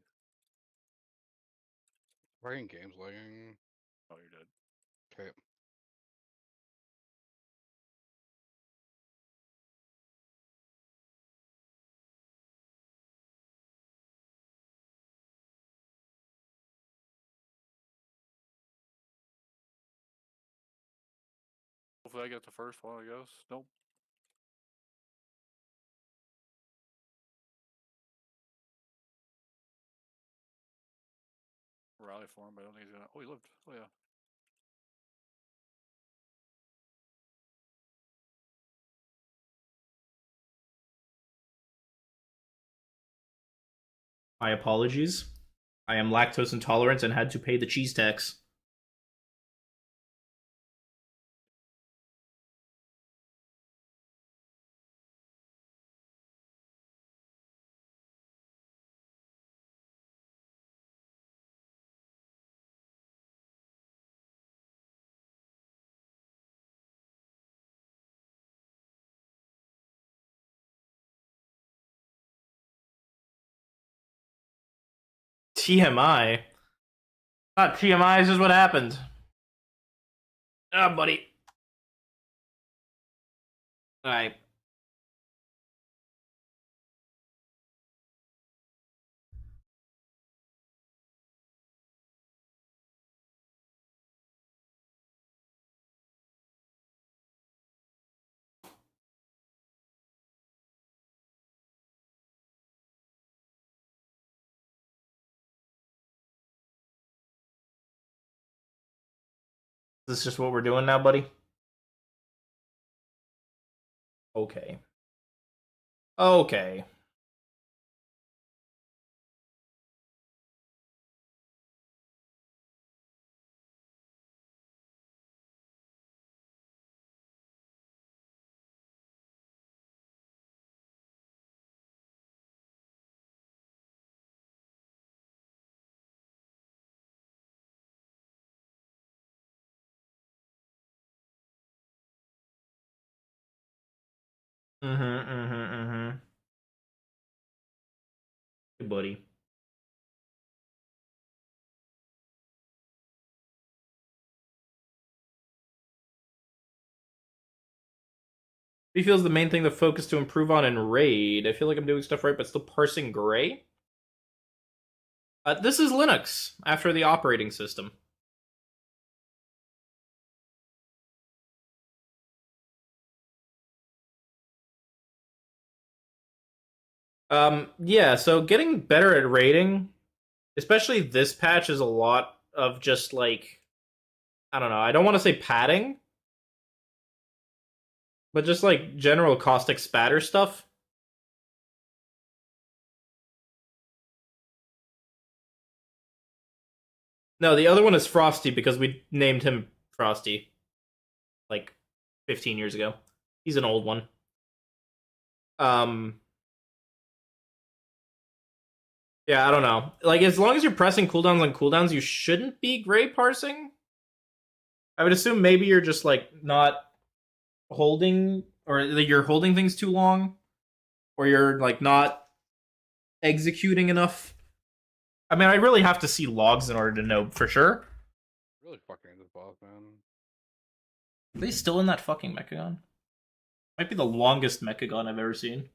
Fucking game's lagging. Oh, you're dead. Okay. Hopefully, I get the first one. I guess. Nope. Rally for him, but I don't think he's gonna. Oh, he lived. Oh yeah. My apologies. I am lactose intolerant and had to pay the cheese tax. TMI? Not TMI, is just what happened. Ah, buddy. Alright. Is this just what we're doing now, buddy? Okay. Okay. Hey, buddy. He feels the main thing to focus to improve on in Raid. I feel like I'm doing stuff right, but still parsing gray. This is Linux, after the operating system. Yeah, so getting better at raiding, especially this patch, is a lot of just, like, I don't know, I don't want to say padding, but just, like, general caustic spatter stuff. No, the other one is Frosty, because we named him Frosty, like, 15 years ago. He's an old one. Yeah, I don't know. Like, as long as you're pressing cooldowns on cooldowns, you shouldn't be gray parsing. I would assume maybe you're just, like, not holding, or you're holding things too long, or you're, like, not executing enough. I mean, I really have to see logs in order to know for sure. Really fucking this boss, man. Are they still in that fucking Mechagon? Might be the longest Mechagon I've ever seen.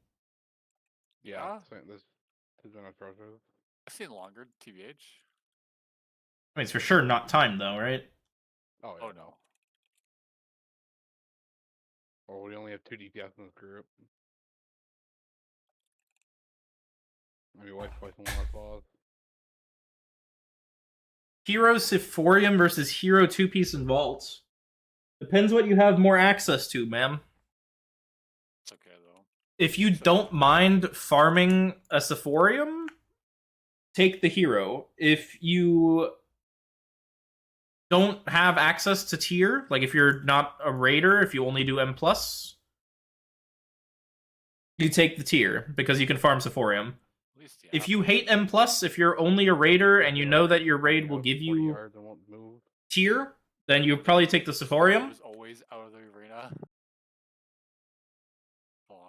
Yeah, this is an atrocious. I've seen longer, TBH. I mean, it's for sure not timed, though, right? Oh, yeah. Oh no. Oh, we only have 2 DPS in this group. Maybe wipe twice in one last boss. Hero Siforium versus Hero 2-piece and Vault. Depends what you have more access to, ma'am. It's okay though. If you don't mind farming a Siforium, take the hero. If you don't have access to tier, like if you're not a raider, if you only do M+, you take the tier, because you can farm Siforium. At least yeah. If you hate M+, if you're only a raider and you know that your raid will give 40 you yards and won't move. tier, then you probably take the Siforium. It was always out of the arena.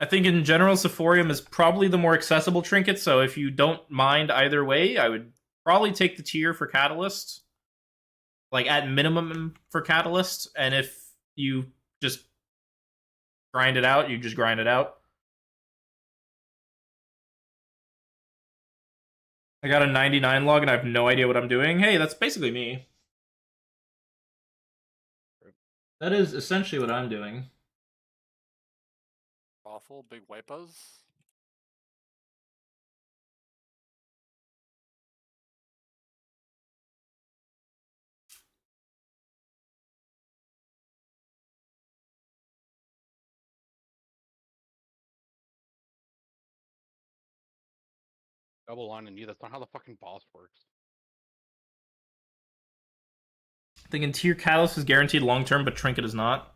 I think in general, Siforium is probably the more accessible trinket, so if you don't mind either way, I would probably take the tier for Catalyst. Like, at minimum for Catalyst, and if you just grind it out, you just grind it out. I got a 99 log and I have no idea what I'm doing. Hey, that's basically me. That is essentially what I'm doing. Awful big wipers. Double line and you. That's not how the fucking boss works. Thinking tier catalyst is guaranteed long term, but trinket is not.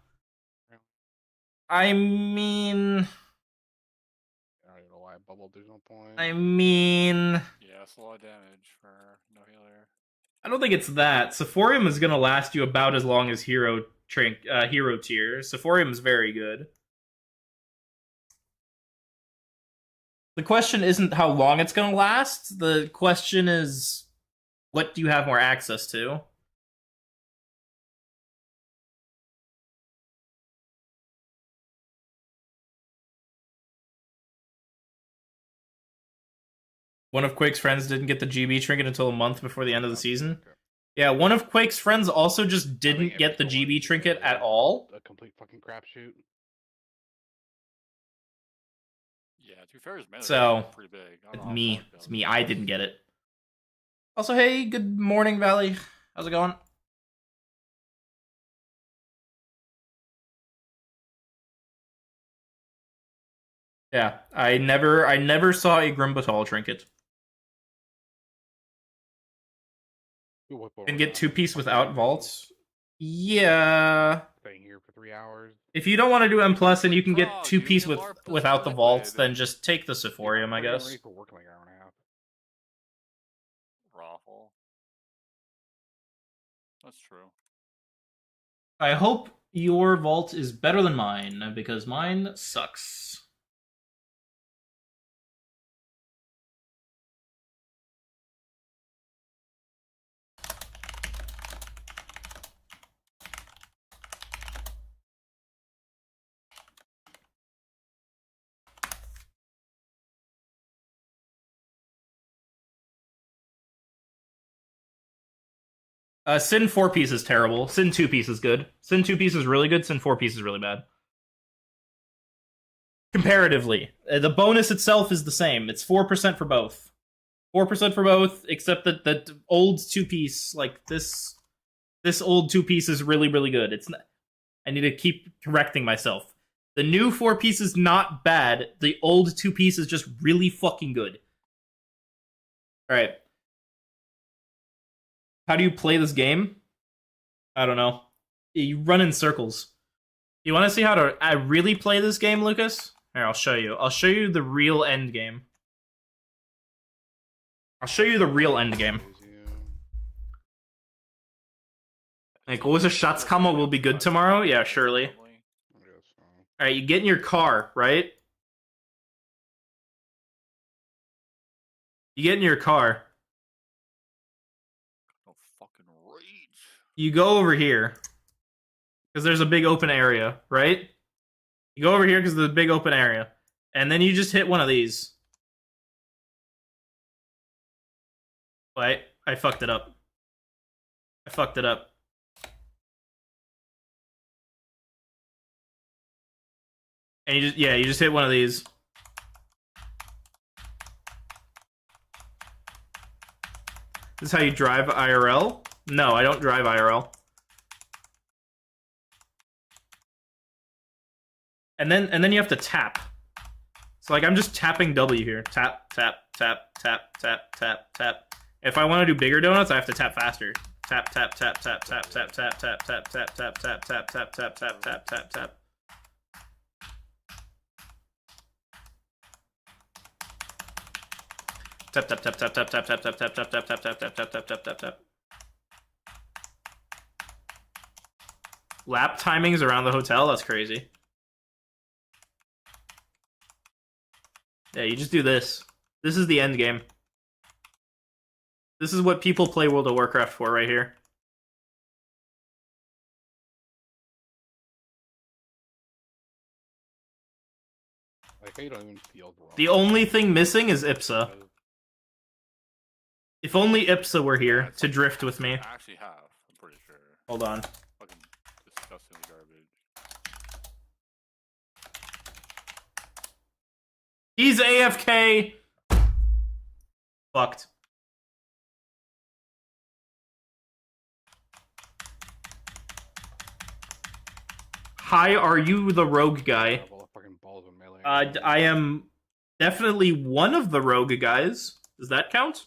I mean, I don't even know why I bubbled. There's no point. I mean, Yeah, it's a lot of damage for no healer. I don't think it's that. Sephorium is gonna last you about as long as hero tier. Sephorium is very good. The question isn't how long it's gonna last. The question is, what do you have more access to? One of Quake's friends didn't get the GB trinket until a month before the end of the season. Yeah, one of Quake's friends also just didn't get the GB trinket at all. A complete fucking crapshoot. Yeah, to be fair, his mana So, is pretty big. I don't know how Me. far it It's goes. me. I didn't get it. Also, hey, good morning, Valley. How's it going? Yeah, I never saw a Grimbatal trinket. And get 2-piece without vaults. Yeah. Staying here for 3 hours. If you don't want to do M plus and you can get Oh, 2-piece you with are plus without the liquid. vaults, then just take the Sephorium, I I'm guess. ready for work in like an hour and a half. Raffle. That's true. I hope your vault is better than mine, because mine sucks. Sin 4-piece is terrible. Sin 2-piece is good. Sin 2-piece is really good. Sin 4-piece is really bad. Comparatively. The bonus itself is the same. It's 4% for both. 4% for both, except that the old 2-piece, like this old 2-piece is really, really good. It's not, I need to keep correcting myself. The new 4-piece is not bad. The old 2-piece is just really fucking good. Alright. How do you play this game? I don't know. You run in circles. You want to see how to really play this game, Lucas? Here, I'll show you. I'll show you the real end game. I'll show you the real end game. Like, what was a shots combo will be good tomorrow? Yeah, surely. I guess so. Alright, you get in your car, right? You get in your car. No fucking rage. You go over here. Because there's a big open area, right? You go over here because there's a big open area. And then you just hit one of these. Wait, I fucked it up. I fucked it up. And you just hit one of these. This is how you drive IRL? No, I don't drive IRL. And then you have to tap. So like I'm just tapping W here. Tap, tap, tap, tap, tap, tap, tap. If I want to do bigger donuts, I have to tap faster. Tap, tap, tap, tap, tap, tap, tap, tap, tap, tap, tap, tap, tap, tap, tap, tap, tap, tap, tap. Tap tap tap tap tap tap tap tap tap tap tap tap tap tap tap tap tap tap tap. Lap timings around the hotel, that's crazy. Yeah, you just do this. This is the end game. This is what people play World of Warcraft for right here. Like, how you don't even feel wrong. The only thing missing is Ipsa. If only Ipsa were here to drift with me. I actually have. I'm pretty sure. Hold on. Fucking disgusting garbage. He's AFK! Fucked. Hi, are you the rogue guy? Fucking balls of melee. I am definitely one of the rogue guys. Does that count?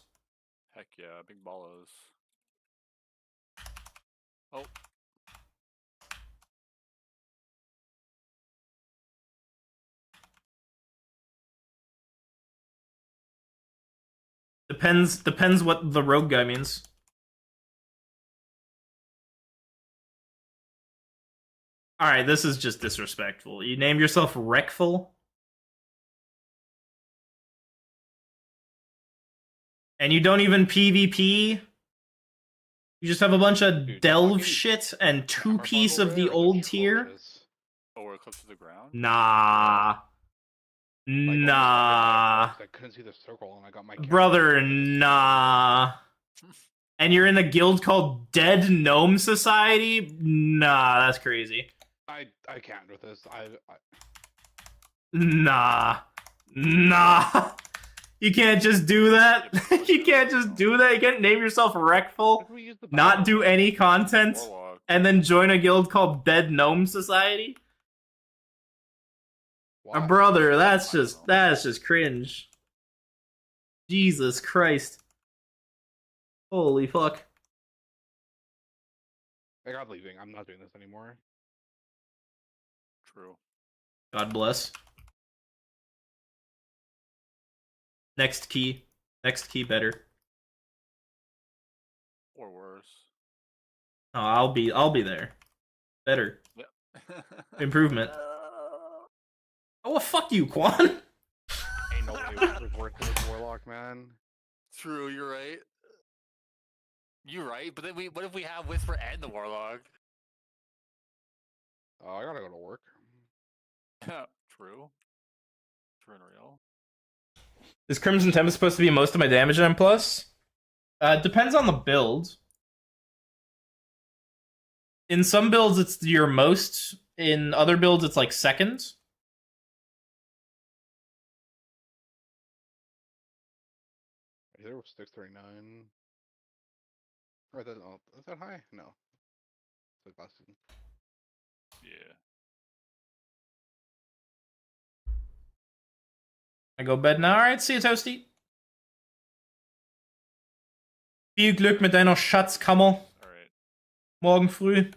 Heck yeah, big ballos. Oh, Depends what the rogue guy means. Alright, this is just disrespectful. You named yourself Wreckful? And you don't even PvP? You just have a bunch of Dude, delve fucking shit and Hammer 2-piece bundle of the rare is old tier? atrocious. oh, we're close to the ground. Nah. Like, almost every Nah. box, I couldn't see the circle, and I got my Brother, character. nah. And you're in a guild called Dead Gnome Society? Nah, that's crazy. I can't with this. Nah. Nah. You can't just do that. You can't just do that. You can't name yourself Wreckful, we use the not battle do any content, Warlock. and then join a guild called Dead Gnome Society? Why? Brother, that's I don't just know. cringe. Jesus Christ. Holy fuck. Like, I'm leaving. I'm not doing this anymore. True. God bless. Next key. Next key better. Or worse. Oh, I'll be there. Better. Yeah. Improvement. Oh, well, fuck you, Quan. Ain't no way Whisper's worse than this Warlock, man. True, you're right. You're right, but then what if we have Whisper and the Warlock? Oh, I gotta go to work. True. True and real. Is Crimson Tempest supposed to be most of my damage on plus? Depends on the build. In some builds, it's your most. In other builds, it's like second. There was 639. Or that, oh, is that high? No. It's like last season. Yeah. I go bed now. Alright, see you, Toasty. Viel Glück mit deiner Schatzkammer. Alright. Morgen früh.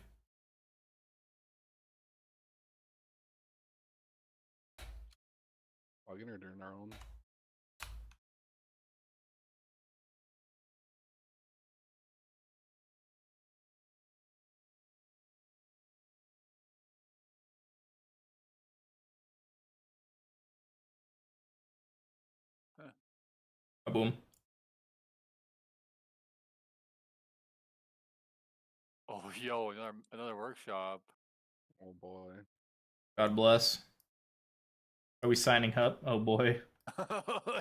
Wagner during our own. Boom. Oh, yo, another workshop. Oh boy. God bless. Are we signing up? Oh boy.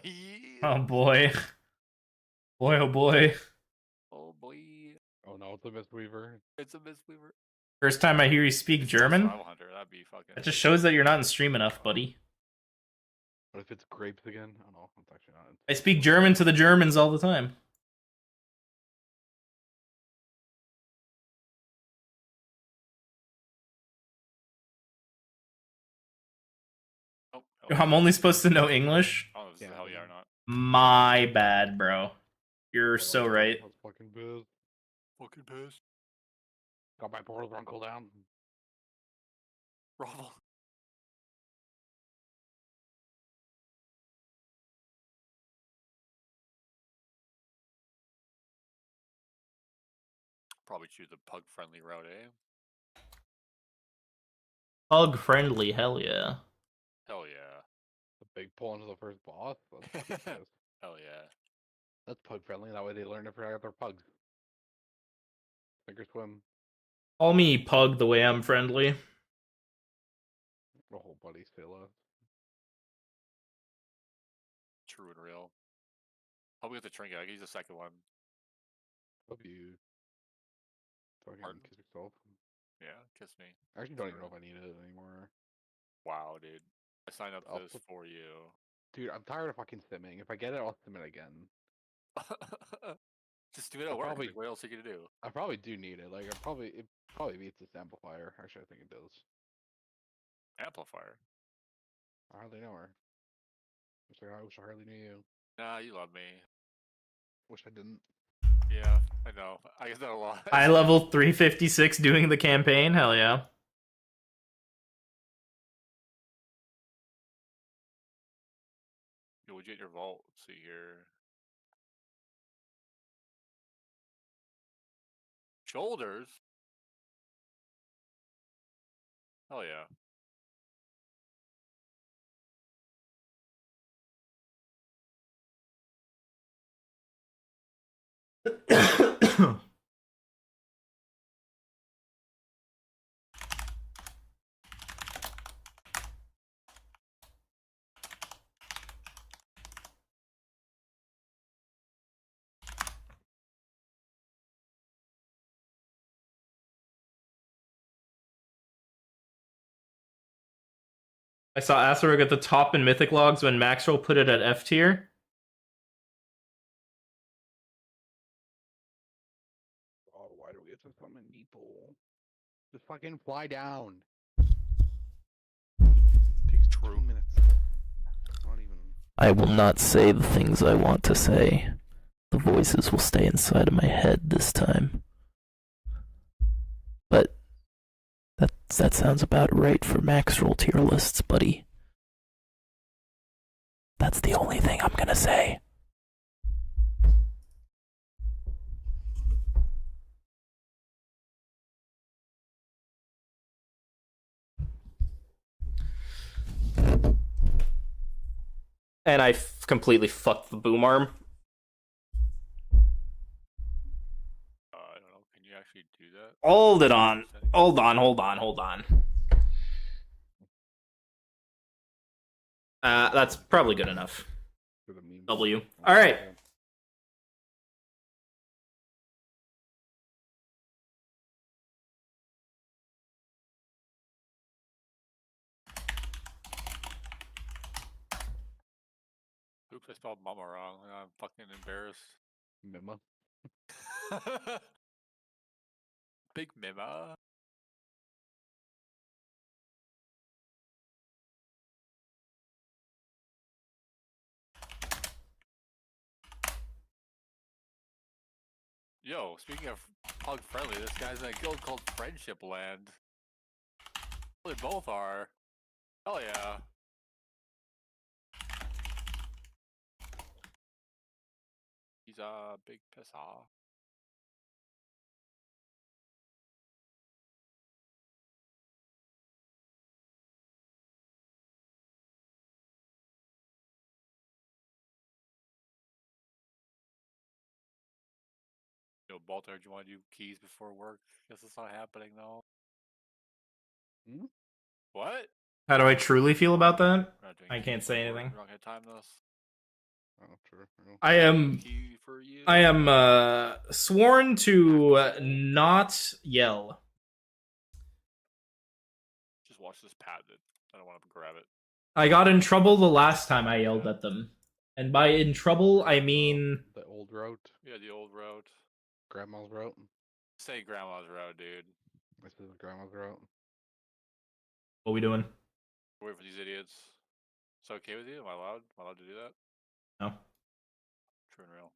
Yeah. Oh boy. Boy, oh boy. Oh boy. Oh no, it's a Mistweaver. It's a Mistweaver. First time I hear you speak German. Survival Hunter, that'd be fucking. That just shows that you're not in stream enough, buddy. What if it's grapes again? Oh no, it's actually not. I speak German to the Germans all the time. Oh, I'm only supposed to know English? I don't know if this is hell yeah or not. My bad, bro. You're so right. I was fucking pissed. Fucking pissed. Got my portals on cooldown. Bravo. Probably choose a pug friendly route, eh? Pug friendly, hell yeah. Hell yeah. The big pull into the first boss. That's fucking pissed. Hell yeah. That's pug friendly. That way they learn to protect their pugs. Sink or swim. Call me Pug the way I'm friendly. Oh, buddy, stay left. True and real. Hope we get the trinket. I can use the second one. Hope you fucking Pardon? kiss yourself. Yeah, kiss me. I actually don't even know if I need it anymore. Wow, dude. I signed up I'll for this put- for you. Dude, I'm tired of fucking simming. If I get it, I'll sim it again. Just do it at I'll work. probably- Like, what else are you gonna do? I probably do need it. Like, it probably beats this amplifier. Actually, I think it does. Amplifier. I hardly know her. I wish I hardly knew you. Nah, you love me. Wish I didn't. Yeah, I know. I get that a lot. High level 356 doing the campaign? Hell yeah. Yo, what'd you get in your vault? Let's see here. Shoulders? Hell yeah. I saw Asterog at the top in Mythic Logs when Maxwell put it at F tier. Oh, why do we get to summon people? Just fucking fly down. Takes 2 minutes. Not even. I will not say the things I want to say. The voices will stay inside of my head this time. But that sounds about right for max roll tier lists, buddy. That's the only thing I'm gonna say. And I completely fucked the boom arm. I don't know. Can you actually do that? Hold it on. Hold on. That's probably good enough. For the memes. W. All right. Oops, I spelled mama wrong. I'm fucking embarrassed. Mima. Big Mima. Yo, speaking of hug friendly, this guy's in a guild called Friendship Land. They both are. Hell yeah. He's a big piss off. Yo, Baltar, do you want to do keys before work? Guess it's not happening though. Hmm? What? How do I truly feel about that? We're not doing I keys can't say before work. anything. We're not gonna time this. Oh, true. I am Key for you. sworn to not yell. Just watch this patent. I don't want to grab it. I got in trouble the last time I yelled at them. And by in trouble, I mean... The old route. Yeah, the old route. Grandma's route. Say grandma's route, dude. This is grandma's route. What we doing? Wait for these idiots. It's okay with you? Am I allowed? Am I allowed to do that? No. True and real.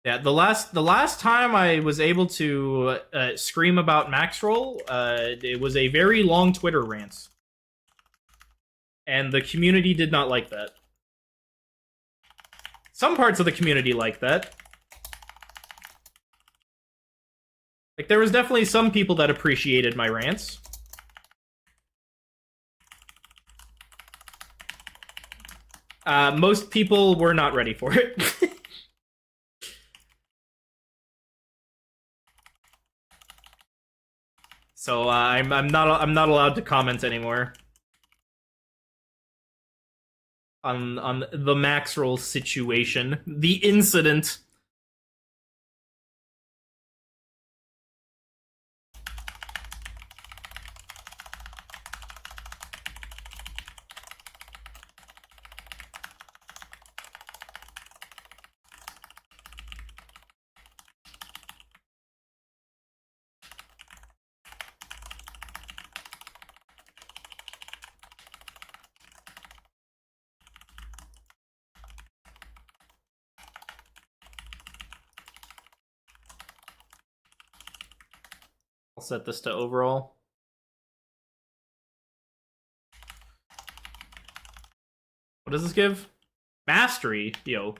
Yeah, the last time I was able to scream about Max Roll, it was a very long Twitter rant. And the community did not like that. Some parts of the community like that. Like, there was definitely some people that appreciated my rants. Most people were not ready for it. So I'm not allowed to comment anymore on the Max Roll situation, the incident. I'll set this to overall. What does this give? Mastery, yo.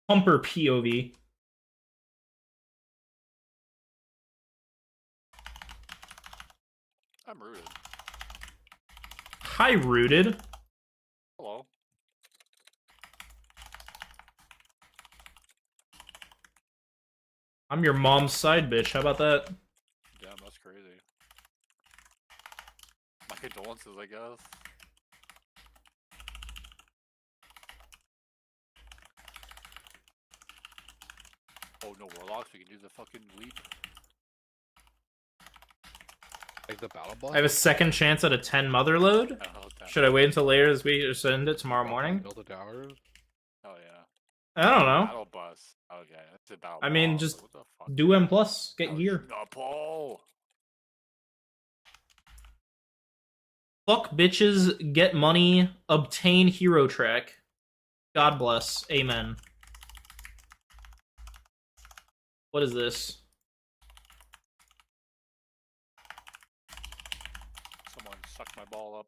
Pumper POV. I'm rooted. Hi, rooted. Hello. I'm your mom's side bitch. How about that? Damn, that's crazy. My condolences, I guess. Oh no, warlocks, we can do the fucking leap. Like the battle boss? I have a second chance at a 10 mother load. Oh, damn. Should I wait until later this week or send it tomorrow morning? Build the towers? Oh yeah. I don't know. Battle bus. Okay, that's a battle I mean, boss. just What the fuck? Do M plus. Get Oh, gear. Snapple. Fuck bitches, get money, obtain hero track. God bless. Amen. What is this? Someone sucked my ball up.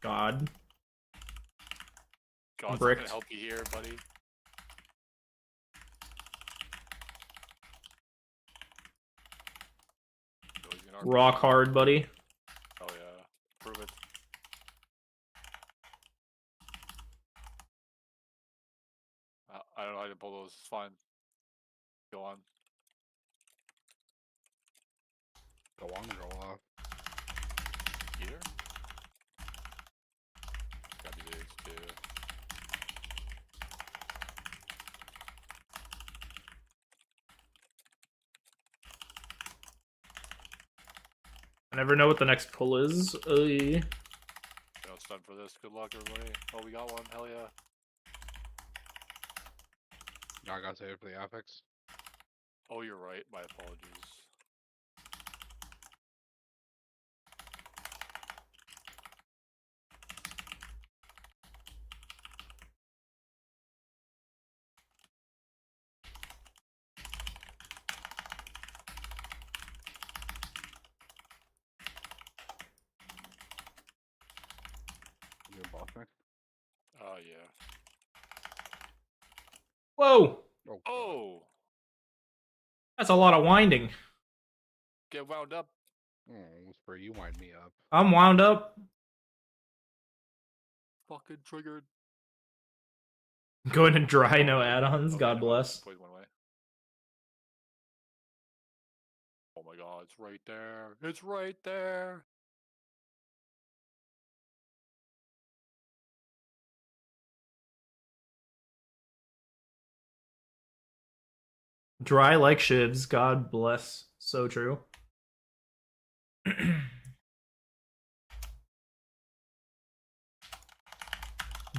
God. God's not Bricked. gonna help you here, buddy. Oh, he's gonna Rock RPG. hard, buddy. Oh yeah, prove it. I don't know how to pull those. It's fine. Go on. Go on and go off. Here. Gotta be these two. I never know what the next pull is. You know, it's done for this. Good luck, everybody. Oh, we got one. Hell yeah. Now I gotta save it for the affix. Oh, you're right. My apologies. You a boss next? Oh yeah. Whoa! Oh. Oh, That's a lot of winding. get wound up. Oh, Whisper, you wind me up. I'm wound up. Fucking triggered. Going to dry, no add-ons. Oh, God yeah, bless. poison went away. Oh my god, it's right there. It's right there. Dry like shivs. God bless. So true.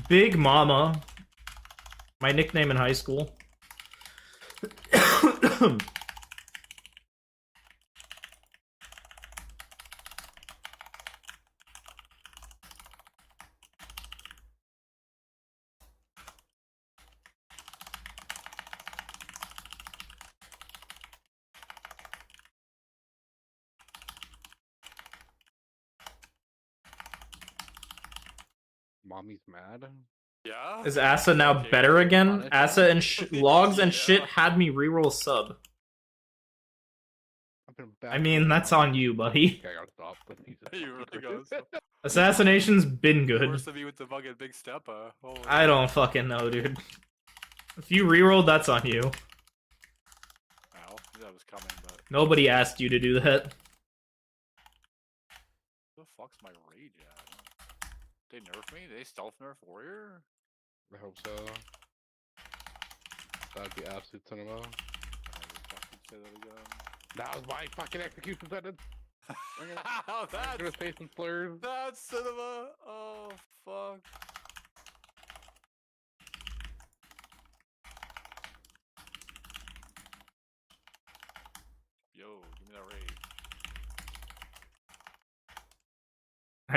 Big Mama. My nickname in high school. Mommy's mad? Yeah. Is Asa now Okay, better again? honest. Asa and logs and Yeah. shit had me reroll sub. I've been back I mean, that's on you, buddy. Okay, I gotta stop. Jesus You really fucking gotta Christ. stop. Assassination's been good. Worse than me with the fucking big step. Oh, I don't fucking know, dude. If you rerolled, that's on you. Ow, knew that was coming, but Nobody asked you to do that. where the fuck's my rage at? They nerf me? They stealth nerf warrior? I hope so. That'd be absolute cinema. I will fucking say that again. That was my fucking execution sentence. Ow, I'm gonna that's say some slurs. that's cinema. Oh fuck. Yo, give me that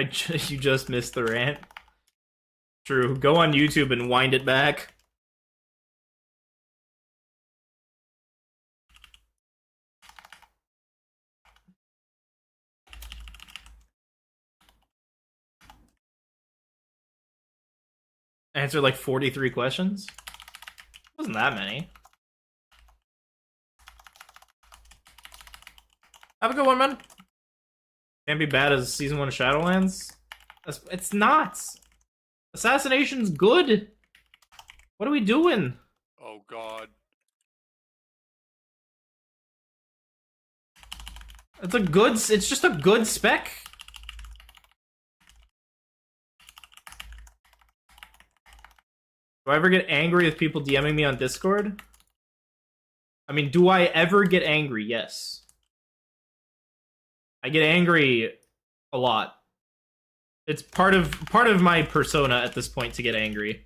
rage. You just missed the rant. True. Go on YouTube and wind it back. Answered like 43 questions? Wasn't that many. Have a good one, man. Can't be bad as Season 1 of Shadowlands. It's not. Assassination's good. What are we doing? Oh god. It's just a good spec. Do I ever get angry with people DMing me on Discord? I mean, do I ever get angry? Yes. I get angry a lot. It's part of my persona at this point to get angry.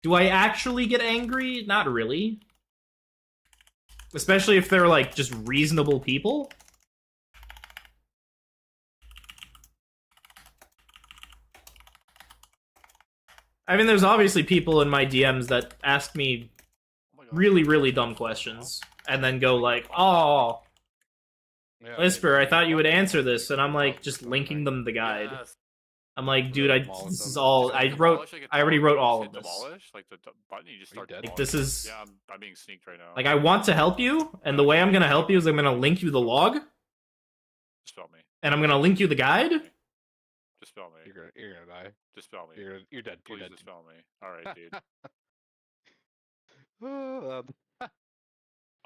Do I actually get angry? Not really. Especially if they're like just reasonable people. I mean, there's obviously people in my DMs that ask me Oh my god. really dumb questions and then go like, "Oh, Yeah, Whisper, I maybe thought you would fucking- answer this," and I'm like just linking them the guide. Yes. I'm like, dude, this is Demolish all Just hit I wrote. demolish, like, I already it's wrote demolish, all hit of this. Demolish, like the button, you just Are you start dead? Like, demolishing. this is Yeah, I'm being sneaked right now. like, I want to help you, and the way I'm gonna help you is I'm gonna link you the log, Just spell me. and I'm gonna link you the guide. Just spell me. You're gonna die. Just spell me. You're dead. You're Please dead. just spell me. Alright, dude.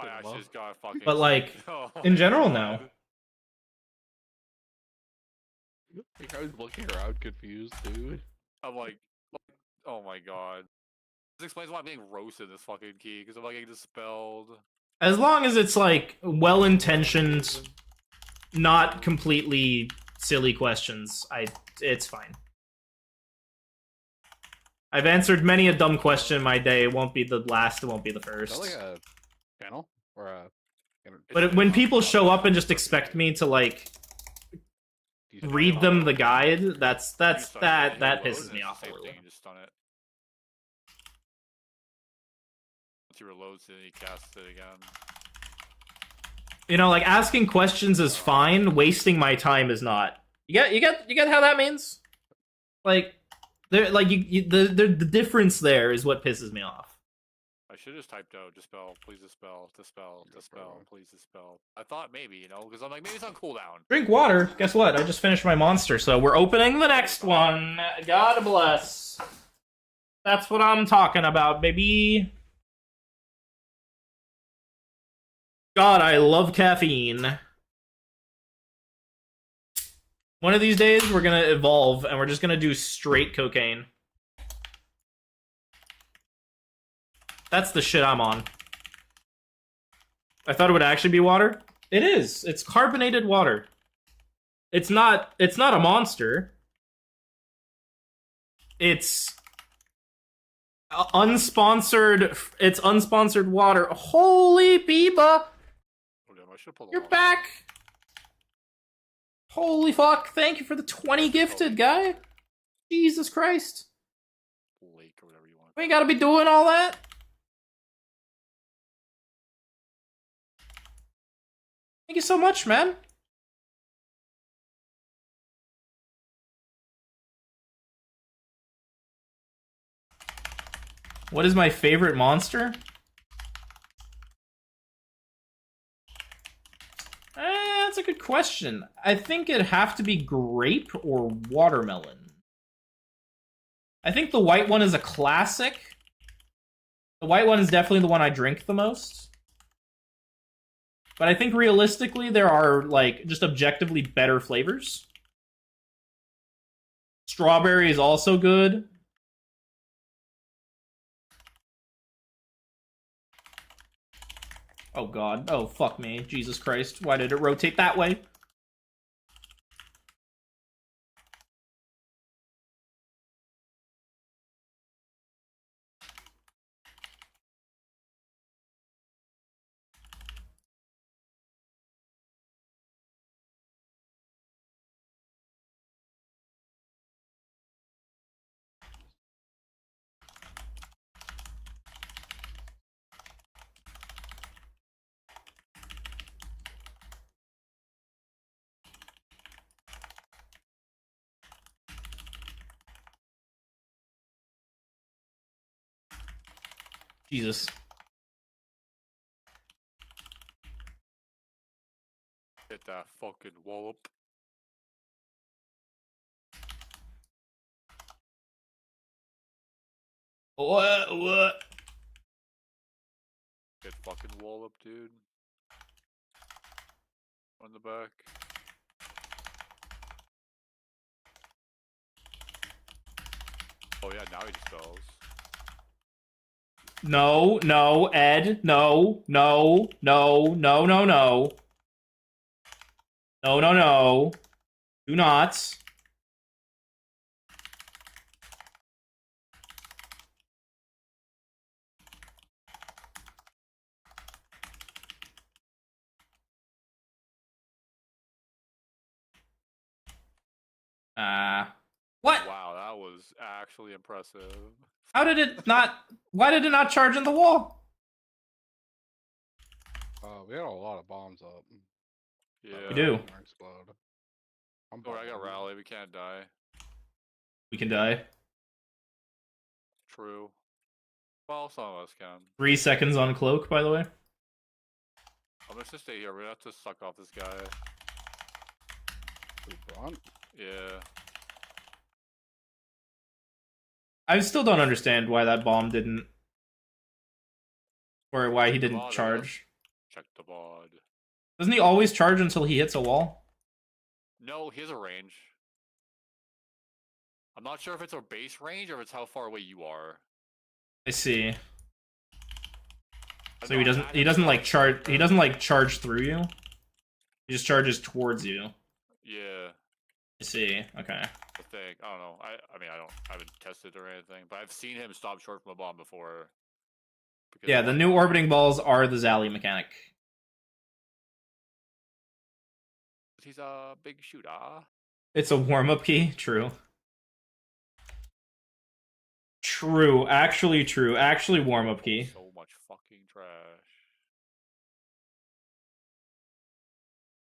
I Good actually enough. just got fucking. But, like, Oh in my general God. now. Like, I was looking around confused, dude. I'm like, oh my god. This explains why I'm being roasted in this fucking key, because I'm like getting dispelled. As long as it's like well-intentioned, not completely silly questions, it's fine. I've answered many a dumb question in my day. It won't be the last. It won't be the Is that first. like a channel or a? But when people show up and just expect me to like read them the guide, that pisses me off a little. You just stun it. Once you reload, then you cast it again. You know, like asking questions is fine. Wasting my time is not. You get how that means? Like, there, like the difference there is what pisses me off. I should have just typed out dispel, please dispel, dispel, Yeah, dispel, probably. please dispel. I thought maybe, you know, because I'm like maybe it's on cooldown. Drink water. Guess what? I just finished my monster, so we're opening the next one. God bless. That's what I'm talking about, baby. God, I love caffeine. One of these days, we're gonna evolve, and we're just gonna do straight cocaine. That's the shit I'm on. I thought it would actually be water. It is. It's carbonated water. It's not a monster. It's unsponsored water. Holy Biba! Oh, damn, I should pull the You're log. back! Holy fuck, thank you for the 20 gifted, guy! Jesus Christ. Lake or whatever you want. We ain't gotta be doing all that. Thank you so much, man. What is my favorite monster? That's a good question. I think it'd have to be grape or watermelon. I think the white one is a classic. The white one is definitely the one I drink the most. But I think realistically there are, like, just objectively better flavors. Strawberry is also good. Oh god. Oh, fuck me. Jesus Christ. Why did it rotate that way? Jesus. Hit that fucking wallop. What? Get fucking wallop, dude. On the back. Oh yeah, now he dispels. No, no, Ed. No, no, no, no, no, no. No, no, no. Do not. What? Wow, that was actually impressive. How did it not? Why did it not charge in the wall? We had a lot of bombs up. Yeah. We do. Explode. I'm Oh, I got bombing. rally. We can't die. We can die. True. Well, some of us can. 3 seconds on cloak, by the way. I'm gonna just stay here. We're gonna have to suck off this guy. Front? Yeah. I still don't understand why that bomb didn't, or why he didn't Mod, charge. Check the bod. Doesn't he always charge until he hits a wall? No, he has a range. I'm not sure if it's our base range or if it's how far away you are. I see. I So know he I doesn't. had He him doesn't like start charge. shooting He there. doesn't like charge through you. He just charges towards you. Yeah, I see. Okay. I think. I don't know. I mean, I haven't tested or anything, but I've seen him stop short from a bomb before. Because Yeah, the new orbiting balls are the Zally mechanic. he's a big shooter. It's a warm-up key. True. True. Actually, true. Actually, warm-up key. So much fucking trash.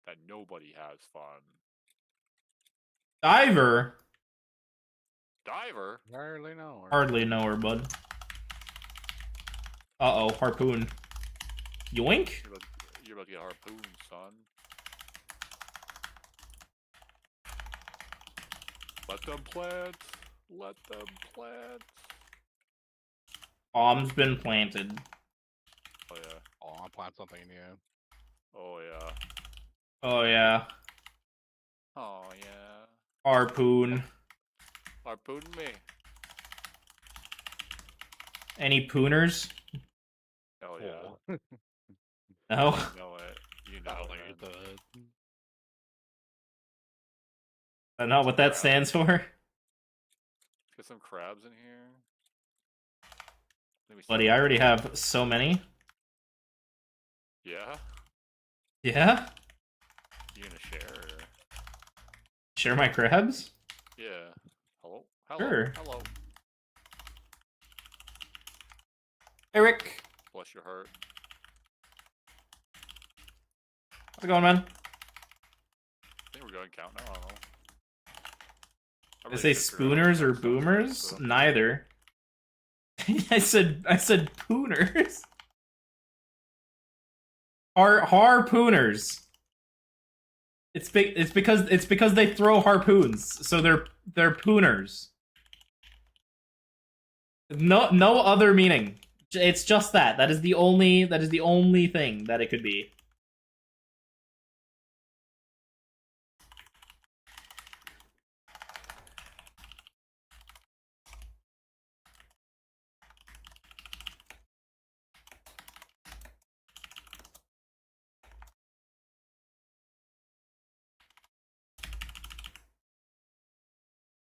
That nobody has fun. Diver. Diver? Rarely know. Hardly know her, bud. Uh-oh, harpoon. Yoink? You're about to get harpooned, son. Let them plant. Let them plant. Bomb's been planted. Oh yeah. Oh, I'll plant something new. Oh yeah. Oh yeah. Oh yeah. Harpoon. Harpoon me. Any pooners? Oh yeah. Oh. No? You know it. You know I don't it. think it man. does. I know what that stands for. Let's get some crabs in here. Let me see. Buddy, I already have so many. Yeah? Yeah? You gonna share? Or... Share my crabs? Yeah. Hello? Hello? Sure. Hello. Eric, Bless your heart. how's it going, man? I think we're going to count now. I don't know. I Did I really say should figure out spooners or what stuff is, boomers? so- Neither. I said pooners. Harpooners. It's because they throw harpoons, so they're pooners. No other meaning. It's just that. That is the only thing that it could be.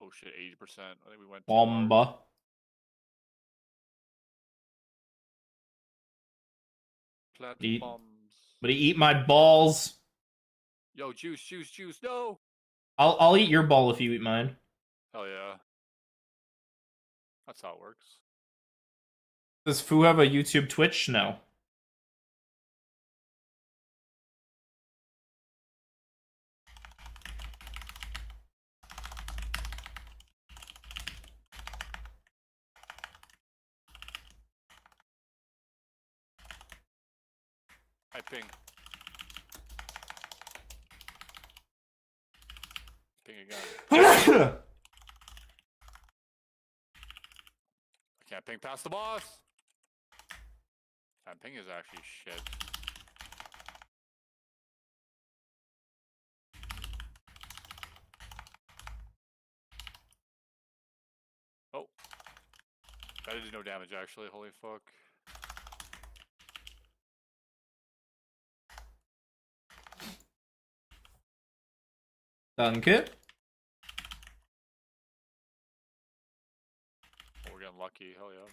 Oh shit, 80%. I think we went too hard. Bomba. Plant Eat. bombs. But he eat my balls. Yo, juice, no! I'll eat your ball if you eat mine. Hell yeah. That's how it works. Does Fu have a YouTube Twitch? No. ping. Ping again. I can't ping past the boss. That ping is actually shit. Oh. That did no damage actually, holy fuck. Danke. Oh, we're getting lucky, hell yeah.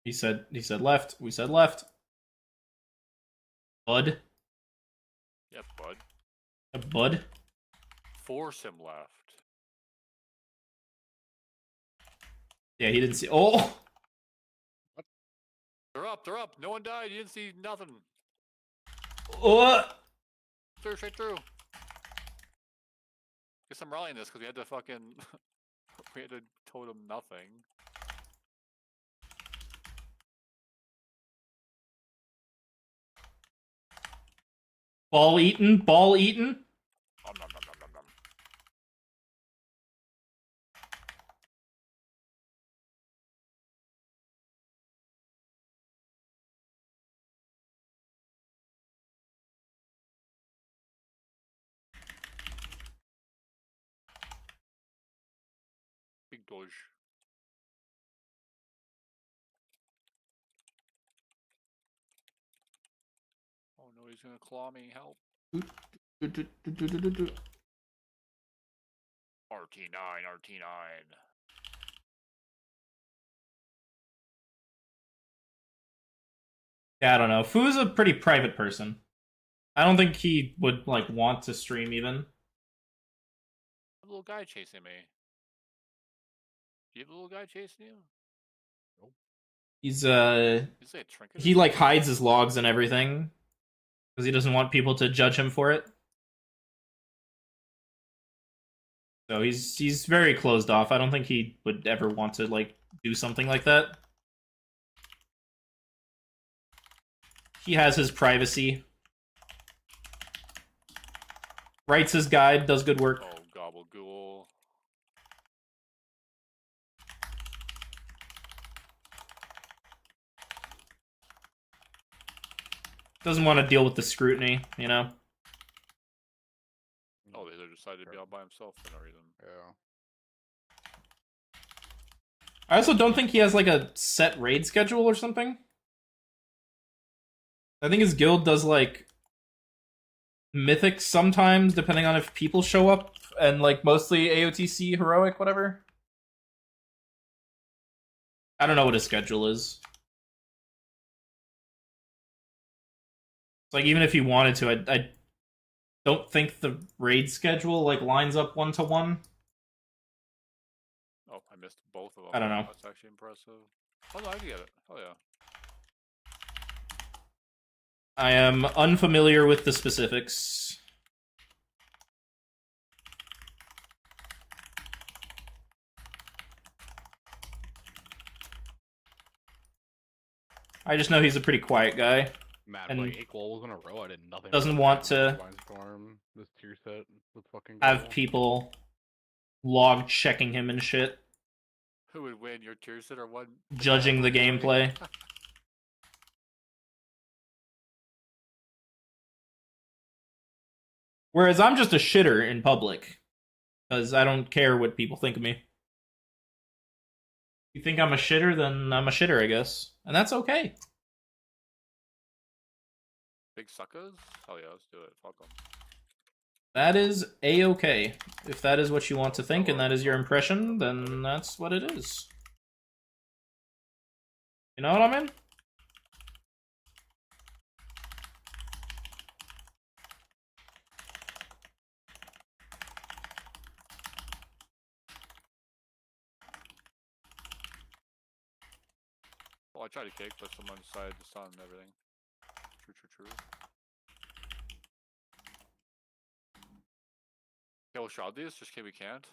He said left. We said left. Bud. Yeah, bud. Bud. Force him left. Yeah, he didn't see. Oh! They're up, they're up. No one died, you didn't see nothing. Oh! Straight through. Guess I'm rallying this because we had to fucking... we had to totem nothing. Ball eaten. Ball eaten. Nom, nom, nom, nom, nom, nom. Big dodge. Oh no, he's gonna claw me. Help. RT9, RT9. Yeah, I don't know. Foo's a pretty private person. I don't think he would like want to stream even. A little guy chasing me. Do you have a little guy chasing you? He's Did you say a trinket? he like hides his logs and everything because he doesn't want people to judge him for it. So he's very closed off. I don't think he would ever want to like do something like that. He has his privacy. Writes his guide, does good work. Oh, Gabagool. Doesn't want to deal with the scrutiny, you know? Oh, they decided to be out by himself for no reason. Yeah. I also don't think he has like a set raid schedule or something. I think his guild does like mythic sometimes, depending on if people show up, and like mostly AOTC, heroic, whatever. I don't know what his schedule is. It's like even if he wanted to, I don't think the raid schedule like lines up 1-to-1. Oh, I missed both of them. I don't know. That's actually impressive. Oh no, I get it. Oh yeah. I am unfamiliar with the specifics. I just know he's a pretty quiet guy. Matt, And like 8 goals in a row. I did nothing. doesn't but want to Storm, this tier set with fucking have goal. people log checking him and shit, Who would win, your tier set or one? judging the gameplay. Whereas I'm just a shitter in public, because I don't care what people think of me. You think I'm a shitter, then I'm a shitter, I guess. And that's okay. Big suckers? Oh yeah, let's do it. Fuck them. That is a-okay. If that is what you want to think and that is your impression, then that's what it is. You know what I mean? Well, I tried to kick, but someone decided to stun and everything. True. Yeah, we'll shroud these, just in case we can't.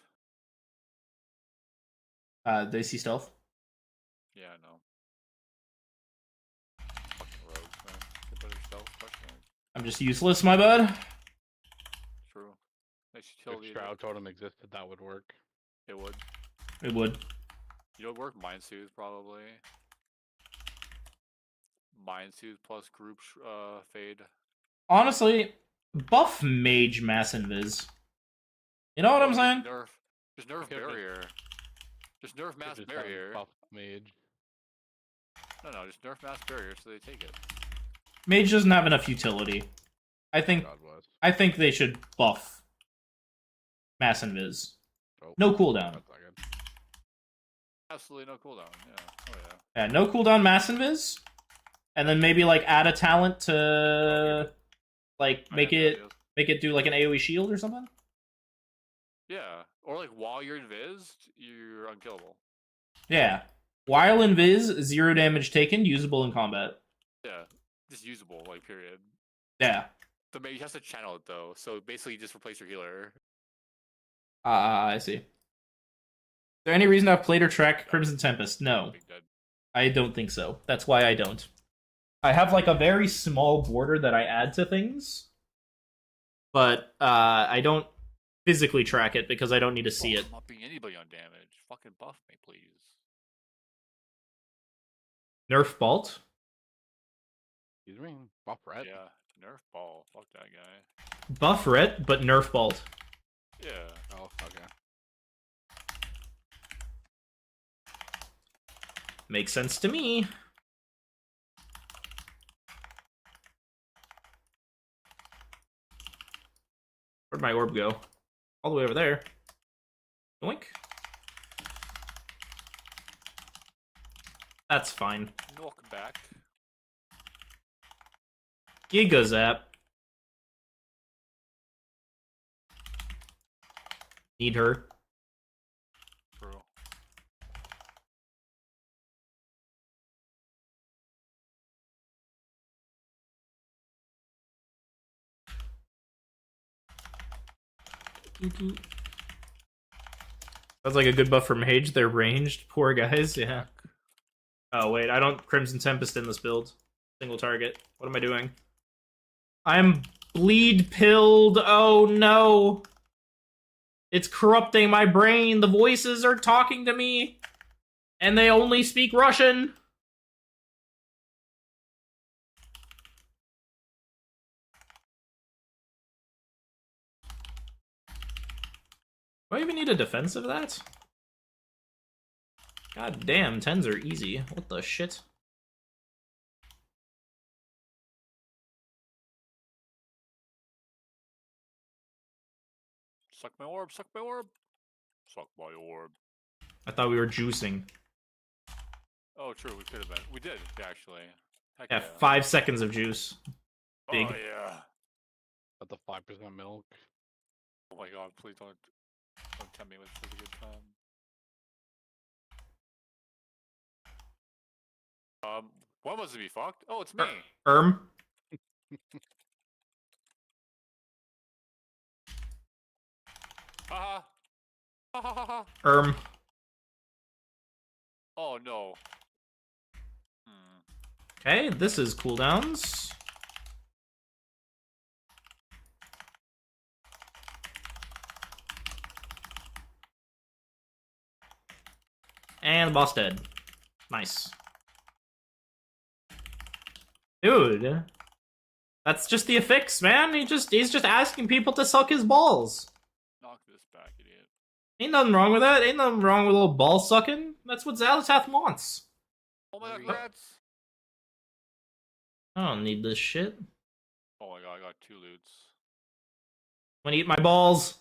They see stealth. Yeah, I know. Fucking rogues, man. Get better stealth. Question mark. I'm just useless, my bud. True. Nice If utility. Shroud Totem existed, that would work. It would. It would. You know what work? Mind Soothe, probably. Mind Soothe plus group fade. Honestly, buff Mage Mass Invis. You know what I'm saying? Just nerf Could be. barrier. Just nerf mass Just have barrier. Buff mage. No, just nerf mass barrier so they take it. Mage doesn't have enough utility. I think God bless. they should buff Mass Invis. Oh, No cooldown. that's not good. Absolutely no cooldown. Yeah. Oh yeah. Yeah, no cooldown Mass Invis. And then maybe like add a talent to like I make have no it ideas. do like an AoE shield or something. Yeah. Or like while you're invis, you're unkillable. Yeah. While invis, 0 damage taken, usable in combat. Yeah. Just usable, like period. Yeah. The mage has to channel it though, so basically you just replace your healer. I see. Is there any reason to have Plater track Crimson Tempest? No. Big dead. I don't think so. That's why I don't. I have like a very small border that I add to things, but I don't physically track it because I don't need to see it. I'm not being anybody on damage. Fucking buff me, please. Nerf Bolt? Excuse me. Buff red. Yeah. Nerf ball. Fuck that guy. Buff Ret, but Nerf Bolt. Yeah. Oh, okay. Makes sense to me. Where'd my orb go? All the way over there. Doink. That's fine. Knock back. Giga Zap. Need her. True. That's like a good buff from Mage. They're ranged. Poor guys, yeah. Oh, wait. I don't Crimson Tempest in this build. Single target. What am I doing? I'm bleed pilled. Oh, no. It's corrupting my brain. The voices are talking to me. And they only speak Russian. Do I even need a defense of that? God damn, 10s are easy. What the shit? Suck my orb, suck my orb. Suck my orb. I thought we were juicing. Oh, true, we could have been. We did, actually. Heck Yeah, yeah. 5 seconds of juice. Big. Oh, yeah. But the 5% milk. Oh my god, please don't tempt me with such a good time. When was it be fucked? Oh, it's me. Haha. Ha ha ha ha. Oh no. Okay, this is cooldowns. And boss dead. Nice. Dude. That's just the affix, man. He's just asking people to suck his balls. Knock this back, idiot. Ain't nothing wrong with that. Ain't nothing wrong with a little ball sucking. That's what Xalatath wants. Oh my god, rats! I don't need this shit. Oh my god, I got 2 loots. I'm gonna eat my balls.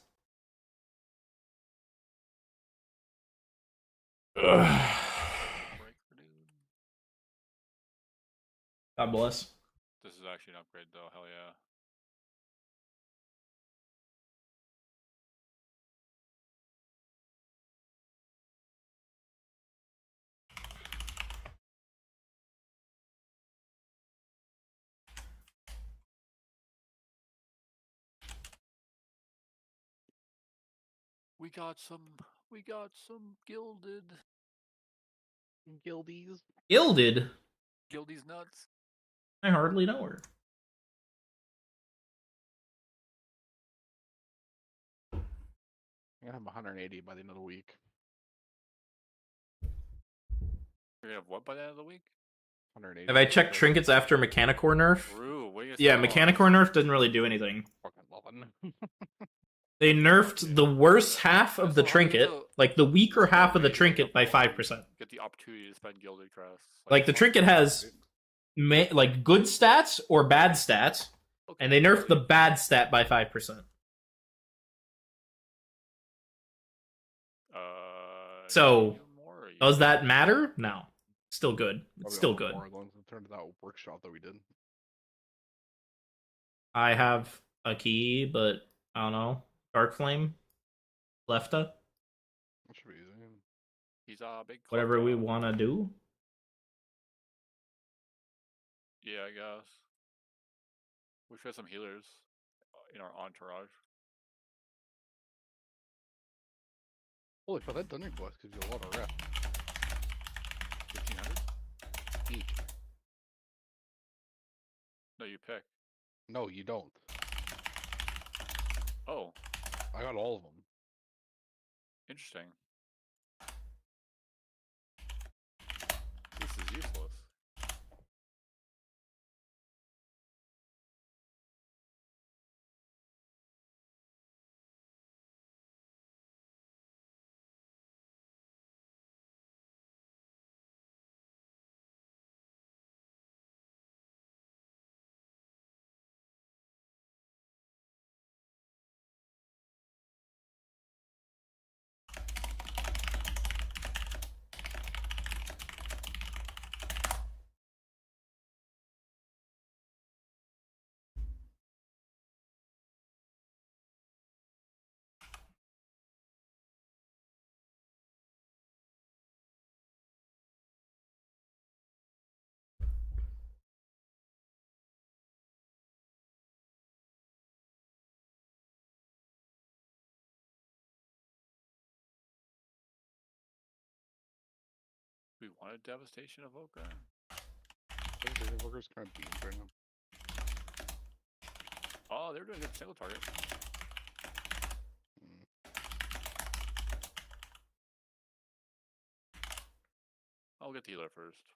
Ugh. God bless. This is actually an upgrade though, hell yeah. We got some gilded Guildies. Gilded? Gildy's nuts. I hardly know her. I'm gonna have 180 by the end of the week. You're gonna have what by the end of the week? 180. Have I checked trinkets after Mechanicore nerf? True. What are you gonna Yeah, say? Mechanicore nerf didn't really do anything. Fucking loving. They nerfed the worst half of the So how do you trinket, do- like the weaker half of the Maybe trinket by you'll 5%. Get the opportunity to spend gilded crests. Like the trinket has like good stats or bad stats, and they nerfed the bad stat by 5%. So, does that matter? No. Still good. It's still good. More, as long as it turned to that workshop that we did. I have a key, but I don't know. Dark Flame? Lefta? That should be easy. He's a big. Whatever we collector. want to do. Yeah, I guess. We should have some healers in our entourage. Holy fuck, that dungeon quest gives you a lot of rep. 1500? Each. No, you pick. No, you don't. Oh, I got all of them. interesting. This is useless. We wanted Devastation Evoker. Devastation Workers kind of beans right now. Oh, they're doing good single target. I'll get the healer first.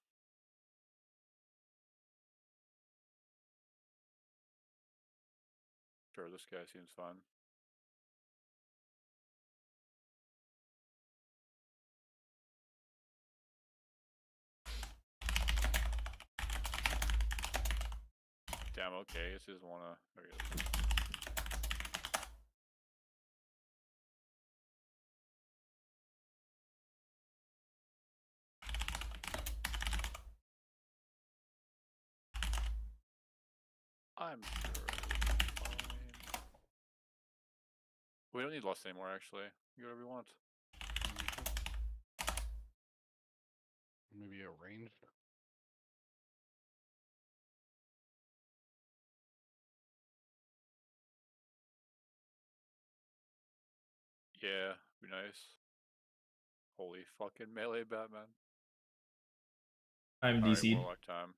Sure, this guy seems fun. Damn, okay, this is wanna. There he is. I'm sure it's fine. We don't need lust anymore, actually. You do whatever you want. Maybe a ranged. Yeah, be nice. Holy fucking melee Batman. I'm Alright, DC'd. Warlock time.